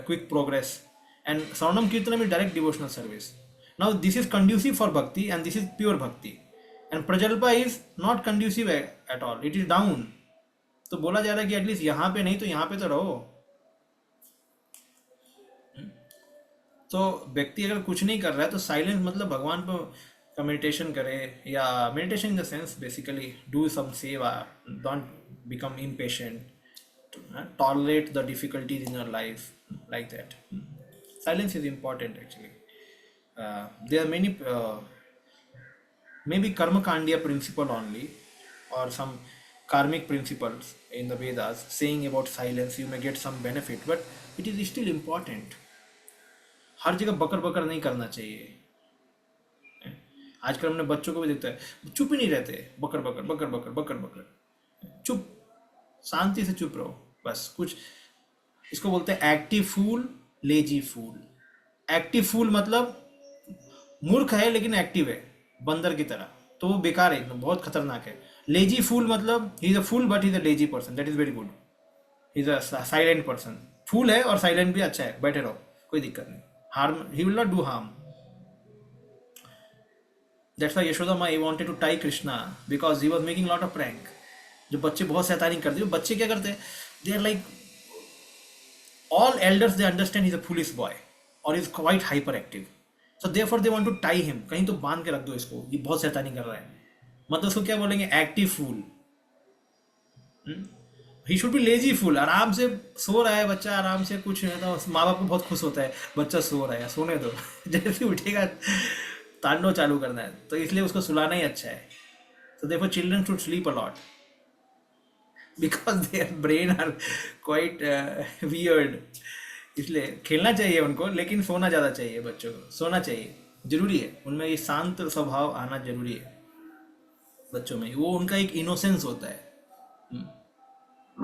quick progress. And Saranam Kirtanam is direct devotional service. Now this is conducive for bhakti and this is pure bhakti. And Prajalpa is not conducive at all. It is down. तो बोला जा रहा है कि at least यहाँ पे नहीं तो यहाँ पे तो रहो. तो व्यक्ति अगर कुछ नहीं कर रहा है तो साइलेंस मतलब भगवान का मेडिटेशन करे, या meditation in the sense basically do some seva, don't become impatient, tolerate the difficulties in your life like that. Silence is important actually. There are many maybe karmakandiya principle only or some karmic principles in the Vedas saying about silence you may get some benefit, but it is still important. हर जगह बकर बकर नहीं करना चाहिए. आजकल हमने बच्चों को भी देखता है, चुप ही नहीं रहते, बकर बकर बकर बकर बकर बकर. चुप, शांति से चुप रहो बस. कुछ इसको बोलते हैं active fool, lazy fool. Active fool मतलब मूर्ख है लेकिन एक्टिव है, बंदर की तरह, तो वो बेकार है, एकदम बहुत खतरनाक है. लेजी फूल मतलब he is a fool but he is a lazy person. That is very good. He is a silent person. Fool है और साइलेंट भी अच्छा है, बैठे रहो, कोई दिक्कत नहीं. harm, he will not do harm. That's why Yashoda Mai wanted to tie Krishna because he was making lot of prank. जो बच्चे बहुत शैतानी करते हैं, बच्चे क्या करते हैं, they are like all elders, they understand he's a foolish boy or he's quite hyperactive, so therefore they want to tie him. कहीं तो बांध के रख दो इसको, ये बहुत शैतानी कर रहा है. मतलब उसको क्या बोलेंगे, active fool. He should be lazy fool. आराम से सो रहा है बच्चा, आराम से, कुछ नहीं तो माँ बाप को बहुत खुश होता है, बच्चा सो रहा है, सोने दो. जैसे उठेगा तांडव चालू करना है, तो इसलिए उसको सुलाना ही अच्छा है. So therefore children should sleep a lot because their brain are quite weird. इसलिए खेलना चाहिए उनको, लेकिन सोना ज़्यादा चाहिए. बच्चों को सोना चाहिए, जरूरी है. उनमें ये शांत स्वभाव आना जरूरी है बच्चों में. वो उनका एक इनोसेंस होता है,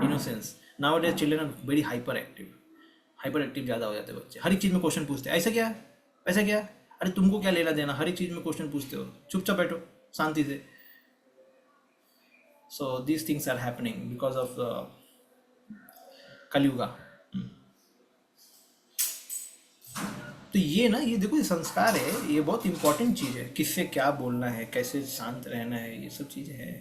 innocence. Nowadays children are very hyper active ज़्यादा हो जाते हैं बच्चे. हर एक चीज़ में क्वेश्चन पूछते हैं, ऐसा क्या, ऐसा क्या, अरे तुमको क्या लेना देना, हर एक चीज़ में क्वेश्चन पूछते हो. चुपचाप बैठो शांति से. So these things are happening because of Kalyuga. तो ये ना, ये देखो, ये संस्कार है, ये बहुत इंपॉर्टेंट चीज़ है. किससे क्या बोलना है, कैसे शांत रहना है, ये सब चीज़ें हैं.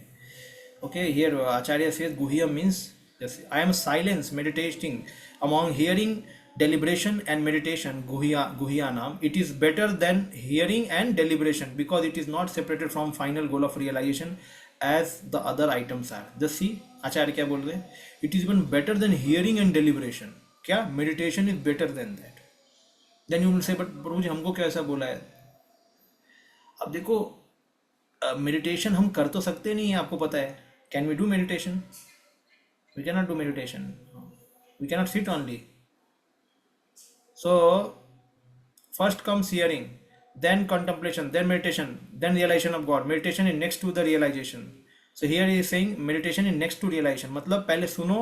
Okay, here Acharya says Guhyam means, yes, I am silence meditating among hearing, deliberation and meditation. Guhyanam. It is better than hearing and deliberation because it is not separated from final goal of realization as the other items are. Just see, Acharya क्या बोल रहे हैं? It is even better than hearing and deliberation. क्या? Meditation is better than that. Then you will say, but प्रभु जी हमको क्या ऐसा बोला है? अब देखो, मेडिटेशन हम कर तो सकते नहीं है, आपको पता है. Can we do meditation? We cannot do meditation. We cannot sit only. So first comes hearing, then contemplation, then meditation, then realization of God. Meditation is next to the realization. So here he is saying meditation is next to realization. मतलब पहले सुनो,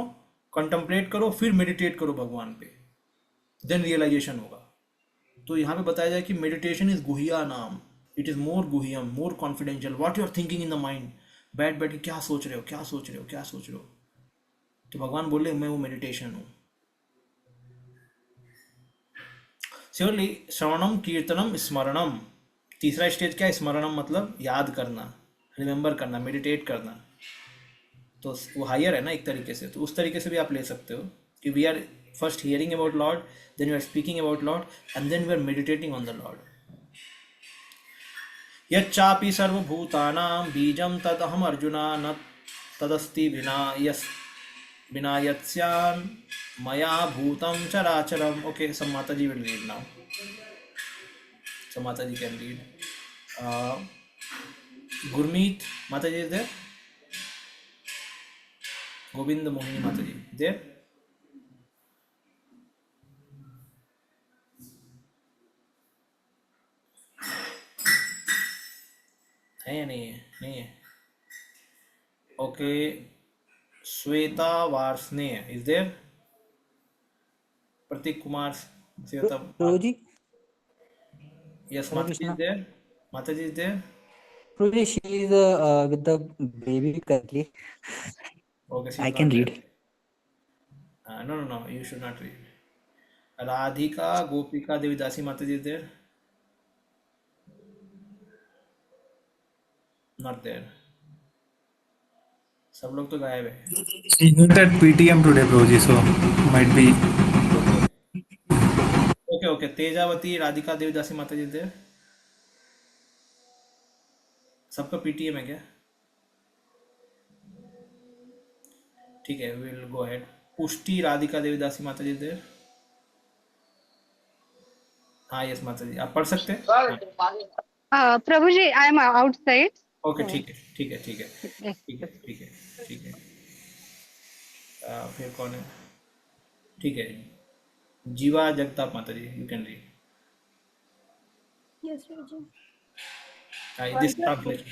contemplate करो, फिर meditate करो भगवान पे, then realization होगा. तो यहाँ पे बताया जाए कि meditation is गुहिया नाम. It is more गुहियम, more confidential. What you are thinking in the mind. बैठ बैठ के क्या सोच रहे हो, क्या सोच रहे हो, क्या सोच रहे हो. तो भगवान बोले मैं वो मेडिटेशन हूँ। सिमिलरली श्रवणम कीर्तनम स्मरणम, तीसरा स्टेज क्या है? स्मरणम मतलब याद करना, रिमेम्बर करना, मेडिटेट करना। तो वो हायर है ना एक तरीके से, तो उस तरीके से भी आप ले सकते हो कि we are first hearing about Lord, then we are speaking about Lord, and then we are meditating on the Lord. यच्चापि सर्वभूतानां बीजं तदहम अर्जुना न तदस्ति विना विना यत्स्यान् मया भूतं चराचरम। ओके, सम माता जी विल रीड नाउ, so माता जी कैन रीड। गुरमीत माता जी देर, गोविंद मोहिनी माता जी देर, है या नहीं है? नहीं है। Okay, Shweta Varshney is there? Prateek Kumar Shweta, Prabhuji, yes Hare mata ji is Krishna. There, mata ji is there. Prabhuji, she is with the baby currently. Okay, she I is can not there. read. No, no, no, you should not read. Radhika Gopika Devidasi Mataji is there? Not there. सब लोग तो गायब है। She is at PTM today, Prabhuji, so might be. Okay okay, Tejavati Radhika Devdasi mata ji देर। सबका PTM है क्या? ठीक है, विल गो अहेड। पुष्टि राधिका देवदासी माता जी देर। हाँ यस माता जी, आप पढ़ सकते हैं? Prabhuji, I am outside. Okay So, ठीक है ठीक है ठीक है yes. ठीक है ठीक है ठीक है। फिर कौन है? ठीक है, Jeeva Jagtap mata ji, you can read. Yes, Raji. This Further- translation.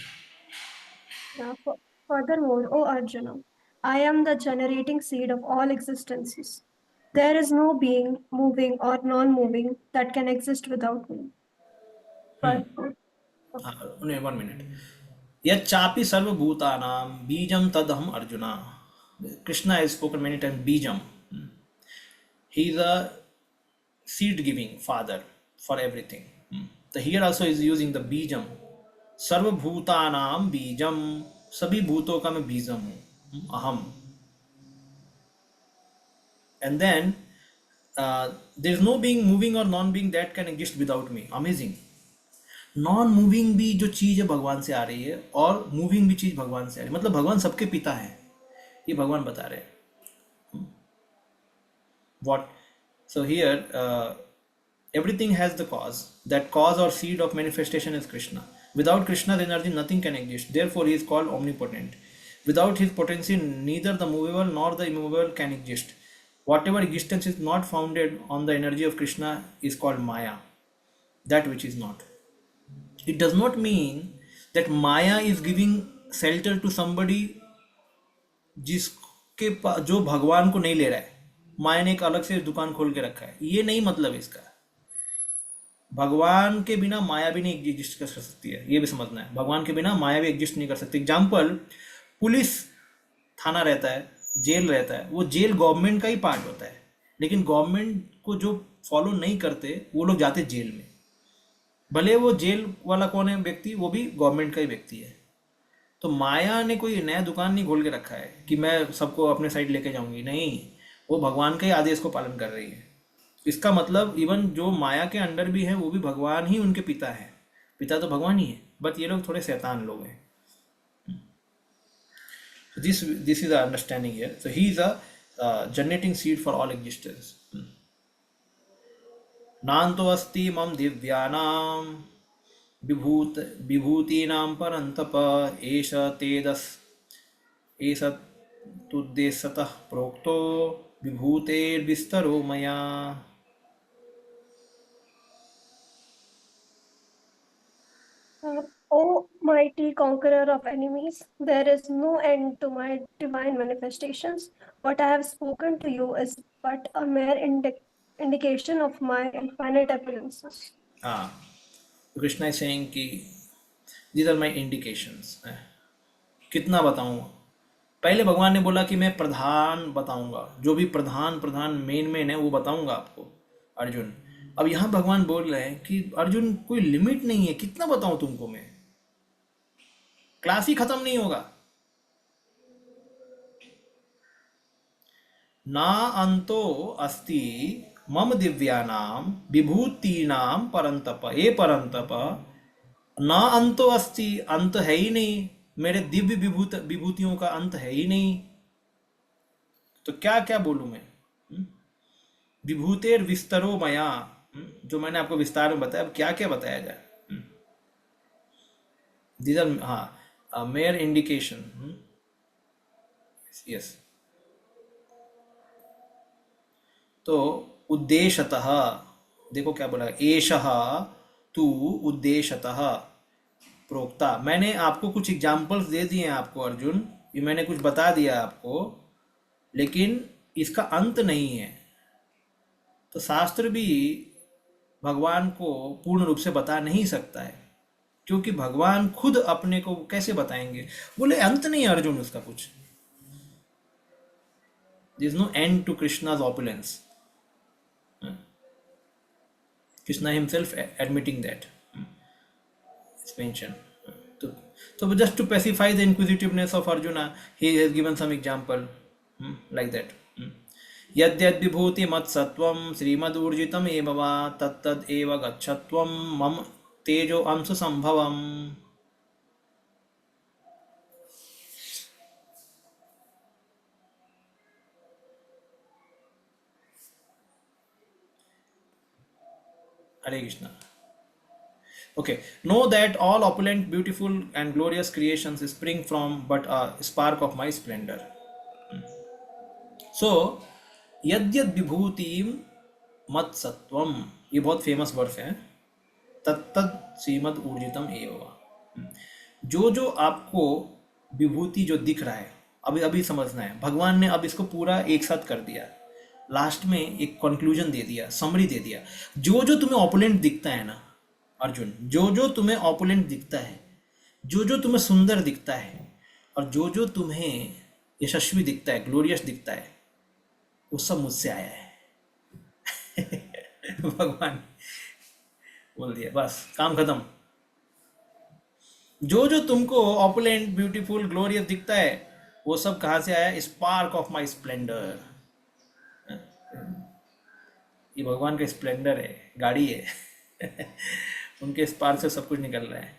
yeah, Furthermore, O Arjuna, I am the generating seed of all existences. There is no being, moving or non-moving, that can exist without me. Further- नहीं, 1 minute. यच्चापि सर्वभूतानां बीजम तदहम arjuna. Krishna has spoken many times बीजम, he is a seed giving father for everything. So here also is using the बीजम, सर्वभूतानां बीजम, सभी भूतों का मैं बीजम हूँ, अहम। And then there is no being, moving or non being that can exist without me. Amazing. Non moving भी जो चीज़ है भगवान से आ रही है, और मूविंग भी चीज़ भगवान से आ रही है, मतलब भगवान सबके पिता है, ये भगवान बता रहे हैं। What so here everything has the cause, that cause or seed of manifestation is Krishna. Without Krishna's energy nothing can exist, therefore he is called omnipotent. Without his potency neither the movable nor the immovable can exist. Whatever existence is not founded on the energy of Krishna is called Maya, that which is not. It does not mean that Maya is giving shelter to somebody जिसके जो भगवान को नहीं ले रहा है। माया ने एक अलग से दुकान खोल के रखा है, ये नहीं मतलब इसका। भगवान के बिना माया भी नहीं एग्जिस्ट कर सकती है, ये भी समझना है। भगवान के बिना माया भी एग्जिस्ट नहीं कर सकती। एग्जाम्पल, पुलिस थाना रहता है, जेल रहता है, वो जेल गवर्नमेंट का ही पार्ट होता है, लेकिन गवर्नमेंट को जो फॉलो नहीं करते वो लोग जाते जेल में, भले वो जेल वाला कौन है व्यक्ति, वो भी गवर्नमेंट का ही व्यक्ति है। तो माया ने कोई नया दुकान नहीं खोल के रखा है कि मैं सबको अपने साइड लेके जाऊंगी, नहीं, वो भगवान के ही आदेश को पालन कर रही है। इसका मतलब इवन जो माया के अंडर भी है वो भी भगवान ही उनके पिता है, पिता तो भगवान ही है, बट ये लोग थोड़े शैतान लोग हैं। This is the understanding here. So he is a generating seed for all existence. नान्तो अस्ति मम दिव्यानां विभूतीनां परन्तप, एष तेदस् एष तुद्देशतः प्रोक्तो विभूतेर्विस्तरो मया। O mighty conqueror of enemies, there is no end to my divine manifestations. What I have spoken to you is but a mere indication of my infinite appearances. Krishna is saying कि these are my indications. कितना बताऊँ, पहले भगवान ने बोला कि मैं प्रधान बताऊंगा, जो भी प्रधान प्रधान मेन है वो बताऊंगा आपको अर्जुन। अब यहाँ भगवान बोल रहे हैं कि अर्जुन कोई लिमिट नहीं है, कितना बताऊं तुमको मैं, क्लास ही खत्म नहीं होगा। ना अंतो अस्ति मम दिव्यानाम विभूतीनाम परंतप, ए परंतप, ना अंतो अस्ति, अंत है ही नहीं, मेरे दिव्य विभूतियों का अंत है ही नहीं, तो क्या क्या बोलूं मैं। विभूतेर विस्तरो मया, जो मैंने आपको विस्तार में बताया, अब क्या क्या बताया जाए। दीज आर हाँ मेयर इंडिकेशन। यस, तो उद्देश्यतः देखो क्या बोला, एषः तू उद्देश्यतः प्रोक्ता। मैंने आपको कुछ एग्जाम्पल्स दे दिए हैं आपको अर्जुन, ये मैंने कुछ बता दिया आपको, लेकिन इसका अंत नहीं है। तो शास्त्र भी भगवान को पूर्ण रूप से बता नहीं सकता है, क्योंकि भगवान खुद अपने को कैसे बताएंगे। बोले अंत नहीं है अर्जुन उसका कुछ, there is no end to Krishna's opulence. Krishna himself admitting that. It's mentioned. So just to pacify the inquisitiveness of Arjuna, he has given some example like that. Yadyad vibhuti mat sattvam srimad urjitam eva va tattad eva gachatvam mam tejo amsa sambhavam. Hare Krishna. Okay, know that all opulent, beautiful and glorious creations spring from but a spark of my splendor. So यद्यद विभूतिम मत सत्वम, ये बहुत famous verse है, तत्तद श्रीमद ऊर्जितम एव। जो जो आपको विभूति जो दिख रहा है, अभी अभी समझना है, भगवान ने अब इसको पूरा एक साथ कर दिया, लास्ट में एक कंक्लूजन दे दिया, समरी दे दिया। जो जो तुम्हें ऑपुलेंट दिखता है ना अर्जुन, जो जो तुम्हें ऑपुलेंट दिखता है, जो जो तुम्हें सुंदर दिखता है, और जो जो तुम्हें यशस्वी दिखता है, ग्लोरियस दिखता है, वो सब मुझसे आया है। भगवान बोल दिया, बस काम खत्म। जो जो तुमको ऑपुलेंट, ब्यूटीफुल, ग्लोरियस दिखता है, वो सब कहाँ से आया? Spark of my Splendor. ये भगवान का स्प्लेंडर है, गाड़ी है। उनके स्पार्क से सब कुछ निकल रहा है।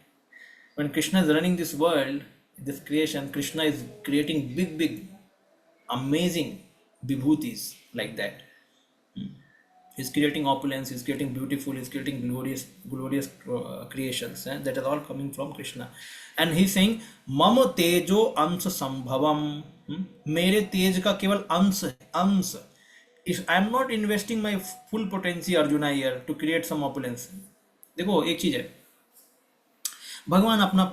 When Krishna is running this world, this creation, Krishna is creating big, big, amazing vibhutis like that. He's creating opulence, he's creating beautiful, he's creating glorious, glorious creations that are all coming from Krishna. And he's saying, Mama tejo अंश संभवम, मेरे तेज का केवल अंश है, अंश। If I am not investing my full potential Arjuna here to create some opulence. देखो एक चीज है, भगवान अपना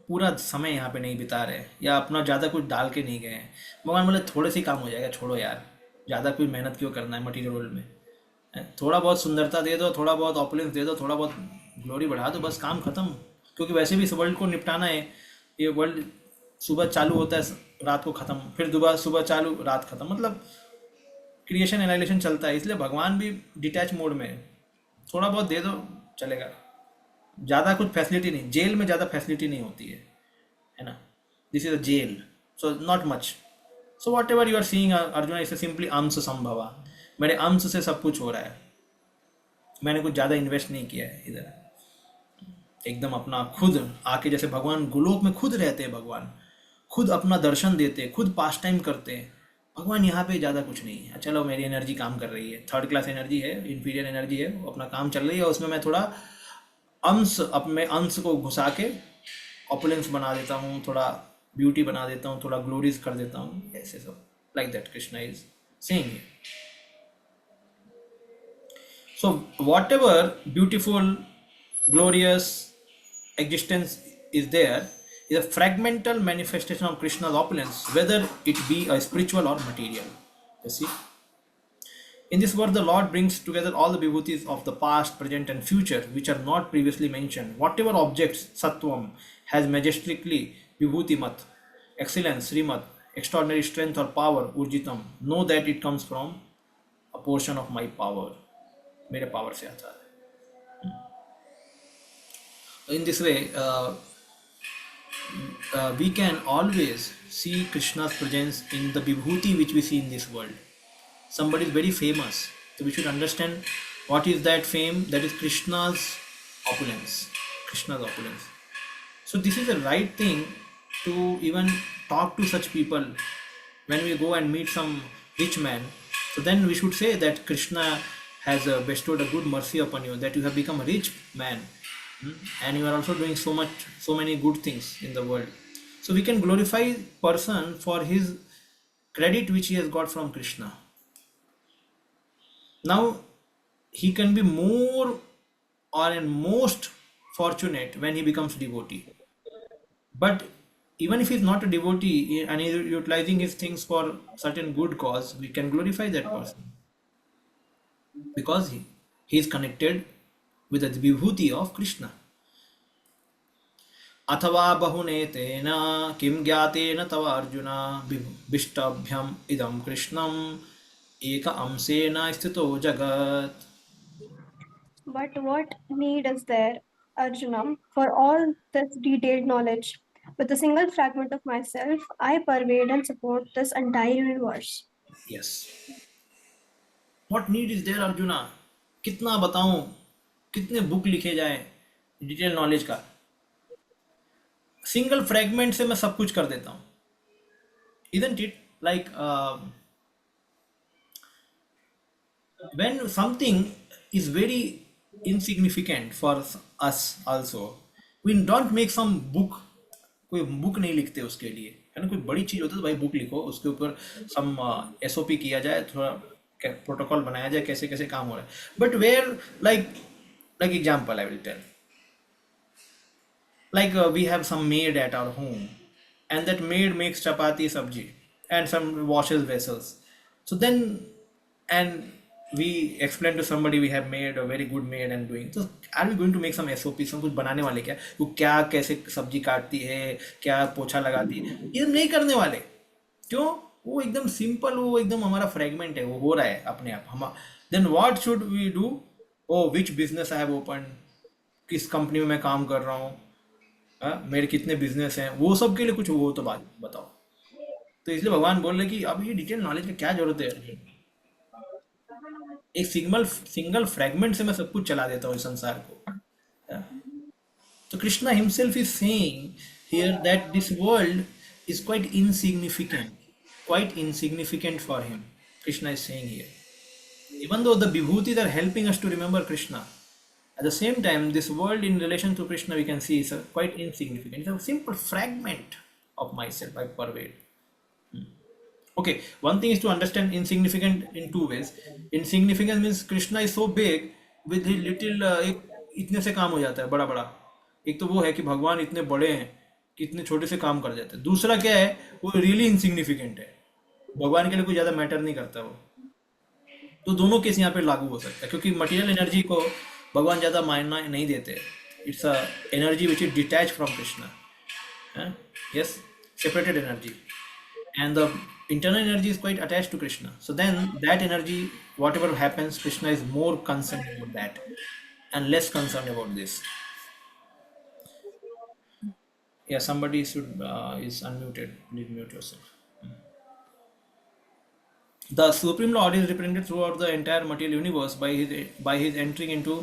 पूरा समय यहाँ पे नहीं बिता रहे, या अपना ज़्यादा कुछ डाल के नहीं गए हैं। भगवान बोले थोड़े से काम हो जाएगा, छोड़ो यार, ज़्यादा कोई मेहनत क्यों करना है मटीरियल वर्ल्ड में। थोड़ा बहुत सुंदरता दे दो, थोड़ा बहुत ऑपुलेंस दे दो, थोड़ा बहुत ग्लोरी बढ़ा दो, बस काम खत्म। क्योंकि वैसे भी इस वर्ल्ड को निपटाना है। ये वर्ल्ड सुबह चालू होता है, रात को ख़त्म, फिर दोबारा सुबह चालू, रात ख़त्म, मतलब क्रिएशन एनालिसिस चलता है। इसलिए भगवान भी डिटैच मोड में है, थोड़ा बहुत दे दो चलेगा, ज़्यादा कुछ फैसिलिटी नहीं। जेल में ज़्यादा फैसिलिटी नहीं होती है ना, this is a jail, so not much. So whatever you are seeing Arjun is simply ansha sambhava, मेरे अंश से सब कुछ हो रहा है, मैंने कुछ ज़्यादा इन्वेस्ट नहीं किया है इधर। एकदम अपना खुद आके, जैसे भगवान गोलोक में खुद रहते हैं, भगवान खुद अपना दर्शन देते हैं, खुद पास टाइम करते हैं। भगवान यहाँ पे ज़्यादा कुछ नहीं है, चलो मेरी एनर्जी काम कर रही है, थर्ड क्लास एनर्जी है, इन्फीरियर एनर्जी है, वो अपना काम चल रही है, उसमें मैं थोड़ा अंश, अपने अंश को घुसा के ऑपुलेंस बना देता हूँ, थोड़ा ब्यूटी बना देता हूँ, थोड़ा ग्लोरीज कर देता हूँ, ऐसे सब। Like that Krishna is saying. So what ever beautiful glorious existence is there is a fragmental manifestation of Krishna's opulence, whether it be a spiritual or material. You see, in this verse the Lord brings together all the vibhutis of the past, present and future which are not previously mentioned. Whatever objects sattvam has majestically vibhuti mat, excellence, srimad, extraordinary strength or power, urjitam, know that it comes from a portion of my power. मेरे power से आता है. In this way, we can always see Krishna's presence in the vibhuti which we see in this world. Somebody is very famous, so we should understand what is that fame. That is Krishna's opulence. Krishna's opulence. So this is the right thing to even talk to such people when we go and meet some rich man. So then we should say that Krishna has bestowed a good mercy upon you, that you have become a rich man. And you are also doing so many good things in the world. So we can glorify person for his credit which he has got from Krishna. Now he can be more or and most fortunate when he becomes devotee. But even if he's not a devotee and he's utilizing his things for certain good cause, we can glorify that person because he is connected with the vibhuti of Krishna. अथवा बहुनेतेन किं ज्ञातेन तव अर्जुन विष्टभ्यम इदं कृष्णम एक अंशेन स्थितो जगत्. But what need is there, Arjuna, for all this detailed knowledge? With a single fragment of myself, I pervade and support this entire universe. Yes. What need is there, Arjuna? कितना बताऊं, कितने बुक लिखे जाए detail knowledge का. Single fragment से मैं सब कुछ कर देता हूं. Isn't it like when something is very insignificant for us also, we don't make some book. कोई बुक नहीं लिखते उसके लिए, है ना. कोई बड़ी चीज होती है तो भाई बुक लिखो, उसके ऊपर सम एसओपी किया जाए, थोड़ा प्रोटोकॉल बनाया जाए, कैसे कैसे काम हो रहा है. But where like example I will tell. Like we have some maid at our home, and that maid makes chapati sabji and some washes vessels. So then, and we explain to somebody we have made a very good maid and doing. So are we going to make some SOP, some कुछ बनाने वाले क्या, वो क्या कैसे सब्जी काटती है, क्या पोछा लगाती है, ये नहीं करने वाले. क्यों? वो एकदम सिंपल, वो एकदम हमारा फ्रेगमेंट है, वो हो रहा है अपने आप. हम then what should we do? Oh which business I have open, किस कंपनी में मैं काम कर रहा हूँ, मेरे कितने बिजनेस हैं, वो सब के लिए कुछ वो तो बात बताओ. तो इसलिए भगवान बोल रहे कि अब ये डिटेल नॉलेज की क्या जरूरत है अर्जुन. एक सिंगल फ्रेगमेंट से मैं सब कुछ चला देता हूँ इस संसार को. तो Krishna himself is saying here that this world is quite insignificant for him. Krishna is saying here, even though the vibhutis are helping us to remember Krishna, at the same time this world in relation to Krishna we can see is quite insignificant. It's a simple fragment of myself I pervade. Okay, one thing is to understand insignificant in two ways. Insignificant means Krishna is so big with his little इतने से काम हो जाता है बड़ा बड़ा. एक तो वो है कि भगवान इतने बड़े हैं कि इतने छोटे से काम कर जाते हैं. दूसरा क्या है, वो रियली इनसिग्निफिकेंट है, भगवान के लिए कोई ज़्यादा मैटर नहीं करता वो. तो दोनों केस यहाँ पे लागू हो सकता है, क्योंकि मटेरियल एनर्जी को भगवान ज़्यादा मायना नहीं देते. It's a energy which is detach from Krishna. Yes, separated energy, and the internal energy is quite attached to Krishna. So then that energy, whatever happens, Krishna is more concerned about that and less concerned about this. Yeah, somebody should is unmuted. Please mute yourself. The Supreme Lord is represented throughout the entire material universe by his entering into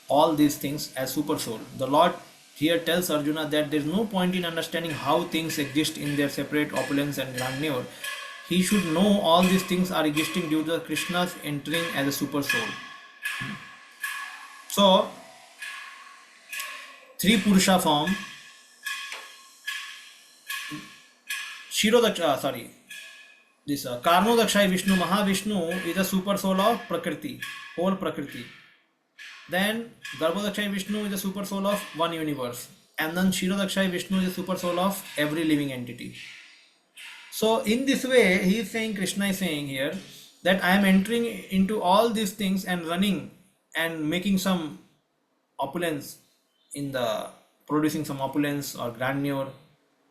all these things as super soul. The Lord here tells Arjuna that there is no point in understanding how things exist in their separate opulence and grandeur. He should know all these things are existing due to Krishna's entering as a super soul. So, three Purusha form. This Karnodakshay Vishnu, Mahavishnu is a super soul of Prakriti, whole Prakriti. Then Garbhodakshay Vishnu is a super soul of one universe. And then Kshirodakshay Vishnu is a super soul of every living entity. So in this way, he is saying, Krishna is saying here, that I am entering into all these things and running and making some opulence producing some opulence or grandeur.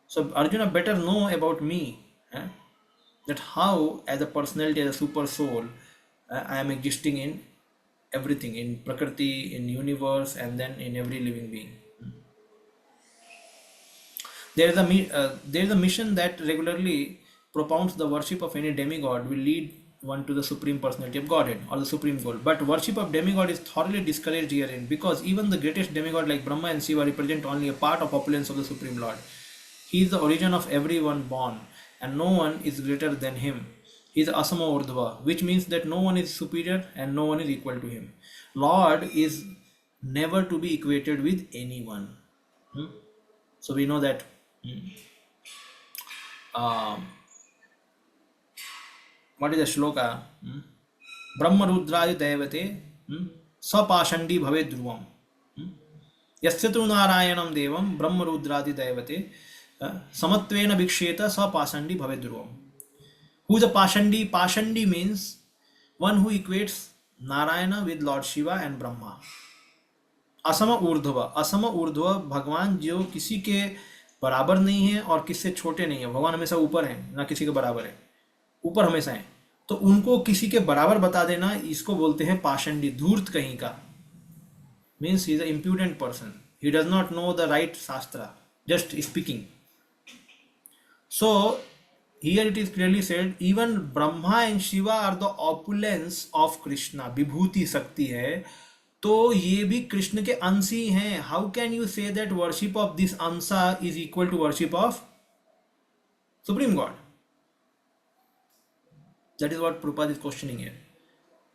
So Arjuna better know about me. that how as a personality, as a super soul, I am existing in everything, in prakriti, in universe, and then in every living being. There is a mission that regularly propounds the worship of any demigod will lead one to the supreme personality of Godhead or the supreme goal. But worship of demigod is thoroughly discouraged herein, because even the greatest demigod like Brahma and Shiva represent only a part of opulence of the supreme Lord. He is the origin of everyone born, and no one is greater than him. He is Asama Urdhva, which means that no one is superior and no one is equal to him. Lord is never to be equated with anyone. So we know that um, what is the shloka? Brahma Rudradi Devate Sapashandi Bhave Dhruvam. Yasya tu Narayanam Devam Brahma Rudradi Devate Samatvena Bhiksheta Sapashandi Bhave Dhruvam. Who is a Pashandi? Pashandi means one who equates Narayana with Lord Shiva and Brahma. Assam ऊर्ध्व, असम ऊर्ध्व भगवान जो किसी के बराबर नहीं है और किससे छोटे नहीं है, भगवान हमेशा ऊपर है, ना किसी के बराबर है, ऊपर हमेशा है, तो उनको किसी के बराबर बता देना, इसको बोलते हैं पाषंडी, धूर्त कहीं का, means he is a impudent person, he does not know the right shastra, just speaking. So here it is clearly said, even Brahma and Shiva are the opulence of Krishna, विभूति शक्ति है, तो ये भी कृष्ण के अंश ही हैं. How can you say that worship of this ansha is equal to worship of supreme God? That is what Prabhupada is questioning here.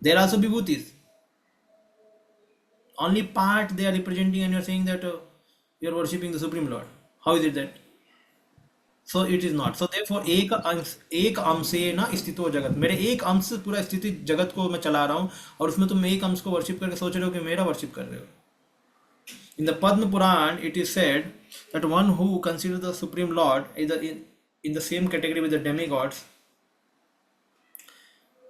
They are also vibhutis, only part they are representing, and you are saying that you are worshipping the supreme lord. How is it that? So it is not. So therefore एक अंश से ना स्थितो जगत, मेरे एक अंश से पूरा स्थिति जगत को मैं चला रहा हूँ, और उसमें तुम एक अंश को वर्शिप करके सोच रहे हो कि मेरा वर्शिप कर रहे हो. In the Padma Puran it is said that one who considers the supreme lord either in the same category with the demigods,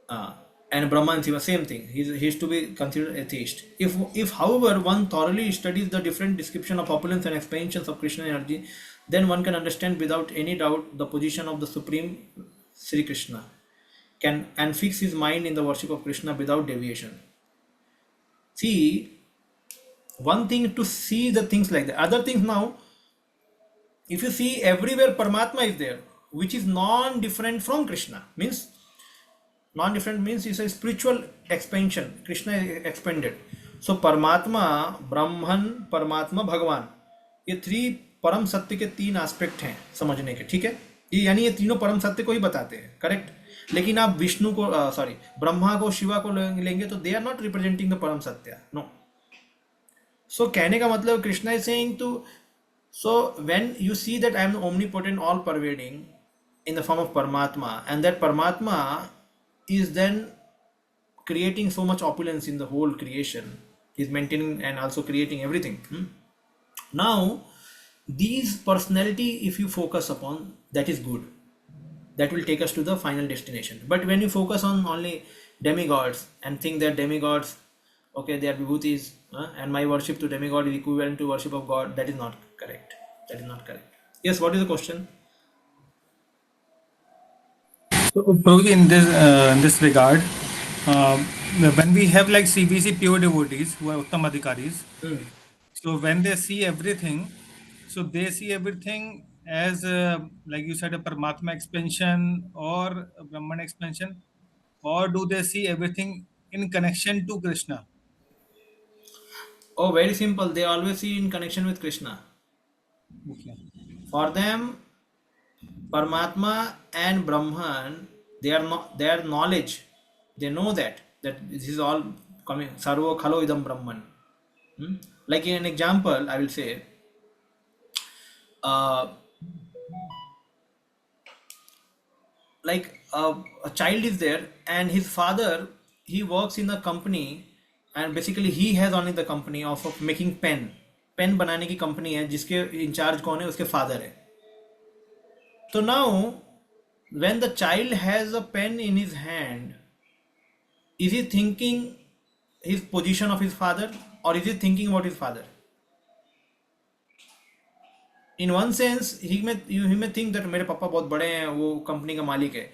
and Brahma and Shiva, same thing, he is to be considered atheist. If however one thoroughly studies the different description of opulence and expansions of Krishna energy, then one can understand without any doubt the position of the supreme Sri Krishna, and fix his mind in the worship of Krishna without deviation. See, one thing to see the things like that. Other things now, if you see everywhere Paramatma is there, which is non-different from Krishna, means non-different means it's a spiritual expansion. Krishna is expanded. So Paramatma, Brahman, Paramatma, Bhagwan, ये three परम सत्य के तीन aspect हैं समझने के, ठीक है? ये यानी ये तीनों परम सत्य को ही बताते हैं, करेक्ट? लेकिन आप विष्णु को ब्रह्मा को, शिवा को लेंगे तो they are not representing the param satya, no. So कहने का मतलब Krishna is saying to, so when you see that I am omnipotent, all pervading in the form of Paramatma, and that Paramatma is then creating so much opulence in the whole creation, is maintaining and also creating everything. Now these personality, if you focus upon, that is good, that will take us to the final destination. But when you focus on only demigods and think that demigods, okay, they are vibhutis, and my worship to demigod is equivalent to worship of God, that is not correct. That is not correct. Yes, what is the question? So, Prabhuji, in this regard, when we have like CBC pure devotees who are Uttam Adhikaris, so when they see everything, so they see everything as like you said, a Paramatma expansion or a Brahman expansion, or do they see everything in connection to Krishna? Oh, very simple. They always see in connection with Krishna. Okay. For them, Paramatma and Brahman, they are not their knowledge. They know that this is all coming. Sarvo khalo idam Brahman. Like in an example, I will say, like a child is there and his father, he works in a company, and basically he has only the company of making pen बनाने की company है, जिसके in charge कौन है? उसके father है. तो now when the child has a pen in his hand, is he thinking his position of his father, or is he thinking about his father? In one sense, he may think that मेरे पापा बहुत बड़े हैं, वो company का मालिक है,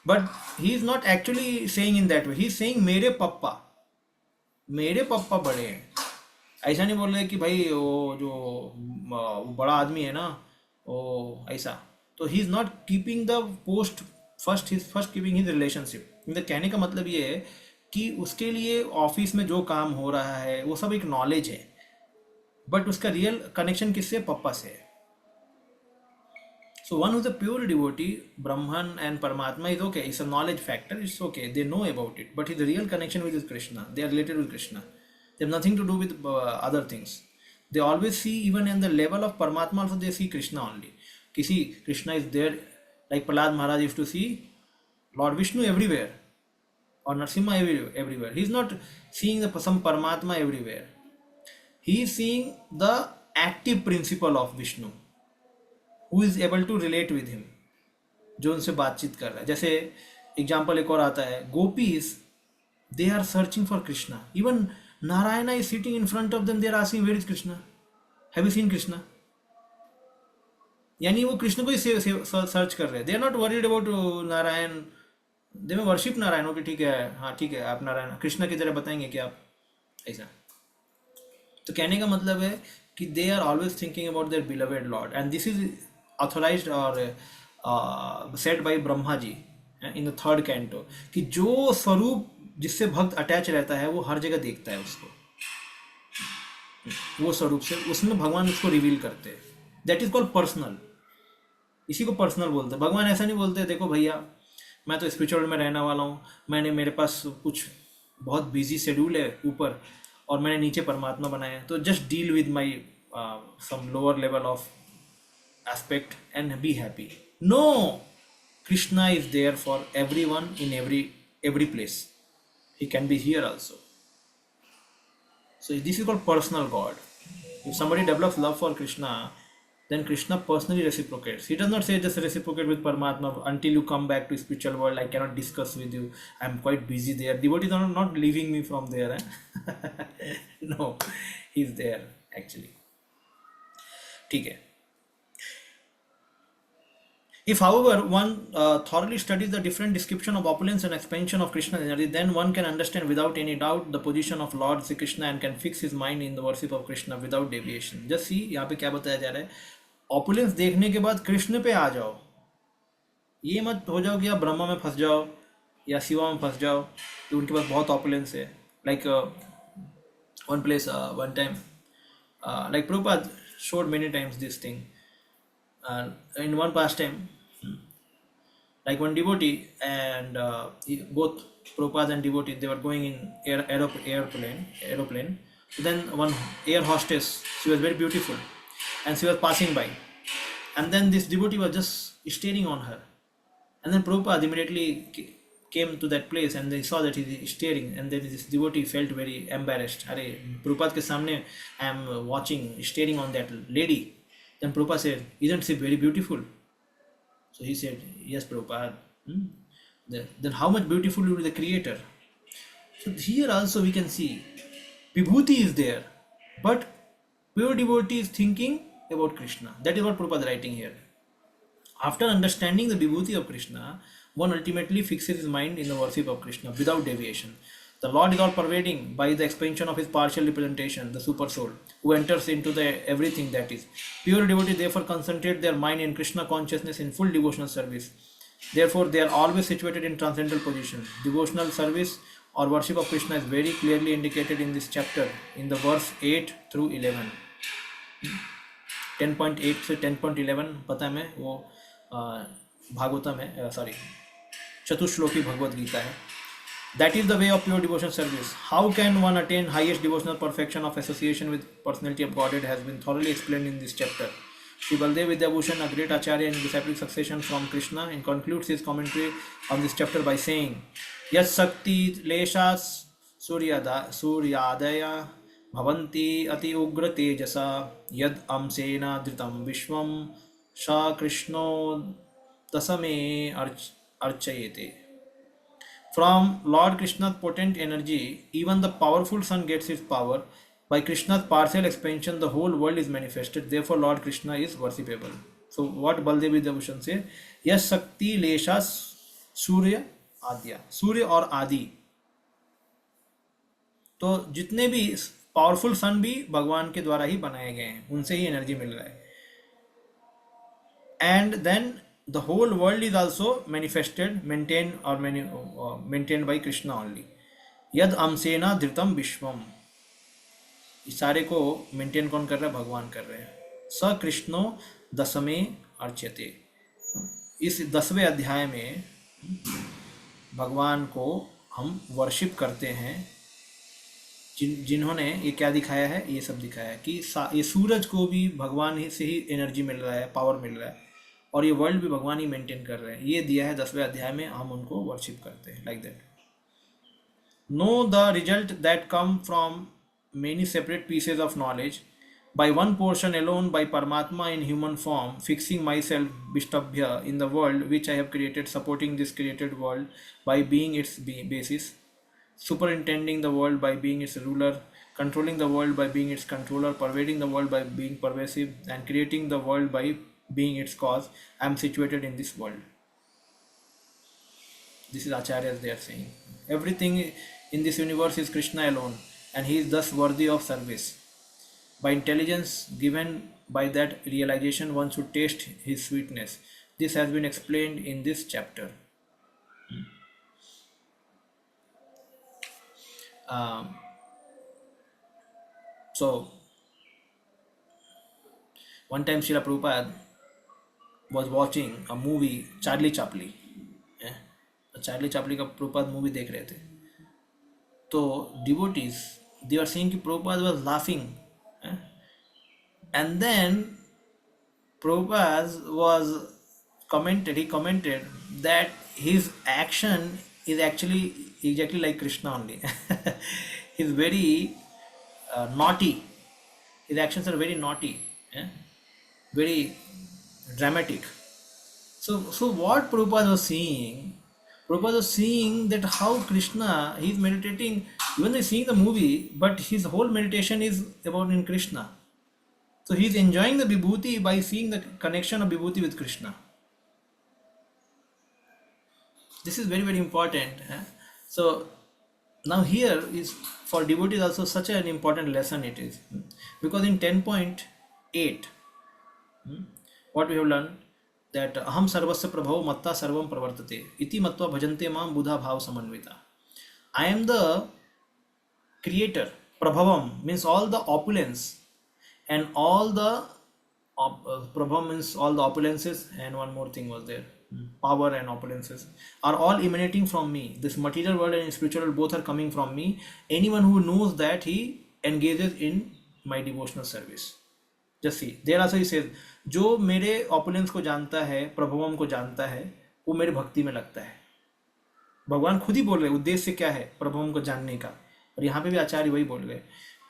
But he is not actually saying in that way. He is saying मेरे पप्पा बड़े हैं. ऐसा नहीं बोल रहे कि भाई वो जो वो बड़ा आदमी है ना वो ऐसा. तो ही is not keeping the post first, his first keeping his relationship. इनका कहने का मतलब ये है कि उसके लिए ऑफिस में जो काम हो रहा है वो सब एक नॉलेज है, बट उसका रियल कनेक्शन किससे? पप्पा से. So one who's a pure devotee, Brahman and Paramatma is okay. It's a knowledge factor. It's okay. They know about it. But his real connection with is Krishna. They are related with Krishna. They have nothing to do with other things. They always see, even in the level of Paramatma also, they see Krishna only. Kisi Krishna is there. Like Prahlad Maharaj used to see Lord Vishnu everywhere. Or Narasimha everywhere. He is not seeing some Paramatma everywhere. He is seeing the active principle of Vishnu, who is able to relate with him, जो उनसे बातचीत कर रहा है. जैसे example एक और आता है, gopis they are searching for Krishna. Even Narayana is sitting in front of them, they are asking where is Krishna, have you seen Krishna. यानी वो कृष्ण को ही सर्च कर रहे हैं. They are not worried about Narayan. They may worship Narayan. Okay ठीक है, हाँ ठीक है, आप नारायण कृष्णा की तरह बताएंगे कि आप ऐसा. तो कहने का मतलब है कि they are always thinking about their beloved lord. And this is authorized or said by Brahma ji in the third canto, कि जो स्वरूप जिससे भक्त अटैच रहता है वो हर जगह देखता है उसको, वो स्वरूप से उसमें भगवान उसको रिवील करते हैं. That is called personal. इसी को पर्सनल बोलते हैं. भगवान ऐसा नहीं बोलते देखो भैया मैं तो स्पिरिचुअल में रहने वाला हूँ, मैंने मेरे पास कुछ बहुत बिजी शेड्यूल है ऊपर और मैंने नीचे परमात्मा बनाया, तो just deal with my some lower level of aspect and be happy. No, Krishna is there for everyone in every place. He can be here also. So this is called personal God. If somebody develops love for Krishna, then Krishna personally reciprocates. He does not say just reciprocate with Paramatma until you come back to spiritual world. I cannot discuss with you. I am quite busy there. Devotees are not leaving me from there. No, he's there actually. ठीक है. If, however, one thoroughly studies the different description of opulence and expansion of Krishna's energy, then one can understand without any doubt the position of Lord Sri Krishna and can fix his mind in the worship of Krishna without deviation. Just see, यहाँ पे क्या बताया जा रहा है. Opulence देखने के बाद कृष्ण पे आ जाओ. ये मत हो जाओ कि आप ब्रह्मा में फंस जाओ या शिवा में फंस जाओ कि उनके पास बहुत ऑपुलेंस है. Like one place one time like Prabhupada showed many times this thing. In one pastime, like one devotee and both Prabhupada and devotee, they were going in aeroplane. Then one air hostess, she was very beautiful and she was passing by, and then this devotee was just staring on her, and then Prabhupada immediately came to that place and they saw that he is staring, and then this devotee felt very embarrassed. Arey, Prabhupada ke samne I am watching, staring on that lady. Then Prabhupada said, isn't she very beautiful? So he said, yes, Prabhupada. Then how much beautiful will be the creator? So here also we can see Vibhuti is there, but pure devotee is thinking about Krishna. That is what Prabhupada is writing here. After understanding the Vibhuti of Krishna, one ultimately fixes his mind in the worship of Krishna without deviation. The Lord is all pervading by the expansion of his partial representation, the super soul, who enters into the everything that is. Pure devotees therefore concentrate their mind in Krishna consciousness in full devotional service. Therefore, they are always situated in transcendental position. Devotional service or worship of Krishna is very clearly indicated in this chapter in the verse 8 through 11. 10.8 से 10.11 पता है मैं वो भागवतम है, sorry चतुश्लोकी Bhagavad Gita है. That is the way of pure devotion service. How can one attain highest devotional perfection of association with personality of Godhead has been thoroughly explained in this chapter. Sri Baldev Vidyabhushan, a great acharya in disciplic succession from Krishna, and concludes his commentary on this chapter by saying, Yas Sakti Leshas Suryadaya Bhavanti Ati Ugra Tejasa Yad Amsena Dhritam Vishwam Sha Krishno Tasame Archayete. From Lord Krishna's potent energy, even the powerful sun gets its power. By Krishna's partial expansion, the whole world is manifested. Therefore, Lord Krishna is worshipable. So, what Baldev Vidyabhushan says, Yes Shakti Leshas सूर्य आद्या, सूर्य और आदि, तो जितने भी powerful सन भी भगवान के द्वारा ही बनाए गए हैं, उनसे ही एनर्जी मिल रहा है. And then the whole world is also manifested, maintained or maintained by Krishna only. यद अंशेना धृतम विश्वम, इस सारे को मेंटेन कौन कर रहा है? भगवान कर रहे हैं. स कृष्णो दशमे अर्च्यते, इस 10वें अध्याय में भगवान को हम वर्शिप करते हैं. जिन्होंने ये क्या दिखाया है? ये सब दिखाया है कि ये सूरज को भी भगवान ही से ही एनर्जी मिल रहा है, पावर मिल रहा है, और ये वर्ल्ड भी भगवान ही मेंटेन कर रहे हैं. ये दिया है 10वें अध्याय में, हम उनको वर्शिप करते हैं like that. Know the result that come from many separate pieces of knowledge by one portion alone, by Paramatma in human form, fixing myself Vishtabhya in the world which I have created, supporting this created world by being its basis, superintending the world by being its ruler, controlling the world by being its controller, pervading the world by being pervasive, and creating the world by being its cause. I am situated in this world. This is Acharyas they are saying. Everything in this universe is Krishna alone, and he is thus worthy of service. By intelligence given by that realization, one should taste his sweetness. This has been explained in this chapter. So, one time Srila Prabhupada was watching a movie, Charlie Chaplin. Charlie Chaplin का Prabhupada movie देख रहे थे, तो devotees they are seeing कि Prabhupada was laughing, and then Prabhupada was he commented that his action is actually exactly like Krishna only. He's very naughty. His actions are very naughty, very dramatic. So what Prabhupada was seeing that how Krishna, he's meditating, even though he's seeing the movie, but his whole meditation is about in Krishna. So he is enjoying the Vibhuti by seeing the connection of Vibhuti with Krishna. This is very, very important. So now here is for devotees also such an important lesson it is. Because in 10.8, what we have learned, that aham sarvasya prabhavo matta sarvam pravartate iti matva bhajante mam buddha bhav samanvita. I am the creator. Prabhavam means all the opulence, and all the Prabhavam means all the opulences, and one more thing was there, power and opulences are all emanating from me. This material world and spiritual world both are coming from me. Anyone who knows that, he engages in my devotional service. Just see, there also he says, जो मेरे opulence को जानता है, प्रभवम को जानता है, वो मेरे भक्ति में लगता है. भगवान खुद ही बोल रहे उद्देश्य क्या है प्रभवम को जानने का, और यहाँ पे भी आचार्य वही बोल रहे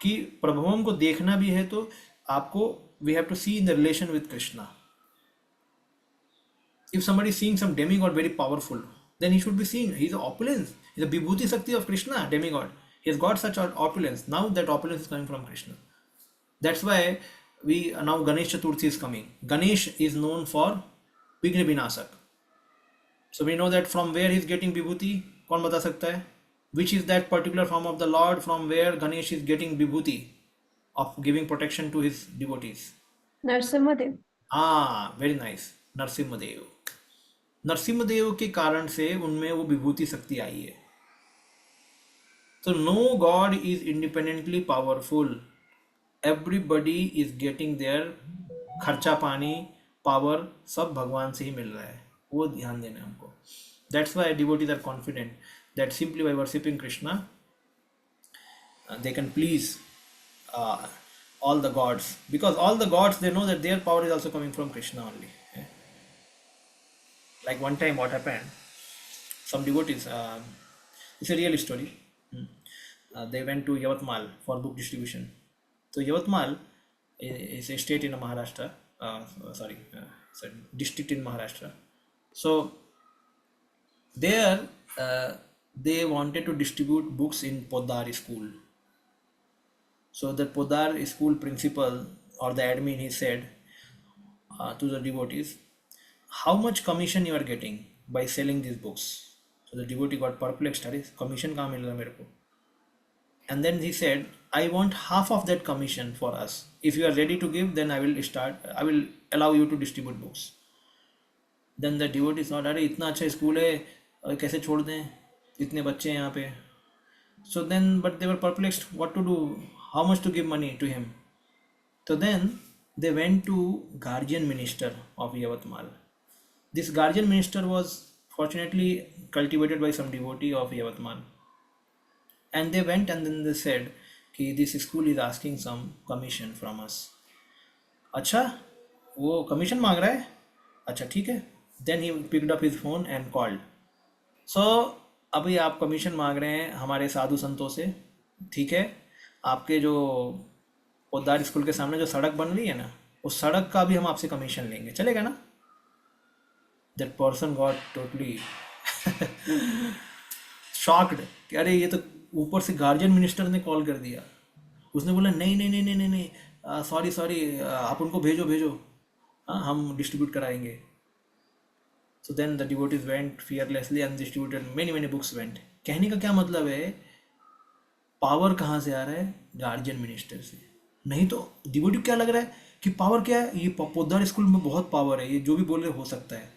कि प्रभवम को देखना भी है तो आपको we have to see in the relation with Krishna. If somebody is seeing some demigod very powerful, then he should be seeing he is opulence, he is a Vibhuti Sakti of Krishna, demigod. He has got such opulence. Now that opulence is coming from Krishna. That's why now Ganesh Chaturthi is coming. Ganesh is known for Vigna Vinasak. So we know that from where he is getting Vibhuti. कौन बता सकता है? Which is that particular form of the Lord from where Ganesh is getting Vibhuti of giving protection to his devotees? Narsimhadev. Very nice. Narasimhadeva. Narasimhadeva के कारण से उनमें वो विभूति शक्ति आई है. So no God is independently powerful. Everybody is getting their खर्चा पानी power सब भगवान से ही मिल रहा है, वो ध्यान देना हमको. That's why devotees are confident that simply by worshipping Krishna they can please all the gods, because all the gods, they know that their power is also coming from Krishna only. Like one time what happened, some devotees, it's a real story, they went to Yavatmal for book distribution. So Yavatmal is a state in Maharashtra, it's a district in Maharashtra. So there they wanted to distribute books in Poddar school. So the Poddar school principal or the admin, he said to the devotees, how much commission you are getting? by selling these books. So the devotee got perplexed, अरे commission कहाँ मिल रहा है मेरे को? And then he said, I want half of that commission for us. If you are ready to give, then I will allow you to distribute books. Then the devotee thought, अरे इतना अच्छा school है, कैसे छोड़ दें, इतने बच्चे हैं यहाँ पे. So then, but they were perplexed what to do, how much to give money to him. So then they went to guardian minister of Yavatmal. This guardian minister was fortunately cultivated by some devotee of Yavatmal. And they went and then they said, कि this school is asking some commission from us. अच्छा, वो commission मांग रहा है? अच्छा ठीक है. Then he picked up his phone and called. So अभी आप कमीशन मांग रहे हैं हमारे साधु संतों से, ठीक है. आपके जो पोद्दार स्कूल के सामने जो सड़क बन रही है ना, उस सड़क का भी हम आपसे कमीशन लेंगे, चलेगा ना? That person got totally shocked कि अरे ये तो ऊपर से गार्जियन मिनिस्टर ने कॉल कर दिया. उसने बोला नहीं नहीं नहीं नहीं नहीं नहीं, सॉरी आप उनको भेजो भेजो, हाँ हम डिस्ट्रीब्यूट कराएंगे. So then the devotees went fearlessly and distributed many books went. कहने का क्या मतलब है, पावर कहाँ से आ रहा है? गार्जियन मिनिस्टर से. नहीं तो डिवोटी क्या लग रहा है कि पावर क्या है, ये पोद्दार स्कूल में बहुत पावर है, ये जो भी बोल रहे हो सकता है.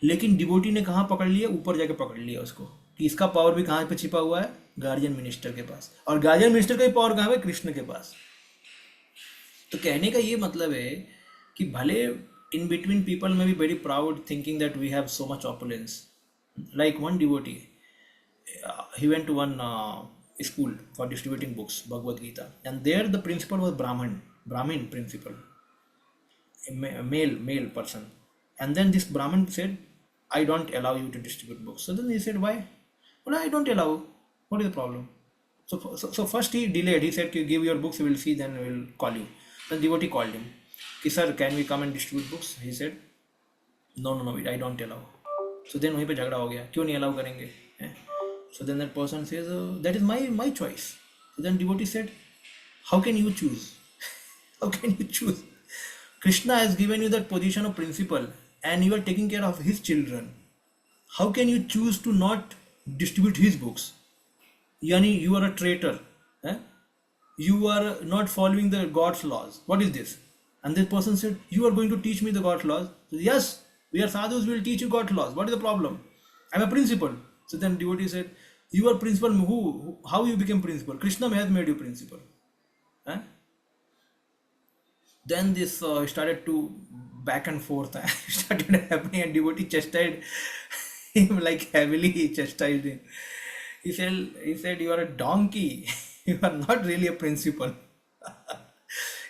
लेकिन डिवोटी ने कहाँ पकड़ लिया? ऊपर जाके पकड़ लिया उसको, कि इसका पावर भी कहाँ पे छिपा हुआ है? गार्जियन मिनिस्टर के पास. और गार्जियन मिनिस्टर का भी पावर कहाँ है? कृष्ण के पास. तो कहने का ये मतलब है कि भले in between people may be very proud thinking that we have so much opulence. Like one devotee, he went to one school for distributing books, Bhagavad Gita, and there the principal was Brahmin principal, a male person. And then this Brahmin said, I don't allow you to distribute books. So then he said, why? Well, I don't allow. What is the problem? So first he delayed. He said, give your books, we will see, then we will call you. Then devotee called him. Sir, can we come and distribute books? He said, no, I don't allow. So then वहीं पे झगड़ा हो गया, क्यों नहीं allow करेंगे? So then that person says, that is my choice. So then devotee said, how can you choose? How can you choose? Krishna has given you that position of principal and you are taking care of his children. How can you choose to not distribute his books? Yani you are a traitor. You are not following the God's laws. What is this? And this person said, you are going to teach me the God's laws? So, yes, we are sadhus, we will teach you God's laws. What is the problem? I am a principal. So then devotee said, you are principal, who? How you became principal? Krishna has made you principal. Then this started to back and forth. Started happening and devotee chastised him, like heavily chastised him. He said, you are a donkey. You are not really a principal.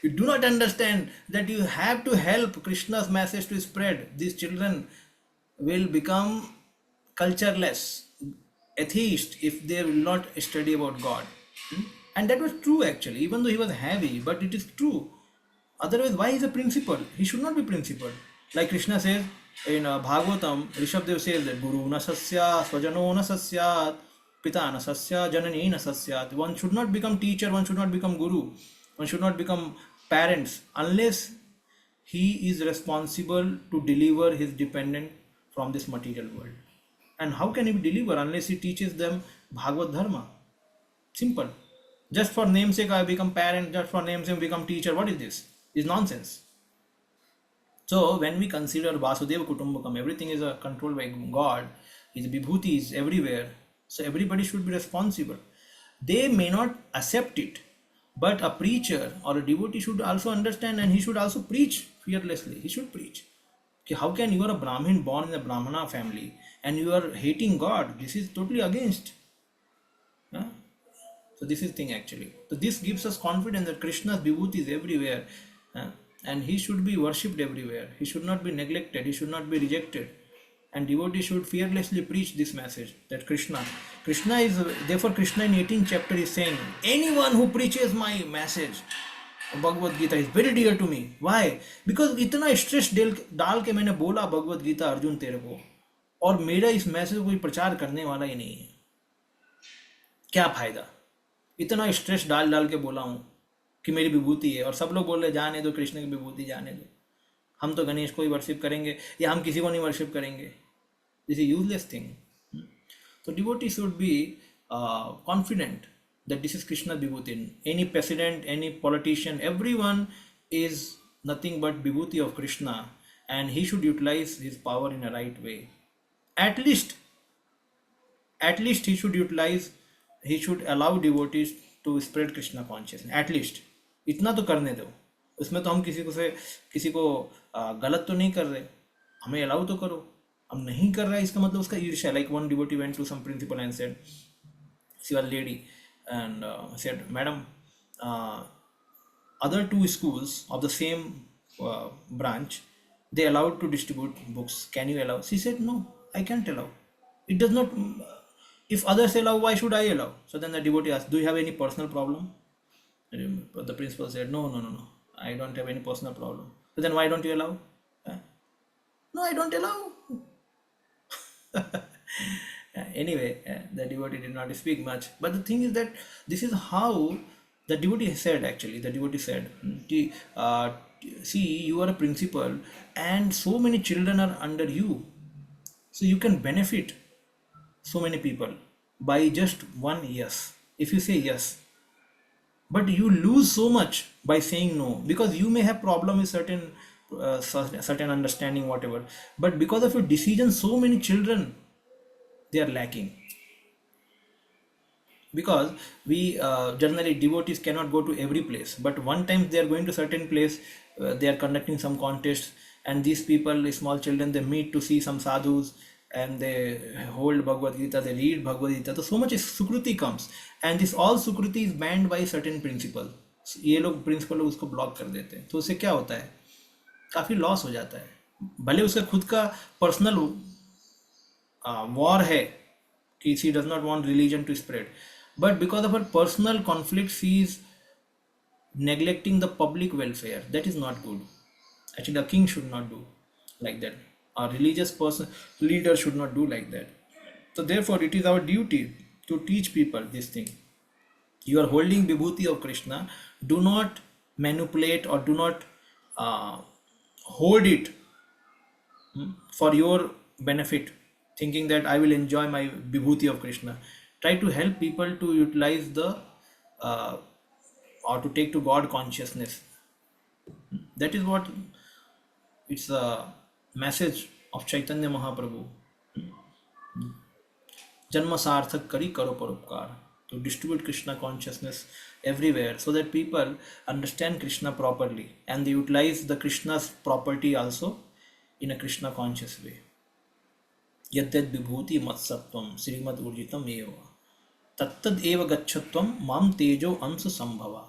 You do not understand that you have to help Krishna's message to spread. These children will become cultureless, atheist, if they will not study about God. And that was true actually, even though he was heavy, but it is true. Otherwise, why is a principal? He should not be principal. Like Krishna says in Bhagavatam, Rishabdev says that Guru na sasya, swajano na sasyat, pita na sasya, janani na sasyat. One should not become teacher, one should not become guru, one should not become parents unless he is responsible to deliver his dependent from this material world. And how can he deliver unless he teaches them Bhagavad Dharma? Simple. Just for namesake I become parent, just for namesake I become teacher. What is this? It's nonsense. So when we consider Vasudeva Kutumbakam, everything is controlled by God, his vibhuti is everywhere. So everybody should be responsible. They may not accept it, but a preacher or a devotee should also understand, and he should also preach fearlessly. He should preach. Okay, how can you are a Brahmin born in a Brahmana family and you are hating God? This is totally against. So this is thing actually. So this gives us confidence that Krishna's vibhuti is everywhere, and he should be worshipped everywhere. He should not be neglected. He should not be rejected. And devotee should fearlessly preach this message that Krishna is, therefore Krishna in 18th chapter is saying, anyone who preaches my message, Bhagavad Gita, is very dear to me. Why? Because इतना stress डाल के मैंने बोला भगवद गीता अर्जुन तेरे को, और मेरा इस मैसेज को प्रचार करने वाला ही नहीं है, क्या फायदा? इतना स्ट्रेस डाल के बोला हूँ कि मेरी विभूति है, और सब लोग बोल रहे जाने दो कृष्ण की विभूति, जाने दो, हम तो गणेश को ही वर्शिप करेंगे या हम किसी को नहीं वर्शिप करेंगे. This is a useless thing. So devotee should be confident that this is Krishna Vibhuti. Any president, any politician, everyone is nothing but Vibhuti of Krishna, and he should utilize his power in a right way. At least he should utilize, he should allow devotees to spread Krishna consciousness. At least इतना तो करने दो. उसमें तो हम किसी को गलत तो नहीं कर रहे, हमें अलाउ तो करो. हम नहीं कर रहा है इसका मतलब उसका ईर्ष्या. Like one devotee went to some principal and said, she was a lady, and said, madam, other two schools of the same branch, they allowed to distribute books. Can you allow? She said, no, I can't allow. It does not. If others allow, why should I allow? So then the devotee asked, do you have any personal problem? The principal said, no, I don't have any personal problem. So then why don't you allow? No, I don't allow. Anyway, the devotee did not speak much. But the thing is that this is how the devotee said, actually. The devotee said, see, you are a principal and so many children are under you. So you can benefit so many people by just one yes. If you say yes, but you lose so much by saying no, because you may have problem with certain understanding, whatever, but because of your decision, so many children, they are lacking. Because we generally devotees cannot go to every place, but one time they are going to certain place, they are conducting some contest, and these people, small children, they meet to see some sadhus, and they hold Bhagavad Gita, they read Bhagavad Gita. So much sukruti comes, and this all sukruti is banned by certain principle. ये लोग principal उसको block कर देते हैं, तो उससे क्या होता है, काफ़ी लॉस हो जाता है. भले उसका खुद का पर्सनल वॉर है कि she does not want religion to spread, but because of her personal conflict, she is neglecting the public welfare. That is not good. Actually, a king should not do like that. A religious person, leader should not do like that. So therefore, it is our duty to teach people this thing. You are holding Vibhuti of Krishna. Do not manipulate or do not hold it for your benefit, thinking that I will enjoy my Vibhuti of Krishna. Try to help people to utilize the or to take to God consciousness. That is what it's a message of Chaitanya Mahaprabhu. Janma sarthak kari karo paropkar, to distribute Krishna consciousness everywhere so that people understand Krishna properly and they utilize the Krishna's property also in a Krishna conscious way. Yadyad vibhuti matsattvam srimad urjitam eva tattad eva gachatvam mam tejo amsa sambhava.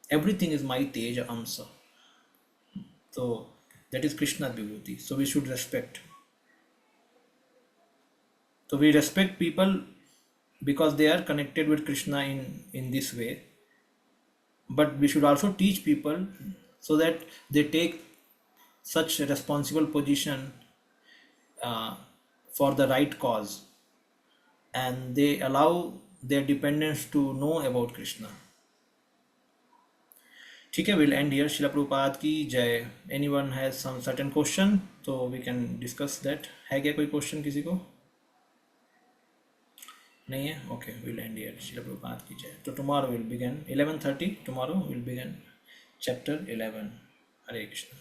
Everything is my teja amsa. So that is Krishna vibhuti. So we should respect. So we respect people because they are connected with Krishna in this way. But we should also teach people so that they take such a responsible position for the right cause, and they allow their dependents to know about Krishna. ठीक है, we'll end here. Srila Prabhupada की जय. Anyone has some certain question, so we can discuss that. है क्या कोई question किसी को? नहीं है? Okay, we'll end here. Srila Prabhupada की जय. So tomorrow we'll begin 11:30. Tomorrow we'll begin chapter 11. Hare Krishna.